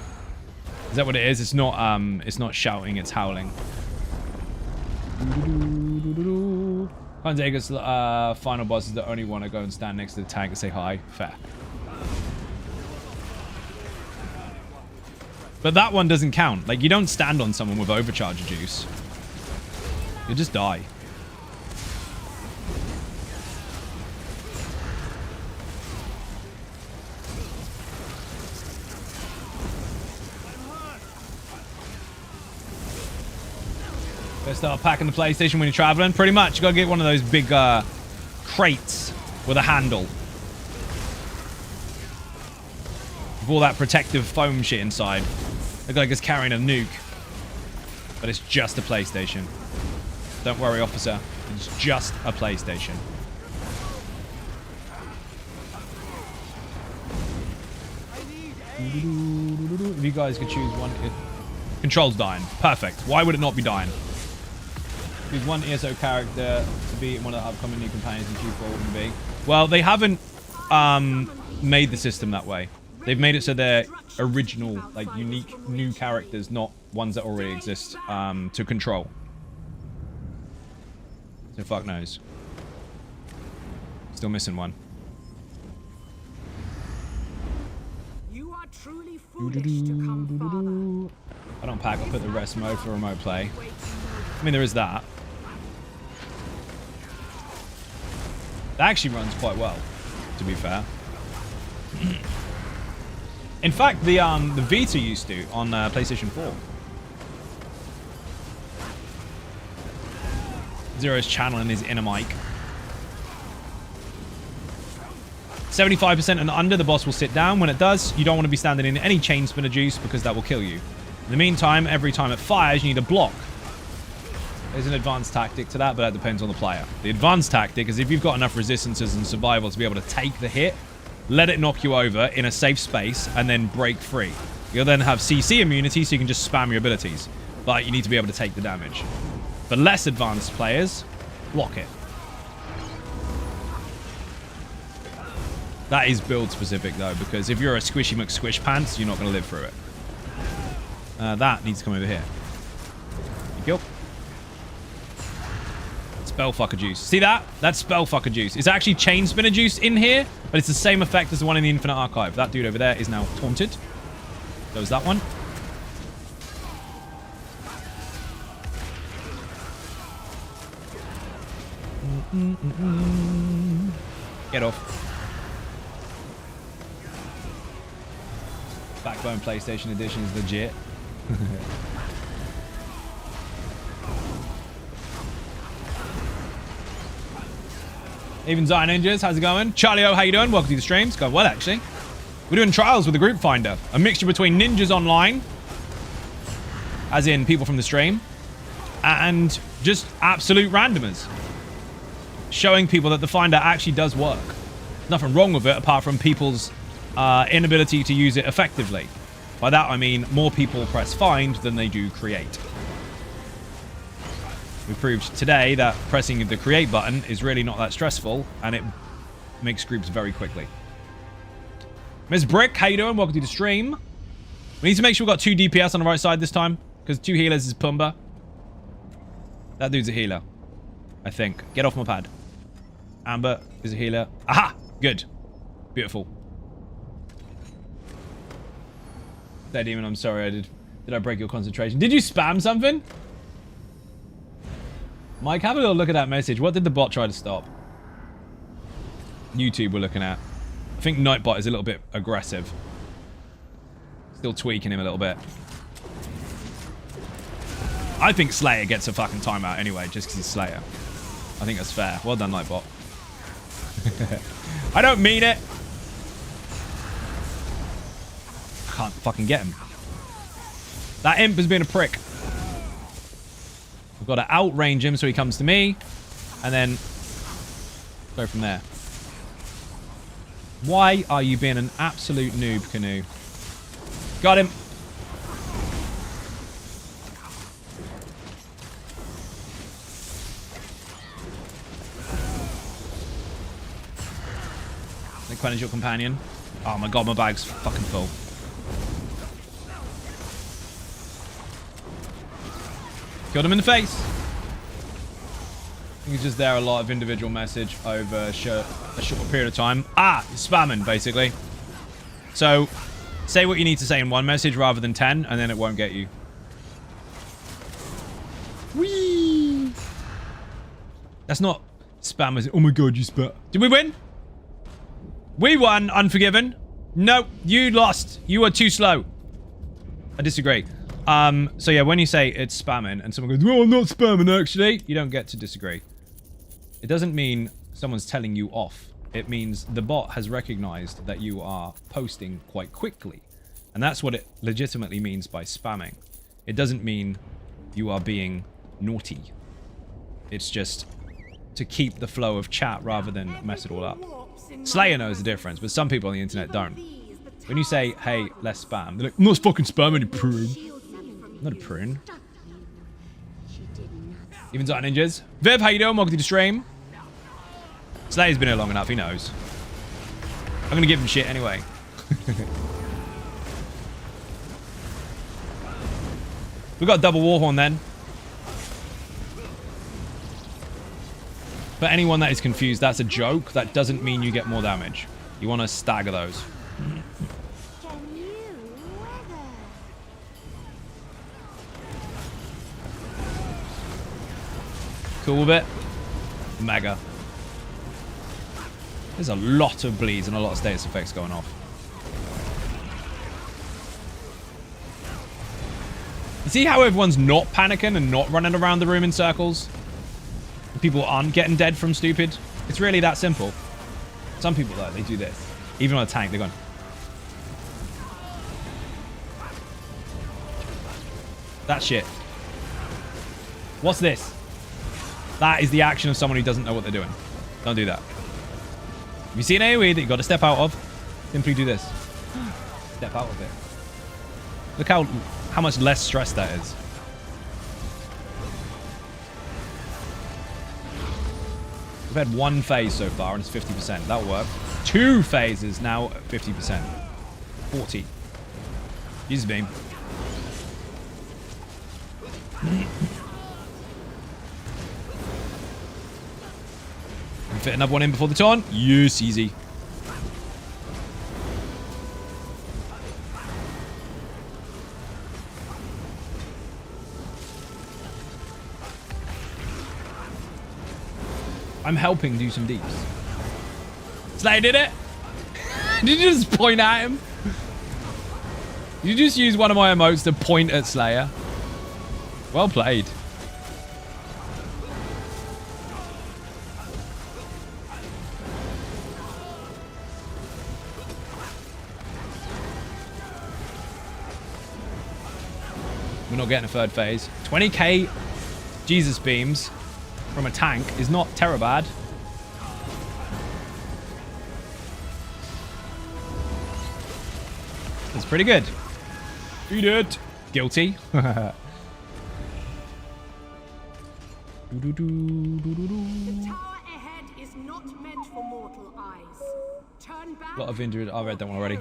Is that what it is? It's not shouting, it's howling. Hanzega's final boss is the only one I go and stand next to the tank and say hi. Fair. But that one doesn't count. Like, you don't stand on someone with overcharger juice. You'll just die. Gotta start packing the PlayStation when you're traveling. Pretty much. You gotta get one of those big crates with a handle. With all that protective foam shit inside. Look like it's carrying a nuke. But it's just a PlayStation. Don't worry, officer. It's just a PlayStation. If you guys could choose one... Control's dying. Perfect. Why would it not be dying? Choose one ESO character to be one of the upcoming new companions in Q4 wouldn't be. Well, they haven't made the system that way. They've made it so they're original, like unique new characters, not ones that already exist to control. So fuck knows. Still missing one. You are truly foolish to come, I don't pack, I'll put the rest mode for remote play. I mean, there is that. That actually runs quite well, to be fair. In fact, the Vita used to on PlayStation 4. Zero's channeling his inner mic. 75% and under, the boss will sit down. When it does, you don't want to be standing in any chain spinner juice because that will kill you. In the meantime, every time it fires, you need a block. There's an advanced tactic to that, but that depends on the player. The advanced tactic is if you've got enough resistances and survival to be able to take the hit, let it knock you over in a safe space, and then break free. You'll then have CC immunity, so you can just spam your abilities. But you need to be able to take the damage. For less advanced players, block it. That is build specific though, because if you're a squishy McSquish pants, you're not going to live through it. That needs to come over here. Thank you. Spellfucker juice. See that? That's spellfucker juice. It's actually chain spinner juice in here, but it's the same effect as the one in the Infinite Archive. That dude over there is now taunted. So is that one. Get off. Backbone PlayStation Edition is legit. Even Zion Ninjas, how's it going? Charlie O, how you doing? Welcome to the stream. It's going well, actually. We're doing trials with the group finder. A mixture between ninjas online, as in people from the stream, and just absolute randomers. Showing people that the finder actually does work. Nothing wrong with it apart from people's inability to use it effectively. By that, I mean more people press find than they do create. We proved today that pressing the create button is really not that stressful, and it makes groups very quickly. Ms. Brick, how you doing? Welcome to the stream. We need to make sure we've got 2 DPS on the right side this time, because 2 healers is Pumba. That dude's a healer, I think. Get off my pad. Amber is a healer. Aha! Good. Beautiful. There, Demon, I'm sorry. Did I break your concentration? Did you spam something? Mike, have a little look at that message. What did the bot try to stop? YouTube we're looking at. I think Nightbot is a little bit aggressive. Still tweaking him a little bit. I think Slayer gets a fucking timeout anyway, just because he's Slayer. I think that's fair. Well done, Nightbot. I don't mean it. I can't fucking get him. That imp has been a prick. I've got to outrange him so he comes to me. And then go from there. Why are you being an absolute noob, Canoe? Got him. Replenish your companion. Oh my god, my bag's fucking full. Killed him in the face. I think it's just there a lot of individual message over a short period of time. Ah, it's spamming, basically. So, say what you need to say in one message rather than 10, and then it won't get you. Whee! That's not spam, is it? Oh my god, you spat. Did we win? We won, Unforgiven. No, you lost. You were too slow. I disagree. So yeah, when you say it's spamming and someone goes, well, I'm not spamming actually, you don't get to disagree. It doesn't mean someone's telling you off. It means the bot has recognized that you are posting quite quickly. And that's what it legitimately means by spamming. It doesn't mean you are being naughty. It's just to keep the flow of chat rather than mess it all up. Slayer knows the difference, but some people on the internet don't. When you say, hey, let's spam, they're like, I'm not fucking spamming, you prune. I'm not a prune. Evens out ninjas. Viv, how you doing? Welcome to the stream. Slayer's been here long enough, he knows. I'm gonna give him shit anyway. We got double Warhorn then. For anyone that is confused, that's a joke. That doesn't mean you get more damage. You want to stagger those. Cool bit. Mega. There's a lot of bleeds and a lot of status effects going off. You see how everyone's not panicking and not running around the room in circles? People aren't getting dead from stupid. It's really that simple. Some people, though, they do this. Even on a tank, they're going... That shit. What's this? That is the action of someone who doesn't know what they're doing. Don't do that. If you see an AoE that you've got to step out of, simply do this. Step out of it. Look how much less stress that is. We've had 1 phase so far, and it's 50%. That'll work. 2 phases, now 50%. 40. Jesus beam. Fit another one in before the taunt? Yes, easy. I'm helping do some deeps. Slay did it? Did you just point at him? Did you just use one of my emotes to point at Slayer? Well played. We're not getting a 3rd phase. 20k Jesus beams from a tank is not terribad. That's pretty good. Eat it. Guilty. The tower ahead is not meant for mortal eyes. Turn back. A lot of injured. I read that one already.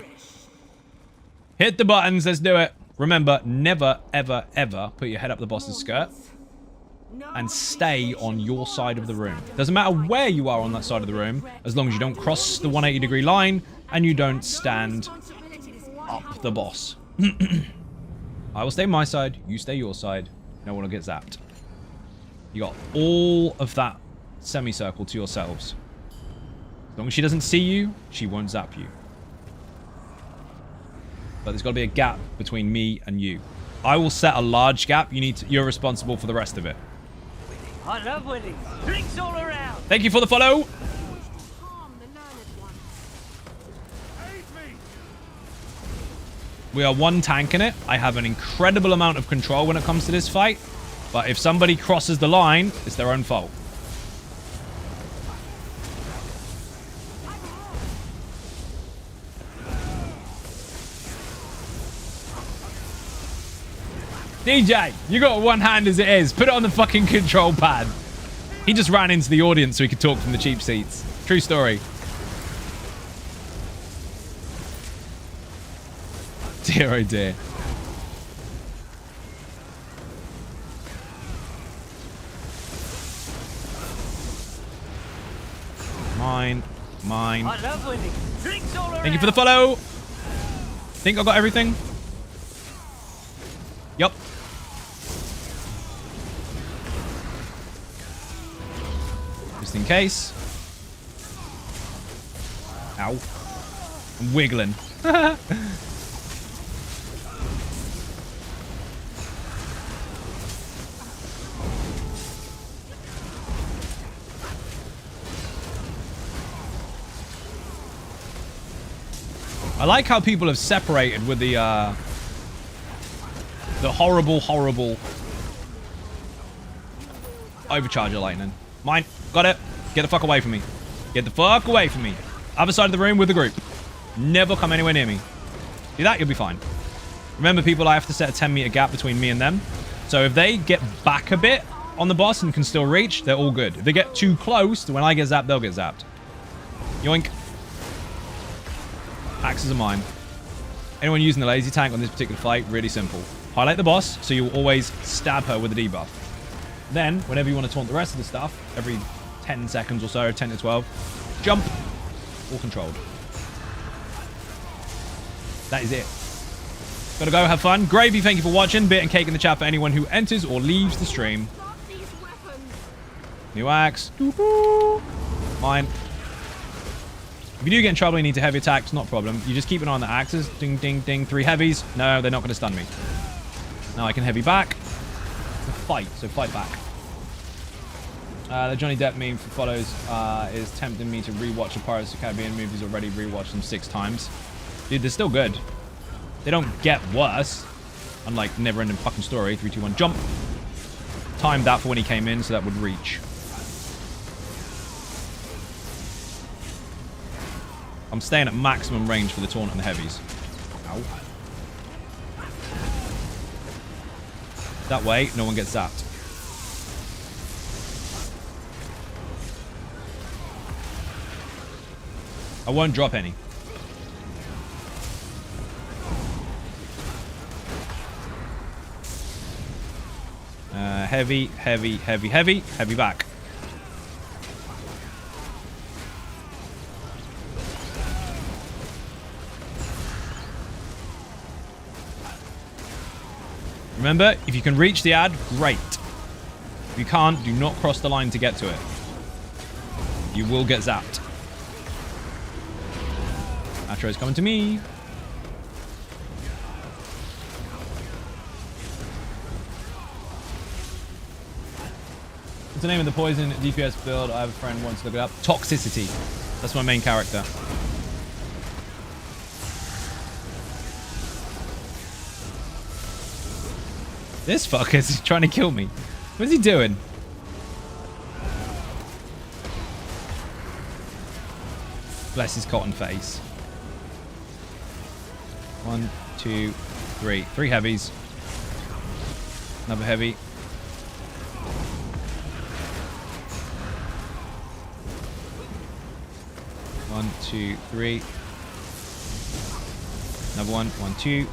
Hit the buttons. Let's do it. Remember, never, ever, ever put your head up the boss's skirt and stay on your side of the room. Doesn't matter where you are on that side of the room, as long as you don't cross the 180-degree line and you don't stand up the boss. I will stay my side. You stay your side. No one will get zapped. You got all of that semicircle to yourselves. As long as she doesn't see you, she won't zap you. But there's got to be a gap between me and you. I will set a large gap. You're responsible for the rest of it. I love winning. Drinks all around. Thank you for the follow. We are one tank in it. I have an incredible amount of control when it comes to this fight. But if somebody crosses the line, it's their own fault. DJ, you got one hand as it is. Put it on the fucking control pad. He just ran into the audience so he could talk from the cheap seats. True story. Dear, oh dear. Mine. I love winning. Drinks all around. Thank you for the follow. Think I got everything? Yup. Just in case. Ow. I'm wiggling. I like how people have separated with the horrible overcharger lightning. Mine. Got it. Get the fuck away from me. Get the fuck away from me. Other side of the room with the group. Never come anywhere near me. Do that, you'll be fine. Remember, people, I have to set a 10-meter gap between me and them. So if they get back a bit on the boss and can still reach, they're all good. If they get too close to when I get zapped, they'll get zapped. Yoink. Axes are mine. Anyone using the lazy tank on this particular fight, really simple. Highlight the boss, so you'll always stab her with a debuff. Then, whenever you want to taunt the rest of the stuff, every 10 seconds or so, 10 to 12, jump, all controlled. That is it. Gotta go, have fun. Gravy, thank you for watching. Bit and cake in the chat for anyone who enters or leaves the stream. New axe. Mine. If you do get in trouble, you need to heavy attack. It's not a problem. You just keep an eye on the axes. Ding, ding, ding. 3 heavies. No, they're not going to stun me. Now I can heavy back. It's a fight, so fight back. The Johnny Depp meme for follows is tempting me to rewatch the Pirates of the Caribbean movies. Already rewatched them 6 times. Dude, they're still good. They don't get worse. Unlike never-ending fucking story. 3, 2, 1, jump. Timed that for when he came in, so that would reach. I'm staying at maximum range for the taunt and the heavies. Ow. That way, no one gets zapped. I won't drop any. Heavy, heavy, heavy, heavy, heavy back. Remember, if you can reach the ad, great. If you can't, do not cross the line to get to it. You will get zapped. Atro's coming to me. What's the name of the poison DPS build? I have a friend who wants to look it up. Toxicity. That's my main character. This fucker's trying to kill me. What's he doing? Bless his cotton face. 1, 2, 3. 3 heavies. Another heavy. 1, 2, 3. Another one. 1, 2.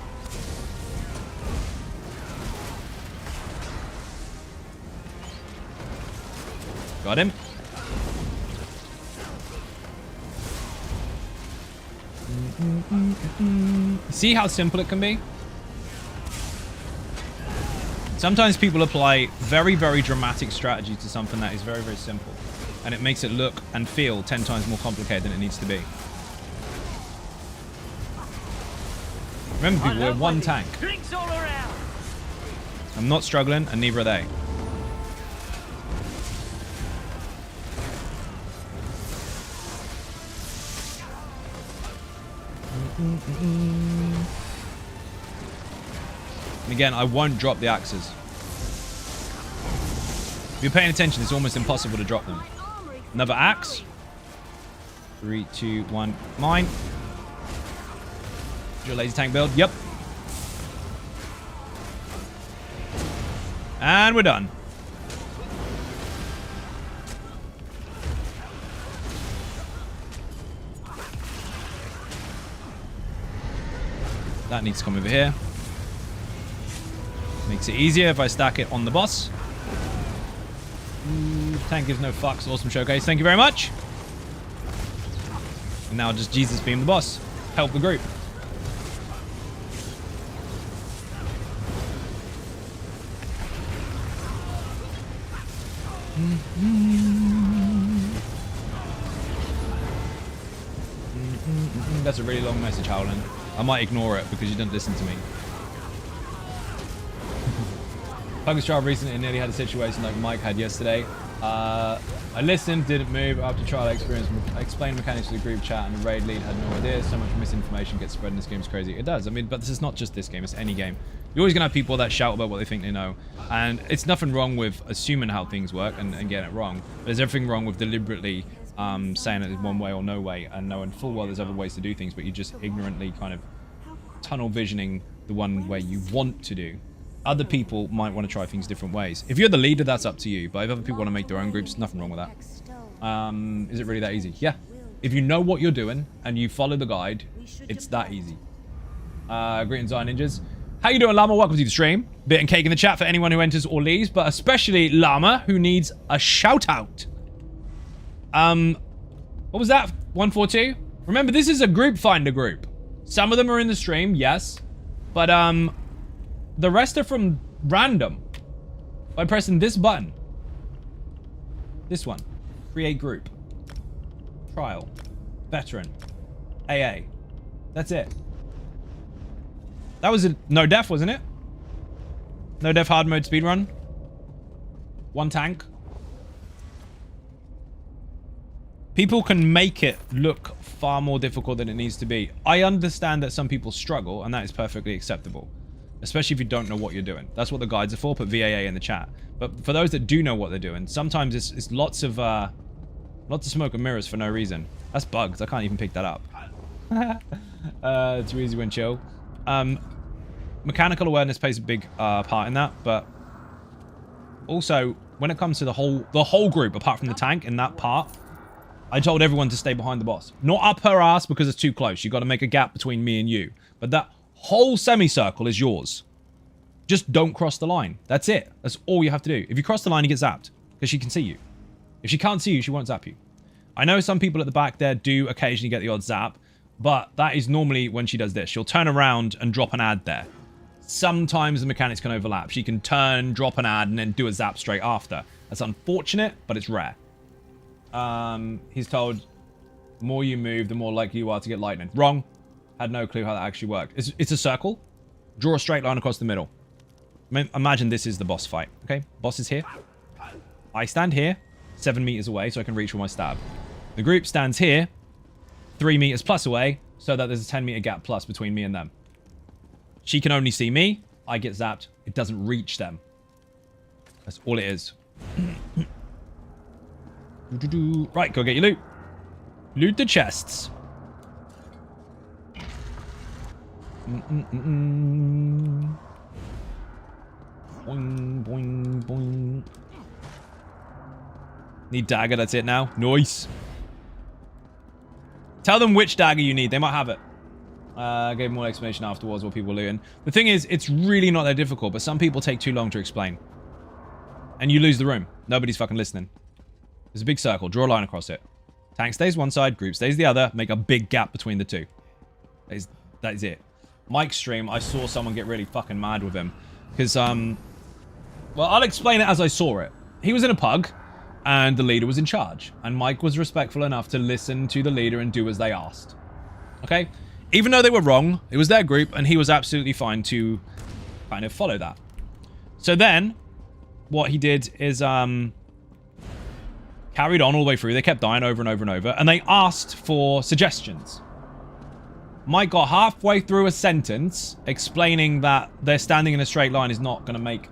Got him. See how simple it can be? Sometimes people apply very, very dramatic strategy to something that is very, very simple. And it makes it look and feel 10 times more complicated than it needs to be. Remember, people, we're one tank. Drinks all around. I'm not struggling, and neither are they. And again, I won't drop the axes. If you're paying attention, it's almost impossible to drop them. Another axe. 3, 2, 1. Mine. Your laser tank build. Yep. And we're done. That needs to come over here. Makes it easier if I stack it on the boss. Tank gives no fucks. Awesome showcase. Thank you very much. And now just Jesus beam the boss. Help the group. That's a really long message, Howland. I might ignore it because you didn't listen to me. Pug's trial recently nearly had a situation like Mike had yesterday. I listened, didn't move. After trial experience, explained mechanics to the group chat, and the raid lead had no idea. So much misinformation gets spread in this game is crazy. It does. I mean, but this is not just this game. It's any game. You're always going to have people that shout about what they think they know. And it's nothing wrong with assuming how things work and getting it wrong. But there's everything wrong with deliberately saying it is one way or no way, and knowing full well there's other ways to do things, but you're just ignorantly kind of tunnel visioning the one way you want to do. Other people might want to try things different ways. If you're the leader, that's up to you. But if other people want to make their own groups, nothing wrong with that. Is it really that easy? Yeah. If you know what you're doing and you follow the guide, it's that easy. Greetings, Iron Ninjas. How you doing, Llama? Welcome to the stream. Bit and cake in the chat for anyone who enters or leaves, but especially Llama, who needs a shout out. What was that? 142? Remember, this is a group finder group. Some of them are in the stream, yes. But, the rest are from random. By pressing this button. This one. Create group. Trial. Veteran. AA. That's it. That was a no def, wasn't it? No def hard mode speedrun. One tank. People can make it look far more difficult than it needs to be. I understand that some people struggle, and that is perfectly acceptable. Especially if you don't know what you're doing. That's what the guides are for. Put VAA in the chat. But for those that do know what they're doing, sometimes it's lots of smoke and mirrors for no reason. That's bugs. I can't even pick that up. It's easy when chill. Mechanical awareness plays a big part in that, but also when it comes to the whole group, apart from the tank in that part, I told everyone to stay behind the boss. Not up her ass because it's too close. You got to make a gap between me and you. But that whole semicircle is yours. Just don't cross the line. That's it. That's all you have to do. If you cross the line, you get zapped because she can see you. If she can't see you, she won't zap you. I know some people at the back there do occasionally get the odd zap, but that is normally when she does this. She'll turn around and drop an ad there. Sometimes the mechanics can overlap. She can turn, drop an ad, and then do a zap straight after. That's unfortunate, but it's rare. He's told, the more you move, the more likely you are to get lightning. Wrong. Had no clue how that actually worked. It's a circle. Draw a straight line across the middle. Imagine this is the boss fight. Okay, boss is here. I stand here, 7 meters away, so I can reach for my stab. The group stands here, 3 meters plus away, so that there's a 10-meter gap plus between me and them. She can only see me. I get zapped. It doesn't reach them. That's all it is. Right, go get your loot. Loot the chests. Boing, boing, boing. Need dagger, that's it now. Nice. Tell them which dagger you need. They might have it. Gave more explanation afterwards what people were looting. The thing is, it's really not that difficult, but some people take too long to explain. And you lose the room. Nobody's fucking listening. There's a big circle. Draw a line across it. Tank stays one side, group stays the other. Make a big gap between the two. That is it. Mike's stream, I saw someone get really fucking mad with him. Because, well, I'll explain it as I saw it. He was in a pug, and the leader was in charge. And Mike was respectful enough to listen to the leader and do as they asked. Okay? Even though they were wrong, it was their group, and he was absolutely fine to kind of follow that. So then, what he did is, carried on all the way through. They kept dying over and over and over, and they asked for suggestions. Mike got halfway through a sentence explaining that they're standing in a straight line is not going to make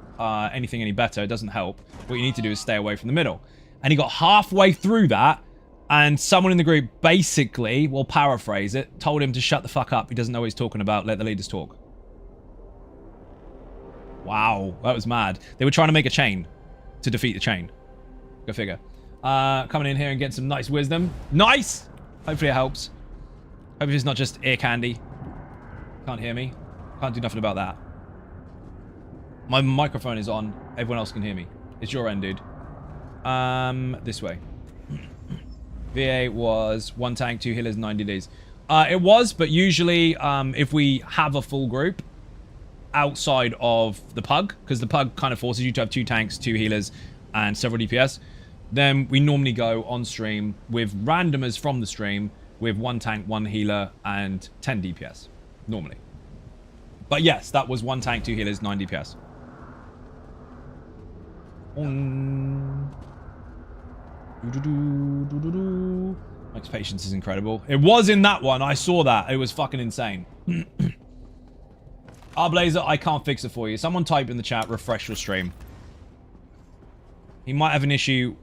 anything any better. It doesn't help. What you need to do is stay away from the middle. And he got halfway through that, and someone in the group basically, we'll paraphrase it, told him to shut the fuck up. He doesn't know what he's talking about. Let the leaders talk. Wow, that was mad. They were trying to make a chain to defeat the chain. Go figure. Coming in here and getting some nice wisdom. Nice! Hopefully it helps. Hope it's not just ear candy. Can't hear me. Can't do nothing about that. My microphone is on. Everyone else can hear me. It's your end, dude. This way. VA was 1 tank, 2 healers, 90 days. It was, but usually if we have a full group outside of the pug, because the pug kind of forces you to have 2 tanks, 2 healers, and several DPS, then we normally go on stream with randomers from the stream with 1 tank, 1 healer, and 10 DPS. Normally. But yes, that was 1 tank, 2 healers, 9 DPS. Mike's patience is incredible. It was in that one. I saw that. It was fucking insane. Blazer, I can't fix it for you. Someone type in the chat, refresh your stream. He might have an issue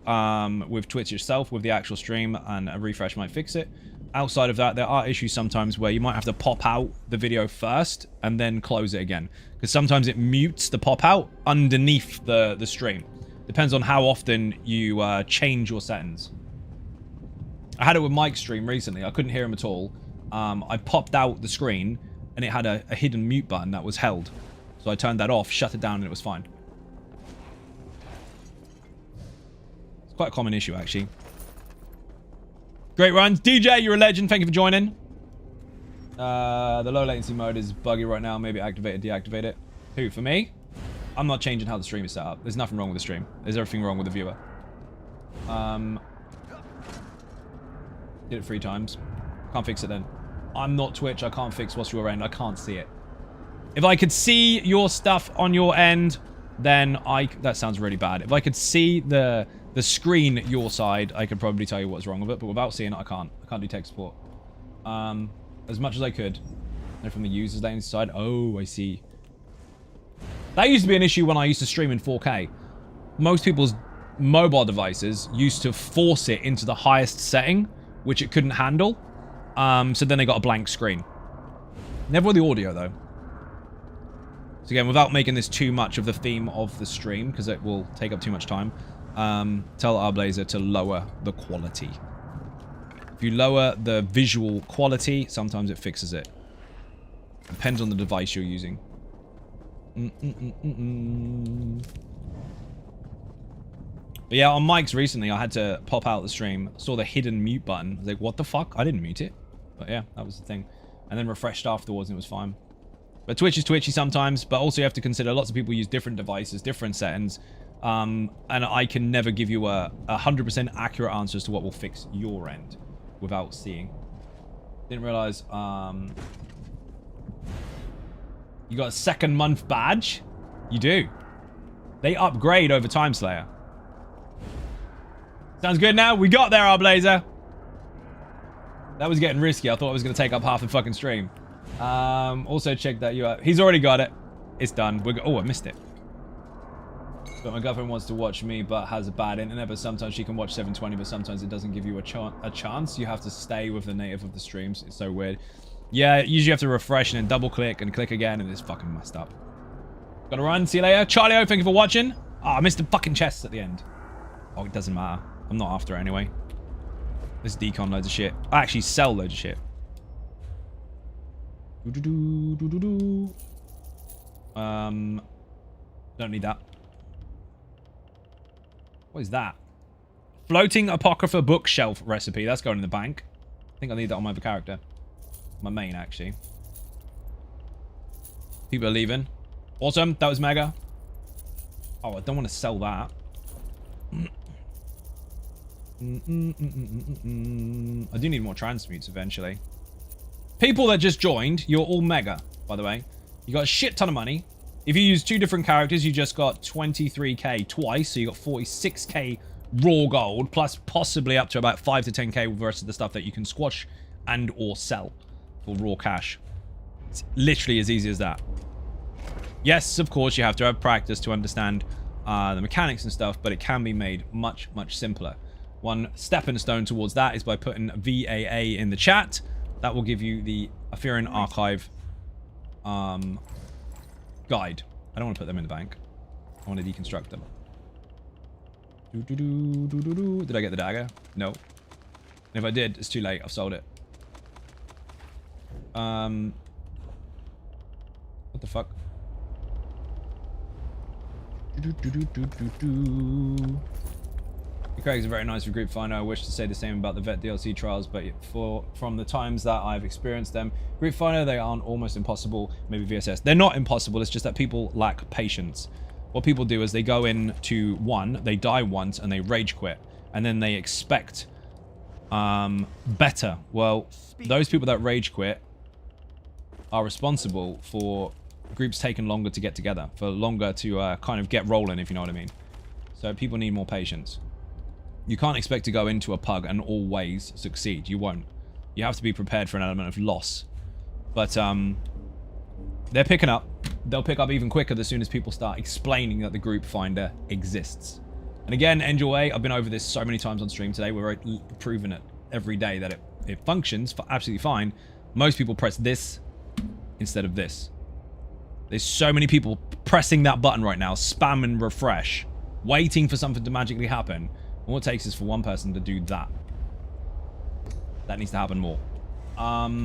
with Twitch itself, with the actual stream, and a refresh might fix it. Outside of that, there are issues sometimes where you might have to pop out the video first and then close it again. Because sometimes it mutes the pop out underneath the stream. Depends on how often you change your settings. I had it with Mike's stream recently. I couldn't hear him at all. I popped out the screen and it had a hidden mute button that was held. So I turned that off, shut it down, and it was fine. It's quite a common issue, actually. Great runs. DJ, you're a legend. Thank you for joining. The low latency mode is buggy right now. Maybe activate it, deactivate it. Who, for me? I'm not changing how the stream is set up. There's nothing wrong with the stream. There's everything wrong with the viewer. Did it 3 times. Can't fix it then. I'm not Twitch. I can't fix what's your end. I can't see it. If I could see your stuff on your end, then that sounds really bad. If I could see the screen your side, I could probably tell you what's wrong with it, but without seeing it, I can't. I can't do tech support. As much as I could. And from the user's latency side, oh, I see. That used to be an issue when I used to stream in 4K. Most people's mobile devices used to force it into the highest setting, which it couldn't handle. So then they got a blank screen. Never with the audio, though. So again, without making this too much of the theme of the stream, because it will take up too much time, tell our Blazer to lower the quality. If you lower the visual quality, sometimes it fixes it. Depends on the device you're using. But yeah, on Mike's recently, I had to pop out the stream, saw the hidden mute button. I was like, what the fuck? I didn't mute it. But yeah, that was the thing. And then refreshed afterwards and it was fine. But Twitch is twitchy sometimes, but also you have to consider lots of people use different devices, different settings. And I can never give you a 100% accurate answer as to what will fix your end without seeing. Didn't realize, you got a 2nd month badge? You do. They upgrade over time, Slayer. Sounds good now? We got there, our Blazer. That was getting risky. I thought it was going to take up half the fucking stream. Also check that you are... He's already got it. It's done. Oh, I missed it. But my girlfriend wants to watch me, but has a bad internet. But sometimes she can watch 720, but sometimes it doesn't give you a chance. You have to stay with the native of the streams. It's so weird. Yeah, usually you have to refresh and then double click and click again, and it's fucking messed up. Gotta run. See you later. Charlie O, thank you for watching. Oh, I missed the fucking chests at the end. Oh, it doesn't matter. I'm not after it anyway. Let's decon loads of shit. I actually sell loads of shit. Don't need that. What is that? Floating Apocrypha bookshelf recipe. That's going in the bank. I think I need that on my other character. My main, actually. People are leaving. Awesome. That was mega. Oh, I don't want to sell that. I do need more transmutes eventually. People that just joined, you're all mega, by the way. You got a shit ton of money. If you use 2 different characters, you just got 23k twice, so you got 46k raw gold, plus possibly up to about 5 to 10k versus the stuff that you can squash and or sell for raw cash. It's literally as easy as that. Yes, of course, you have to have practice to understand the mechanics and stuff, but it can be made much, much simpler. One stepping stone towards that is by putting VAA in the chat. That will give you the Aetherian Archive guide. I don't want to put them in the bank. I want to deconstruct them. Did I get the dagger? No. And if I did, it's too late. I've sold it. What the fuck? The characters are very nice for Group Finder. I wish to say the same about the Vet DLC trials, but from the times that I've experienced them, Group Finder, they aren't almost impossible. Maybe VSS. They're not impossible, it's just that people lack patience. What people do is they go into one, they die once, and they rage quit. And then they expect better. Well, those people that rage quit are responsible for groups taking longer to get together, for longer to kind of get rolling, if you know what I mean. So people need more patience. You can't expect to go into a pug and always succeed. You won't. You have to be prepared for an element of loss. But they're picking up. They'll pick up even quicker as soon as people start explaining that the group finder exists. And again, Enjoy, I've been over this so many times on stream today. We're proving it every day that it functions absolutely fine. Most people press this instead of this. There's so many people pressing that button right now, spam and refresh, waiting for something to magically happen. All it takes is for one person to do that. That needs to happen more. So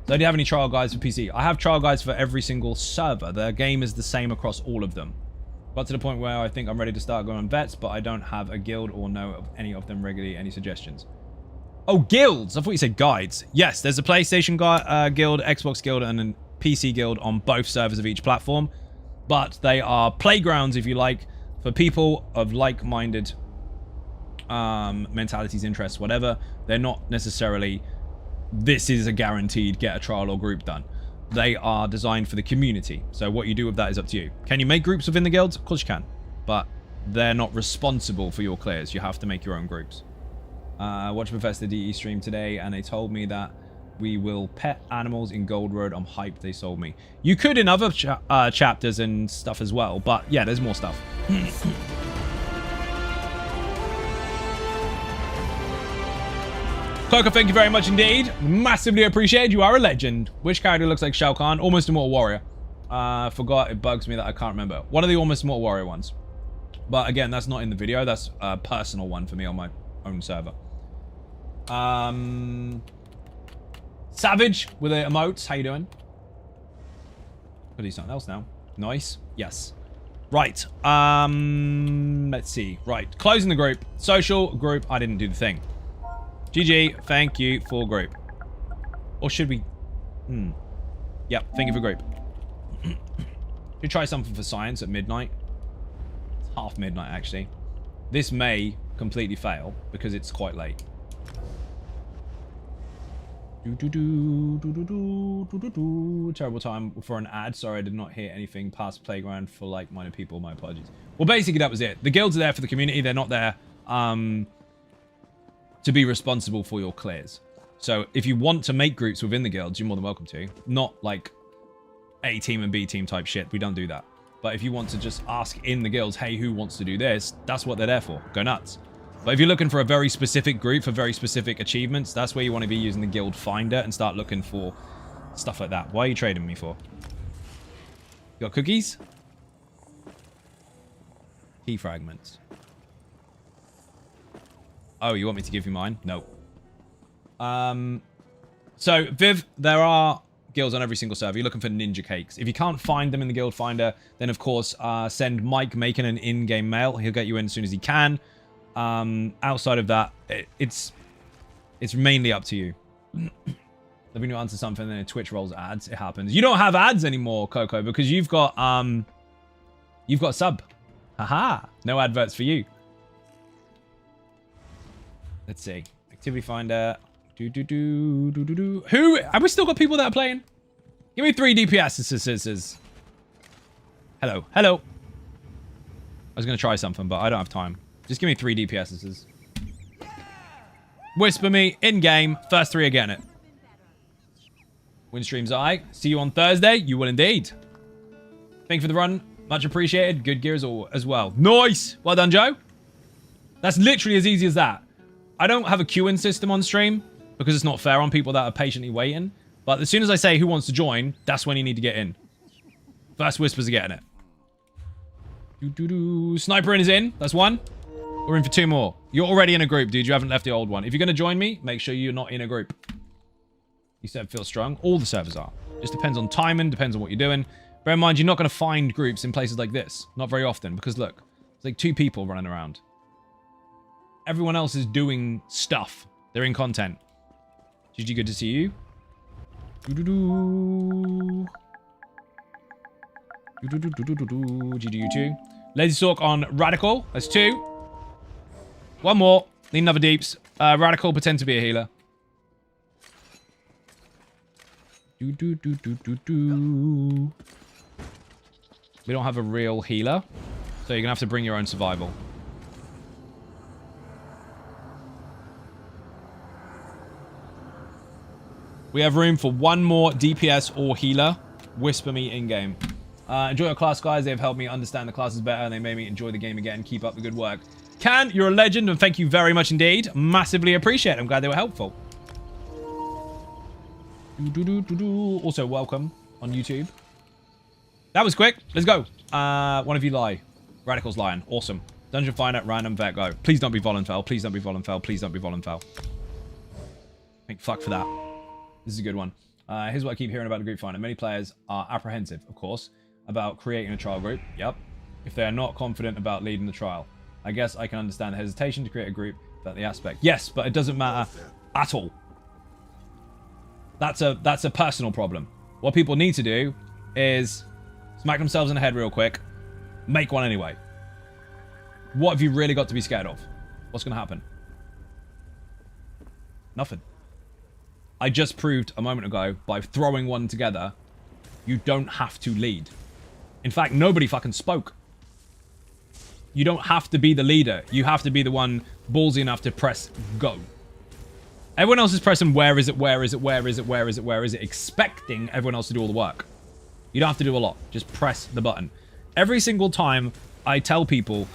do you have any trial guides for PC? I have trial guides for every single server. The game is the same across all of them. Got to the point where I think I'm ready to start going on vets, but I don't have a guild or know of any of them regularly. Any suggestions? Oh, guilds! I thought you said guides. Yes, there's a PlayStation guild, Xbox guild, and a PC guild on both servers of each platform. But they are playgrounds, if you like, for people of like-minded mentalities, interests, whatever. They're not necessarily, this is a guaranteed get a trial or group done. They are designed for the community. So what you do with that is up to you. Can you make groups within the guilds? Of course you can. But they're not responsible for your clears. You have to make your own groups. Watch Professor DE stream today, and they told me that we will pet animals in Gold Road. I'm hyped, they sold me. You could in other chapters and stuff as well. But yeah, there's more stuff. Coco, thank you very much indeed. Massively appreciated. You are a legend. Which character looks like Shao Kahn? Almost Immortal Warrior. Forgot. It bugs me that I can't remember. One of the Almost Immortal Warrior ones. But again, that's not in the video. That's a personal one for me on my own server. Savage with the emotes. How you doing? Could do something else now. Nice. Yes. Right. Let's see. Right. Closing the group. Social group. I didn't do the thing. GG, thank you for group. Or should we? Yep, thank you for group. Should try something for science at midnight. It's half midnight, actually. This may completely fail because it's quite late. Terrible time for an ad. Sorry, I did not hear anything past playground for like-minded people. My apologies. Well, basically, that was it. The guilds are there for the community. They're not there to be responsible for your clears. So if you want to make groups within the guilds, you're more than welcome to. Not like A team and B team type shit. We don't do that. But if you want to just ask in the guilds, hey, who wants to do this? That's what they're there for. Go nuts. But if you're looking for a very specific group for very specific achievements, that's where you want to be using the guild finder and start looking for Stuff like that. Why are you trading me for? You got cookies? Key fragments. Oh, you want me to give you mine? No. So, Viv, there are guilds on every single server. You're looking for ninja cakes. If you can't find them in the guild finder, then of course, send Mike making an in-game mail. He'll get you in as soon as he can. Outside of that, it's mainly up to you. Let me answer something, then Twitch rolls ads. It happens. You don't have ads anymore, Coco, because you've got sub. Haha. No adverts for you. Let's see. Activity finder. Who? Have we still got people that are playing? Give me 3 DPS. Hello. Hello. I was going to try something, but I don't have time. Just give me 3 DPS. Whisper me in-game. First 3 are getting it. Win streams I. See you on Thursday. You will indeed. Thank you for the run. Much appreciated. Good gear as well. Nice. Well done, Joe. That's literally as easy as that. I don't have a queuing system on stream because it's not fair on people that are patiently waiting. But as soon as I say who wants to join, that's when you need to get in. First whispers are getting it. Sniper in is in. That's 1. We're in for 2 more. You're already in a group, dude. You haven't left the old one. If you're going to join me, make sure you're not in a group. You said feel strong. All the servers are. Just depends on timing, depends on what you're doing. Bear in mind, you're not going to find groups in places like this. Not very often, because look, it's like 2 people running around. Everyone else is doing stuff. They're in content. GG, good to see you. GG, you too. Lazy Sork on Radical. That's 2. 1 more. Need another deeps. Radical, pretend to be a healer. We don't have a real healer, so you're gonna have to bring your own survival. We have room for 1 more DPS or healer. Whisper me in-game. Enjoy your class, guys. They've helped me understand the classes better, and they made me enjoy the game again. Keep up the good work. Can, you're a legend, and thank you very much indeed. Massively appreciate it. I'm glad they were helpful. Also, welcome on YouTube. That was quick. Let's go. One of you lie. Radical's lying. Awesome. Dungeon Finder, random vet, go. Please don't be Volenfell. Please don't be Volenfell. Please don't be Volenfell. Thank fuck for that. This is a good one. Here's what I keep hearing about the group finder. Many players are apprehensive, of course, about creating a trial group. Yep. If they are not confident about leading the trial. I guess I can understand the hesitation to create a group about the aspect. Yes, but it doesn't matter at all. That's a personal problem. What people need to do is smack themselves in the head real quick. Make one anyway. What have you really got to be scared of? What's going to happen? Nothing. I just proved a moment ago by throwing one together, you don't have to lead. In fact, nobody fucking spoke. You don't have to be the leader. You have to be the one ballsy enough to press go. Everyone else is pressing where is it, where is it, where is it, where is it, where is it, expecting everyone else to do all the work. You don't have to do a lot. Just press the button. Every single time I tell people,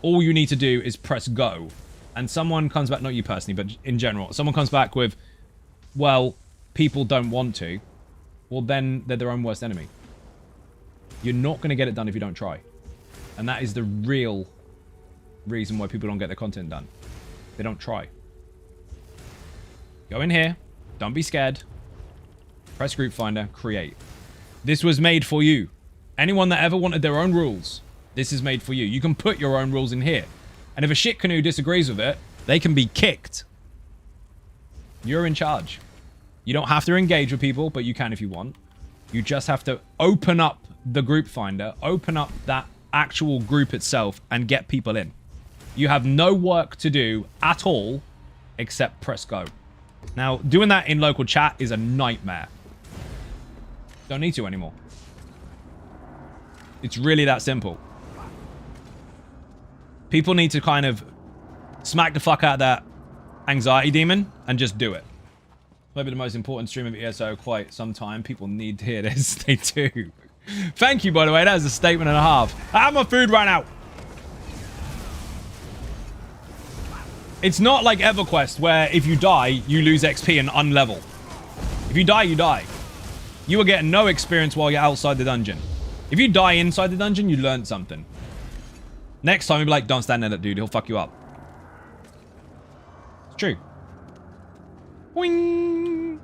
all you need to do is press go. And someone comes back, not you personally, but in general, someone comes back with, well, people don't want to. Well, then they're their own worst enemy. You're not going to get it done if you don't try. And that is the real reason why people don't get their content done. They don't try. Go in here. Don't be scared. Press group finder. Create. This was made for you. Anyone that ever wanted their own rules, this is made for you. You can put your own rules in here. And if a shit canoe disagrees with it, they can be kicked. You're in charge. You don't have to engage with people, but you can if you want. You just have to open up the group finder, open up that actual group itself, and get people in. You have no work to do at all except press go. Now, doing that in local chat is a nightmare. Don't need to anymore. It's really that simple. People need to kind of smack the fuck out of that anxiety demon and just do it. Maybe the most important stream of ESO quite some time. People need to hear this. They do. Thank you, by the way. That was a statement and a half. I have my food right now. It's not like EverQuest where if you die, you lose XP and unlevel. If you die, you die. You are getting no experience while you're outside the dungeon. If you die inside the dungeon, you learned something. Next time, you'll be like, don't stand near that dude. He'll fuck you up. It's true. Boing.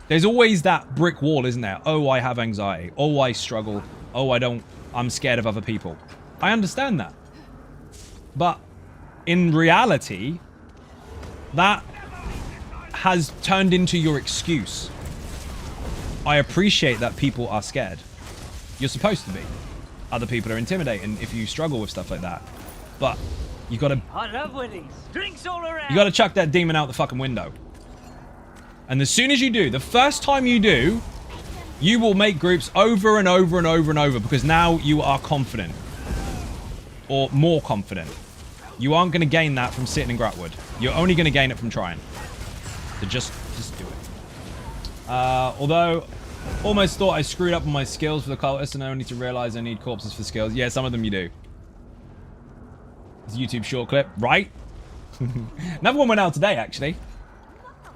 There's always that brick wall, isn't there? Oh, I have anxiety. Oh, I struggle. Oh, I'm scared of other people. I understand that. But in reality, that has turned into your excuse. I appreciate that people are scared. You're supposed to be. Other people are intimidating if you struggle with stuff like that. But you gotta... I love Willies. Drinks all around. You gotta chuck that demon out the fucking window. And as soon as you do, the first time you do, you will make groups over and over and over and over because now you are confident. Or more confident. You aren't going to gain that from sitting in Gratwood. You're only going to gain it from trying. So just do it. Although, almost thought I screwed up on my skills for the cultists and I only to realize I need corpses for skills. Yeah, some of them you do. It's a YouTube short clip, right? Another one went out today, actually.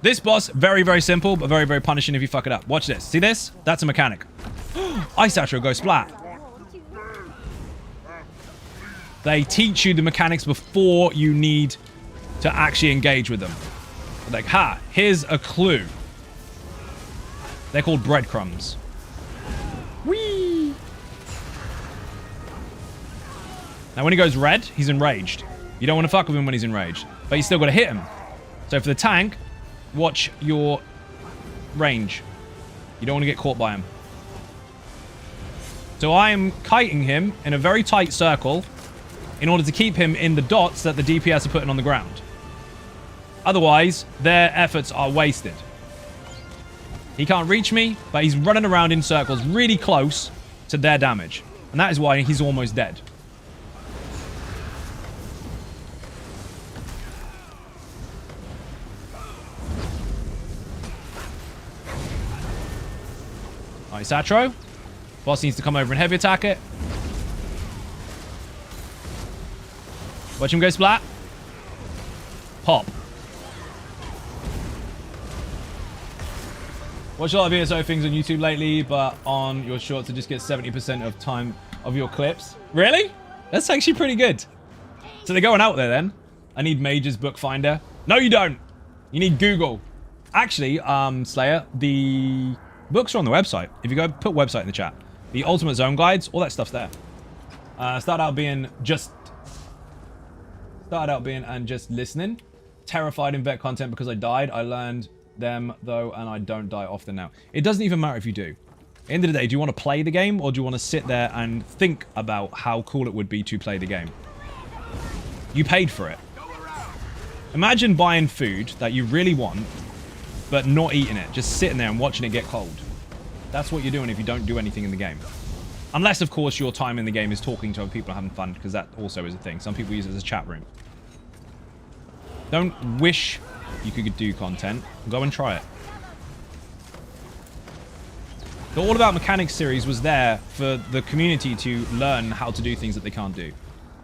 This boss, very, very simple, but very, very punishing if you fuck it up. Watch this. See this? That's a mechanic. Ice Satchel goes splat. They teach you the mechanics before you need to actually engage with them. Like, ha, here's a clue. They're called breadcrumbs. Whee! Now, when he goes red, he's enraged. You don't want to fuck with him when he's enraged. But you still got to hit him. So for the tank, watch your range. You don't want to get caught by him. So I am kiting him in a very tight circle in order to keep him in the dots that the DPS are putting on the ground. Otherwise, their efforts are wasted. He can't reach me, but he's running around in circles really close to their damage. And that is why he's almost dead. Nice Atro. Boss needs to come over and heavy attack it. Watch him go splat. Pop. Watch a lot of ESO things on YouTube lately, but on your shorts to just get 70% of time of your clips. Really? That's actually pretty good. So they're going out there then. I need Mage's Bookfinder. No, you don't. You need Google. Actually, Slayer, the books are on the website. If you go put website in the chat. The Ultimate Zone guides, all that stuff's there. Started out being and just listening. Terrified in vet content because I died. I learned them though, and I don't die often now. It doesn't even matter if you do. At the end of the day, do you want to play the game or do you want to sit there and think about how cool it would be to play the game? You paid for it. Imagine buying food that you really want, but not eating it. Just sitting there and watching it get cold. That's what you're doing if you don't do anything in the game. Unless, of course, your time in the game is talking to other people and having fun, because that also is a thing. Some people use it as a chat room. Don't wish you could do content. Go and try it. The All About Mechanics series was there for the community to learn how to do things that they can't do.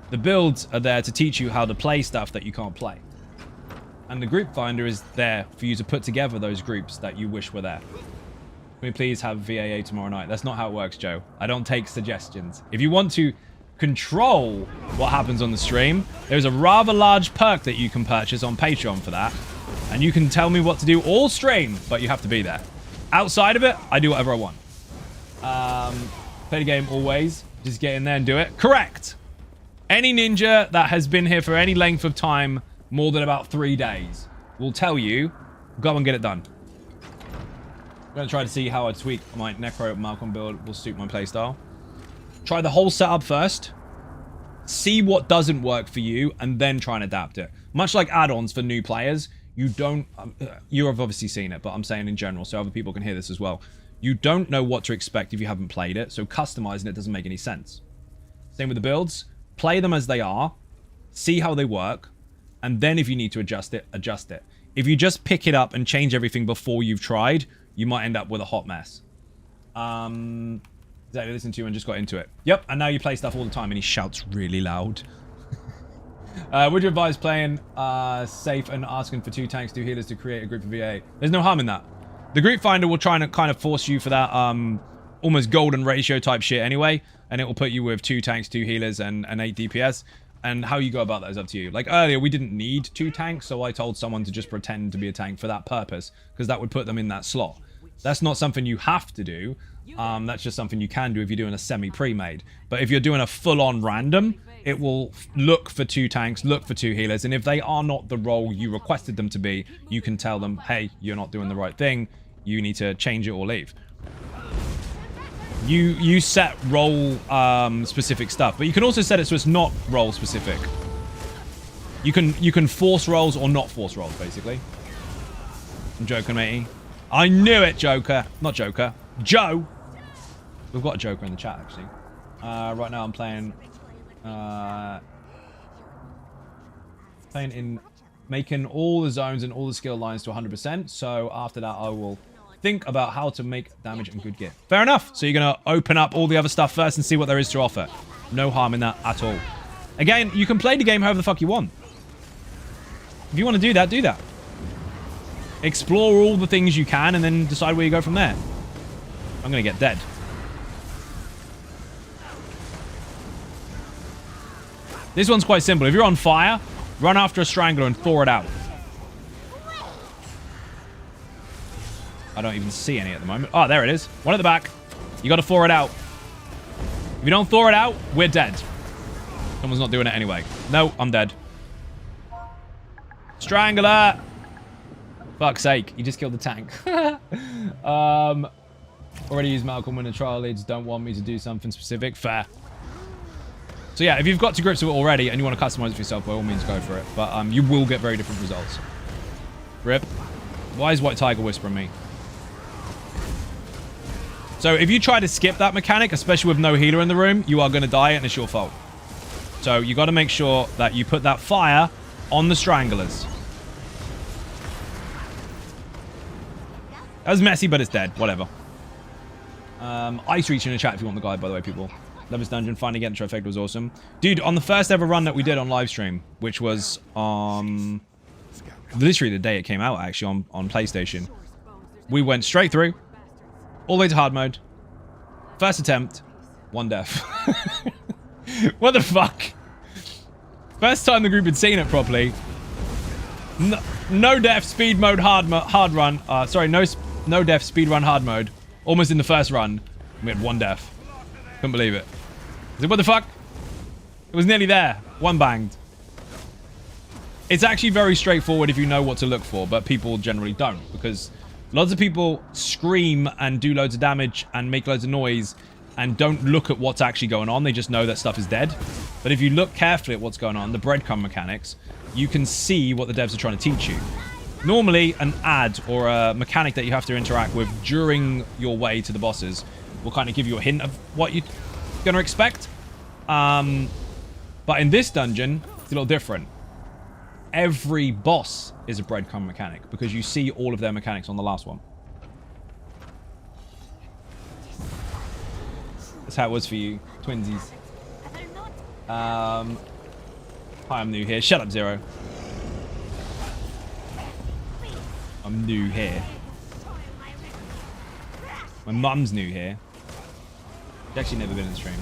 The builds are there to teach you how to play stuff that you can't play. And the group finder is there for you to put together those groups that you wish were there. Can we please have VAA tomorrow night? That's not how it works, Joe. I don't take suggestions. If you want to control what happens on the stream, there's a rather large perk that you can purchase on Patreon for that. And you can tell me what to do all stream, but you have to be there. Outside of it, I do whatever I want. Play the game always. Just get in there and do it. Correct. Any ninja that has been here for any length of time, more than about 3 days, will tell you, go and get it done. I'm going to try to see how I tweak my Necro Malcolm build will suit my playstyle. Try the whole setup first. See what doesn't work for you, and then try and adapt it. Much like add-ons for new players, you don't... you have obviously seen it, but I'm saying in general, so other people can hear this as well. You don't know what to expect if you haven't played it, so customizing it doesn't make any sense. Same with the builds. Play them as they are. See how they work. And then if you need to adjust it, adjust it. If you just pick it up and change everything before you've tried, you might end up with a hot mess. Exactly, listened to you and just got into it. Yep, and now you play stuff all the time and he shouts really loud. Would you advise playing safe and asking for 2 tanks, 2 healers to create a group of VA? There's no harm in that. The group finder will try and kind of force you for that almost golden ratio type shit anyway, and it will put you with 2 tanks, 2 healers, and 8 DPS. And how you go about that is up to you. Like earlier, we didn't need 2 tanks, so I told someone to just pretend to be a tank for that purpose, because that would put them in that slot. That's not something you have to do. That's just something you can do if you're doing a semi-pre-made. But if you're doing a full-on random, it will look for 2 tanks, look for 2 healers, and if they are not the role you requested them to be, you can tell them, hey, you're not doing the right thing, you need to change it or leave. You set role specific stuff, but you can also set it so it's not role specific. You can force roles or not force roles, basically. I'm joking, matey. I knew it, Joker. Not Joker. Joe. We've got a Joker in the chat, actually. Right now I'm playing in making all the zones and all the skill lines to 100%. So after that, I will think about how to make damage and good gear. Fair enough. So you're going to open up all the other stuff first and see what there is to offer. No harm in that at all. Again, you can play the game however the fuck you want. If you want to do that, do that. Explore all the things you can and then decide where you go from there. I'm going to get dead. This one's quite simple. If you're on fire, run after a strangler and thaw it out. I don't even see any at the moment. Oh, there it is. One at the back. You got to thaw it out. If you don't thaw it out, we're dead. Someone's not doing it anyway. No, I'm dead. Strangler! Fuck's sake. You just killed the tank. Already used Malcolm when the trial leads don't want me to do something specific. Fair. So yeah, if you've got to grips with it already and you want to customize it for yourself, by all means go for it. But you will get very different results. Rip. Why is White Tiger whispering me? So if you try to skip that mechanic, especially with no healer in the room, you are going to die and it's your fault. So you got to make sure that you put that fire on the stranglers. That was messy, but it's dead. Whatever. Ice Reach in the chat if you want the guide, by the way, people. Love this dungeon. Finally getting the trifecta was awesome. Dude, on the first ever run that we did on live stream, which was literally the day it came out, actually, on PlayStation, we went straight through, all the way to hard mode. First attempt, 1 death. What the fuck? First time the group had seen it properly. No death, speed mode, hard run. Sorry, no death, speed run, hard mode. Almost in the first run, we had 1 death. Couldn't believe it. I said, what the fuck? It was nearly there. 1 banged. It's actually very straightforward if you know what to look for, but people generally don't, because lots of people scream and do loads of damage and make loads of noise and don't look at what's actually going on. They just know that stuff is dead. But if you look carefully at what's going on, the breadcrumb mechanics, you can see what the devs are trying to teach you. Normally, an ad or a mechanic that you have to interact with during your way to the bosses will kind of give you a hint of what you're going to expect. But in this dungeon, it's a little different. Every boss is a breadcrumb mechanic because you see all of their mechanics on the last one. That's how it was for you, twinsies. Hi, I'm new here. Shut up, Zero. I'm new here. My mum's new here. She's actually never been in the stream.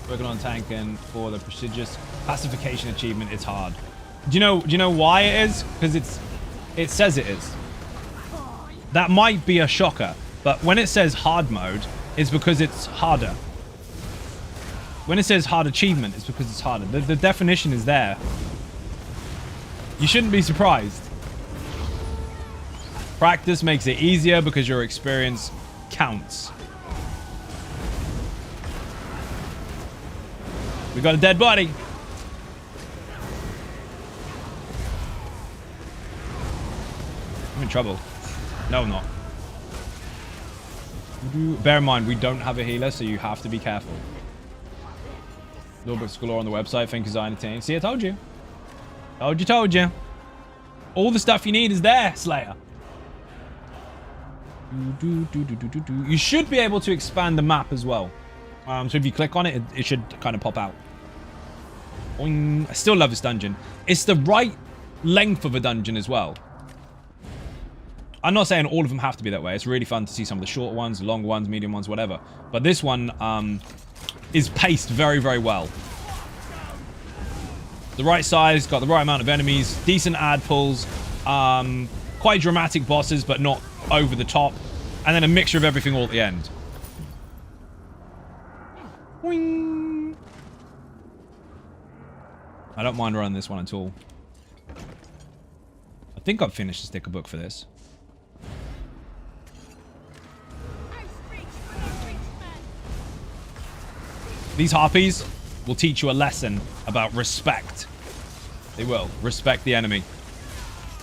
Working on tanking for the prestigious pacification achievement. It's hard. Do you know why it is? Because it says it is. That might be a shocker, but when it says hard mode, it's because it's harder. When it says hard achievement, it's because it's harder. The definition is there. You shouldn't be surprised. Practice makes it easier because your experience counts. We got a dead body. I'm in trouble. No, I'm not. Bear in mind, we don't have a healer, so you have to be careful. Little bits galore on the website. Thank you, Design Team. See, I told you. Told you. All the stuff you need is there, Slayer. You should be able to expand the map as well. So if you click on it, it should kind of pop out. Boing. I still love this dungeon. It's the right length of a dungeon as well. I'm not saying all of them have to be that way. It's really fun to see some of the short ones, the long ones, medium ones, whatever. But this one is paced very, very well. The right size, got the right amount of enemies, decent ad pulls, quite dramatic bosses, but not over the top. And then a mixture of everything all at the end. Boing. I don't mind running this one at all. I think I've finished the sticker book for this. These harpies will teach you a lesson about respect. They will. Respect the enemy.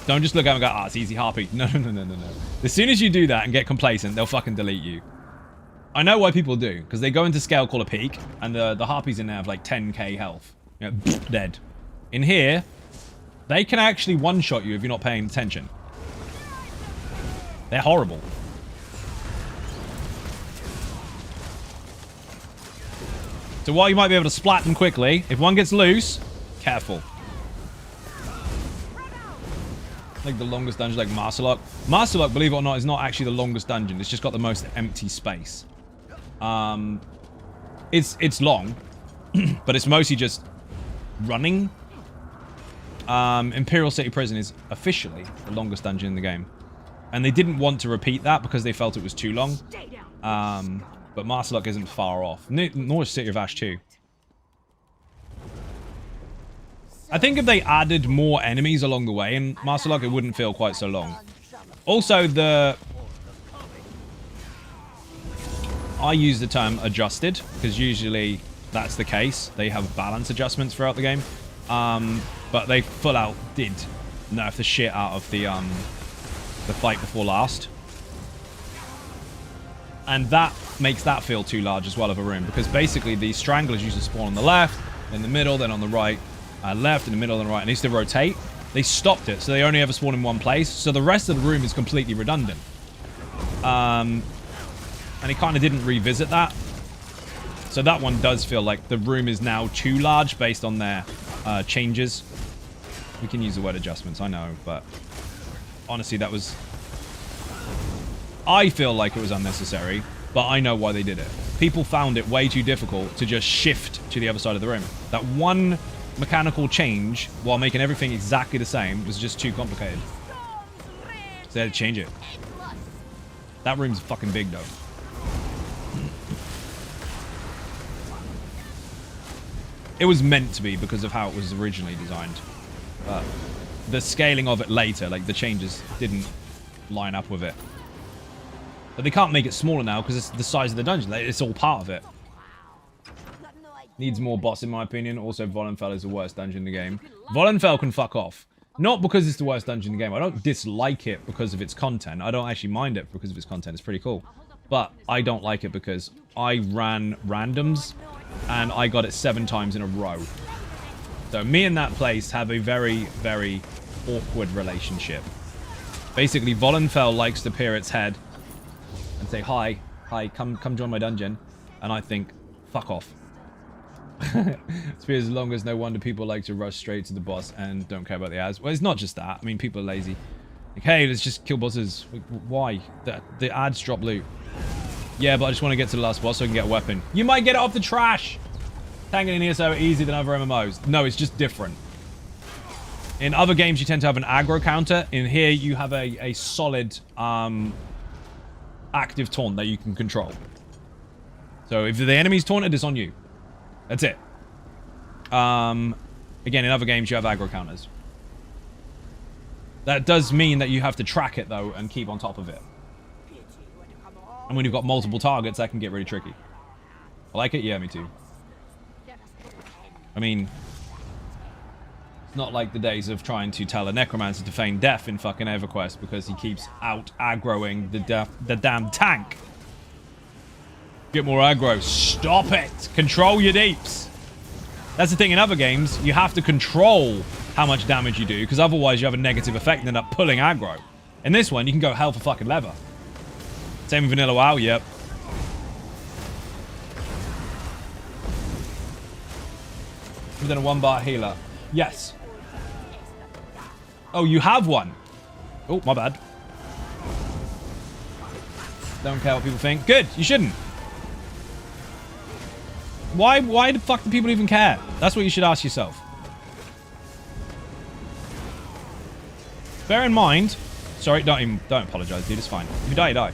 Don't just look at them and go, ah, it's easy harpy. No. As soon as you do that and get complacent, they'll fucking delete you. I know why people do. Because they go into scale called a peak, and the harpies in there have like 10k health. You know, dead. In here, they can actually one-shot you if you're not paying attention. They're horrible. So while you might be able to splat them quickly, if one gets loose, careful. Like the longest dungeon, like Masterlock. Masterlock, believe it or not, is not actually the longest dungeon. It's just got the most empty space. It's long, but it's mostly just running. Imperial City Prison is officially the longest dungeon in the game. And they didn't want to repeat that because they felt it was too long. But Masterlock isn't far off. Nor is City of Ash 2. I think if they added more enemies along the way in Masterlock, it wouldn't feel quite so long. Also, I use the term adjusted, because usually that's the case. They have balance adjustments throughout the game. But they full out did nerf the shit out of the fight before last. And that makes that feel too large as well of a room, because basically the stranglers used to spawn on the left, in the middle, then on the right, left, in the middle, and the right, and they used to rotate. They stopped it, so they only ever spawn in one place, so the rest of the room is completely redundant. And he kind of didn't revisit that. So that one does feel like the room is now too large based on their changes. We can use the word adjustments, I know, but honestly, that was... I feel like it was unnecessary, but I know why they did it. People found it way too difficult to just shift to the other side of the room. That one mechanical change, while making everything exactly the same, was just too complicated. So they had to change it. That room's fucking big, though. It was meant to be because of how it was originally designed. But the scaling of it later, like the changes, didn't line up with it. But they can't make it smaller now because it's the size of the dungeon. It's all part of it. Needs more boss, in my opinion. Also, Volenfell is the worst dungeon in the game. Volenfell can fuck off. Not because it's the worst dungeon in the game. I don't dislike it because of its content. I don't actually mind it because of its content. It's pretty cool. But I don't like it because I ran randoms and I got it 7 times in a row. So me and that place have a very, very awkward relationship. Basically, Volenfell likes to peer its head and say, hi, come join my dungeon. And I think, fuck off. It's because as long as no wonder people like to rush straight to the boss and don't care about the ads. Well, it's not just that. I mean, people are lazy. Like, hey, let's just kill bosses. Why? The ads drop loot. Yeah, but I just want to get to the last boss so I can get a weapon. You might get it off the trash! Tanking in ESO are easier than other MMOs. No, it's just different. In other games, you tend to have an aggro counter. In here, you have a solid active taunt that you can control. So if the enemy's taunted, it's on you. That's it. Again, in other games, you have aggro counters. That does mean that you have to track it, though, and keep on top of it. And when you've got multiple targets, that can get really tricky. I like it? Yeah, me too. I mean, it's not like the days of trying to tell a necromancer to feign death in fucking EverQuest because he keeps out aggroing the damn tank. Get more aggro. Stop it. Control your deeps. That's the thing in other games. You have to control how much damage you do because otherwise you have a negative effect and end up pulling aggro. In this one, you can go hell for fucking leather. Same with Vanilla WoW, yep. Within a 1-bar healer. Yes. Oh, you have one. Oh, my bad. Don't care what people think. Good, you shouldn't. Why the fuck do people even care? That's what you should ask yourself. Bear in mind, sorry, don't apologize, dude, it's fine. If you die, you die.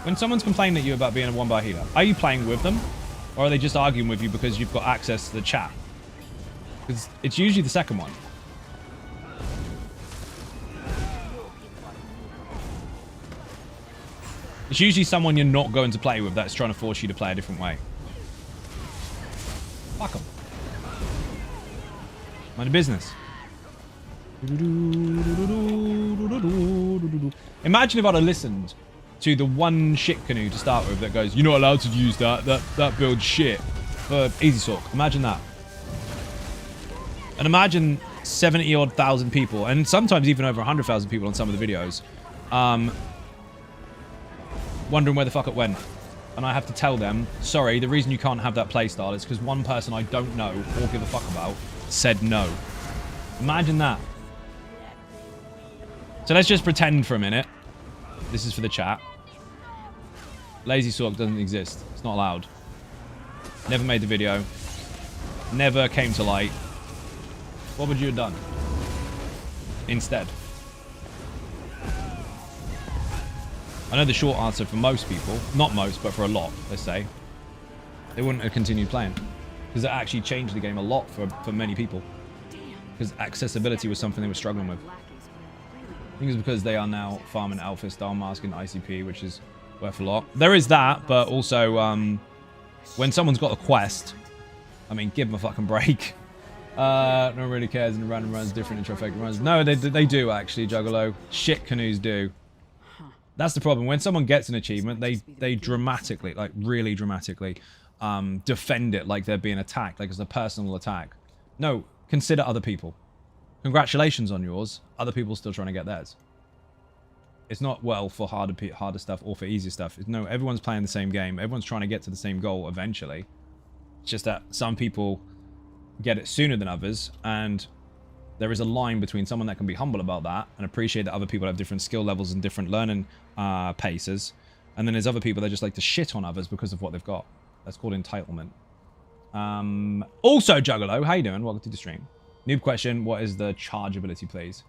When someone's complaining at you about being a 1-bar healer, are you playing with them? Or are they just arguing with you because you've got access to the chat? Because it's usually the second one. It's usually someone you're not going to play with that's trying to force you to play a different way. Fuck them. Mind your business. Imagine if I'd have listened to the one shit canoe to start with that goes, you're not allowed to use that. That builds shit for Easy Sork. Imagine that. And imagine 70-odd thousand people, and sometimes even over 100,000 people on some of the videos, wondering where the fuck it went. And I have to tell them, sorry, the reason you can't have that playstyle is because one person I don't know or give a fuck about said no. Imagine that. So let's just pretend for a minute. This is for the chat. Lazy Sork doesn't exist. It's not allowed. Never made the video. Never came to light. What would you have done instead? I know the short answer for most people, not most, but for a lot, let's say, they wouldn't have continued playing. Because it actually changed the game a lot for many people. Because accessibility was something they were struggling with. I think it's because they are now farming Alpha, Star Mask, and ICP, which is worth a lot. There is that, but also, when someone's got a quest, I mean, give them a fucking break. No one really cares, and the random runs different in trifecta runs. No, they do, actually, Juggalo. Shit canoes do. That's the problem. When someone gets an achievement, they dramatically, like really dramatically, defend it like they're being attacked, like it's a personal attack. No, consider other people. Congratulations on yours. Other people still trying to get theirs. It's not well for harder stuff or for easier stuff. No, everyone's playing the same game. Everyone's trying to get to the same goal eventually. It's just that some people get it sooner than others, and there is a line between someone that can be humble about that and appreciate that other people have different skill levels and different learning paces, and then there's other people that just like to shit on others because of what they've got. That's called entitlement. Also, Juggalo, how you doing? Welcome to the stream. Noob question, what is the charge ability, please?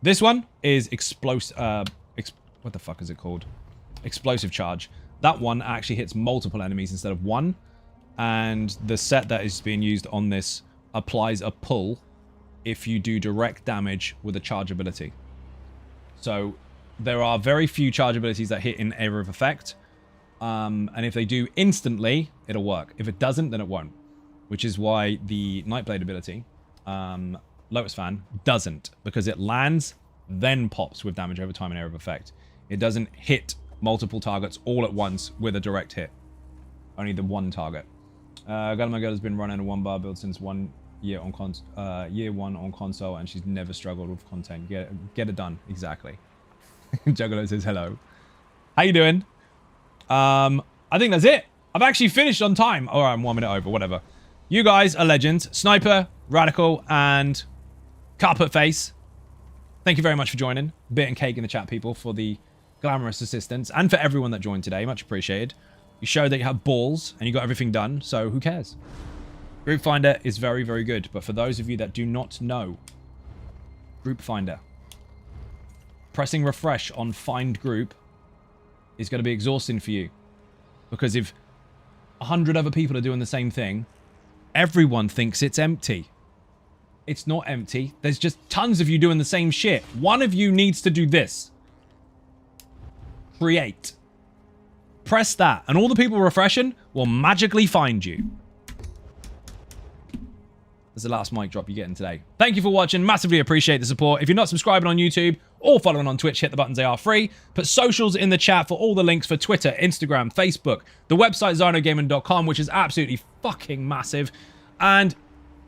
This one is explosive. What the fuck is it called? Explosive charge. That one actually hits multiple enemies instead of one, and the set that is being used on this applies a pull if you do direct damage with a charge ability. So there are very few charge abilities that hit in area of effect, and if they do instantly, it'll work. If it doesn't, then it won't, which is why the Nightblade ability, Lotus Fan, doesn't, because it lands, then pops with damage over time in area of effect. It doesn't hit multiple targets all at once with a direct hit. Only the one target. Galama Girl has been running a 1-bar build since 1 year on year 1 on console, and she's never struggled with content. Get it done. Exactly. Juggalo says hello. How you doing? I think that's it. I've actually finished on time. All right, I'm 1 minute over. Whatever. You guys are legends. Sniper, Radical, and Carpet Face. Thank you very much for joining. Bit and cake in the chat, people, for the glamorous assistance, and for everyone that joined today. Much appreciated. You showed that you have balls and you got everything done, so who cares? Group Finder is very, very good, but for those of you that do not know Group Finder, pressing refresh on Find Group is going to be exhausting for you, because if 100 other people are doing the same thing, everyone thinks it's empty. It's not empty. There's just tons of you doing the same shit. One of you needs to do this. Create. Press that, and all the people refreshing will magically find you. That's the last mic drop you're getting today. Thank you for watching. Massively appreciate the support. If you're not subscribing on YouTube or following on Twitch, hit the buttons. They are free. Put socials in the chat for all the links for Twitter, Instagram, Facebook, the website xynodegaming.com, which is absolutely fucking massive. And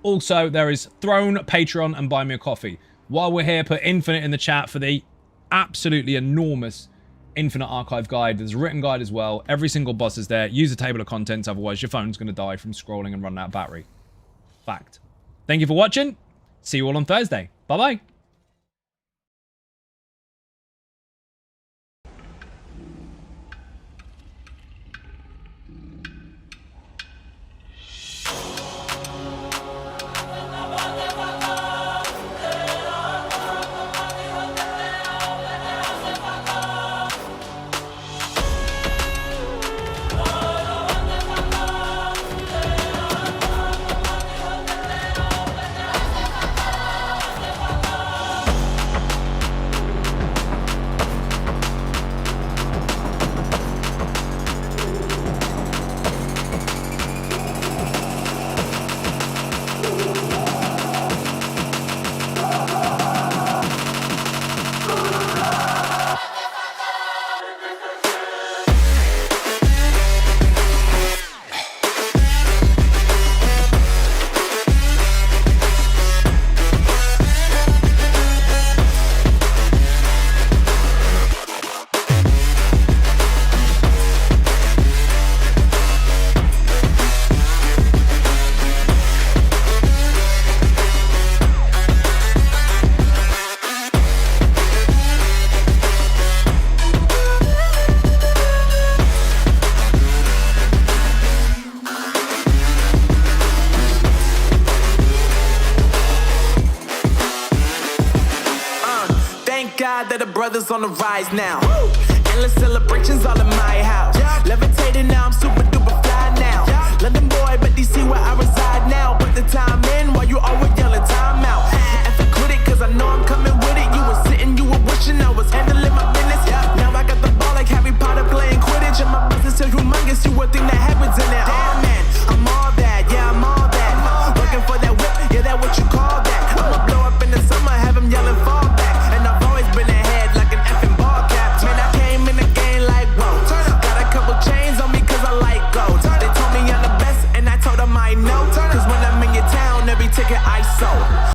also, there is Throne, Patreon, and Buy Me a Coffee. While we're here, put Infinite in the chat for the absolutely enormous infinite archive guide. There's a written guide as well. Every single boss is there. Use a table of contents, otherwise your phone's going to die from scrolling and running out of battery. Fact. Thank you for watching. See you all on Thursday. Bye-bye. That the brothers on the rise now. Endless celebrations all in my house. Levitating now, I'm super duper fly now. London boy, but DC where I reside now. Put the time in while you always yelling time out. And for quit it, cause I know I'm coming with it. You were sitting, you were wishing I was handling my business. Now I got the ball like Harry Potter playing Quidditch. And my business is humongous, you would think that happens in it. Damn man, I'm all that, yeah, I'm all that. Working for that whip, yeah, that what you call that. I'ma blow up in the summer, have them yelling fall back. And I've always been ahead like an effing ball cap. Man, I came in the game like, whoa. Got a couple chains on me cause I like gold. They told me I'm the best and I told them I know. Cause when I'm in your town, every ticket I sold.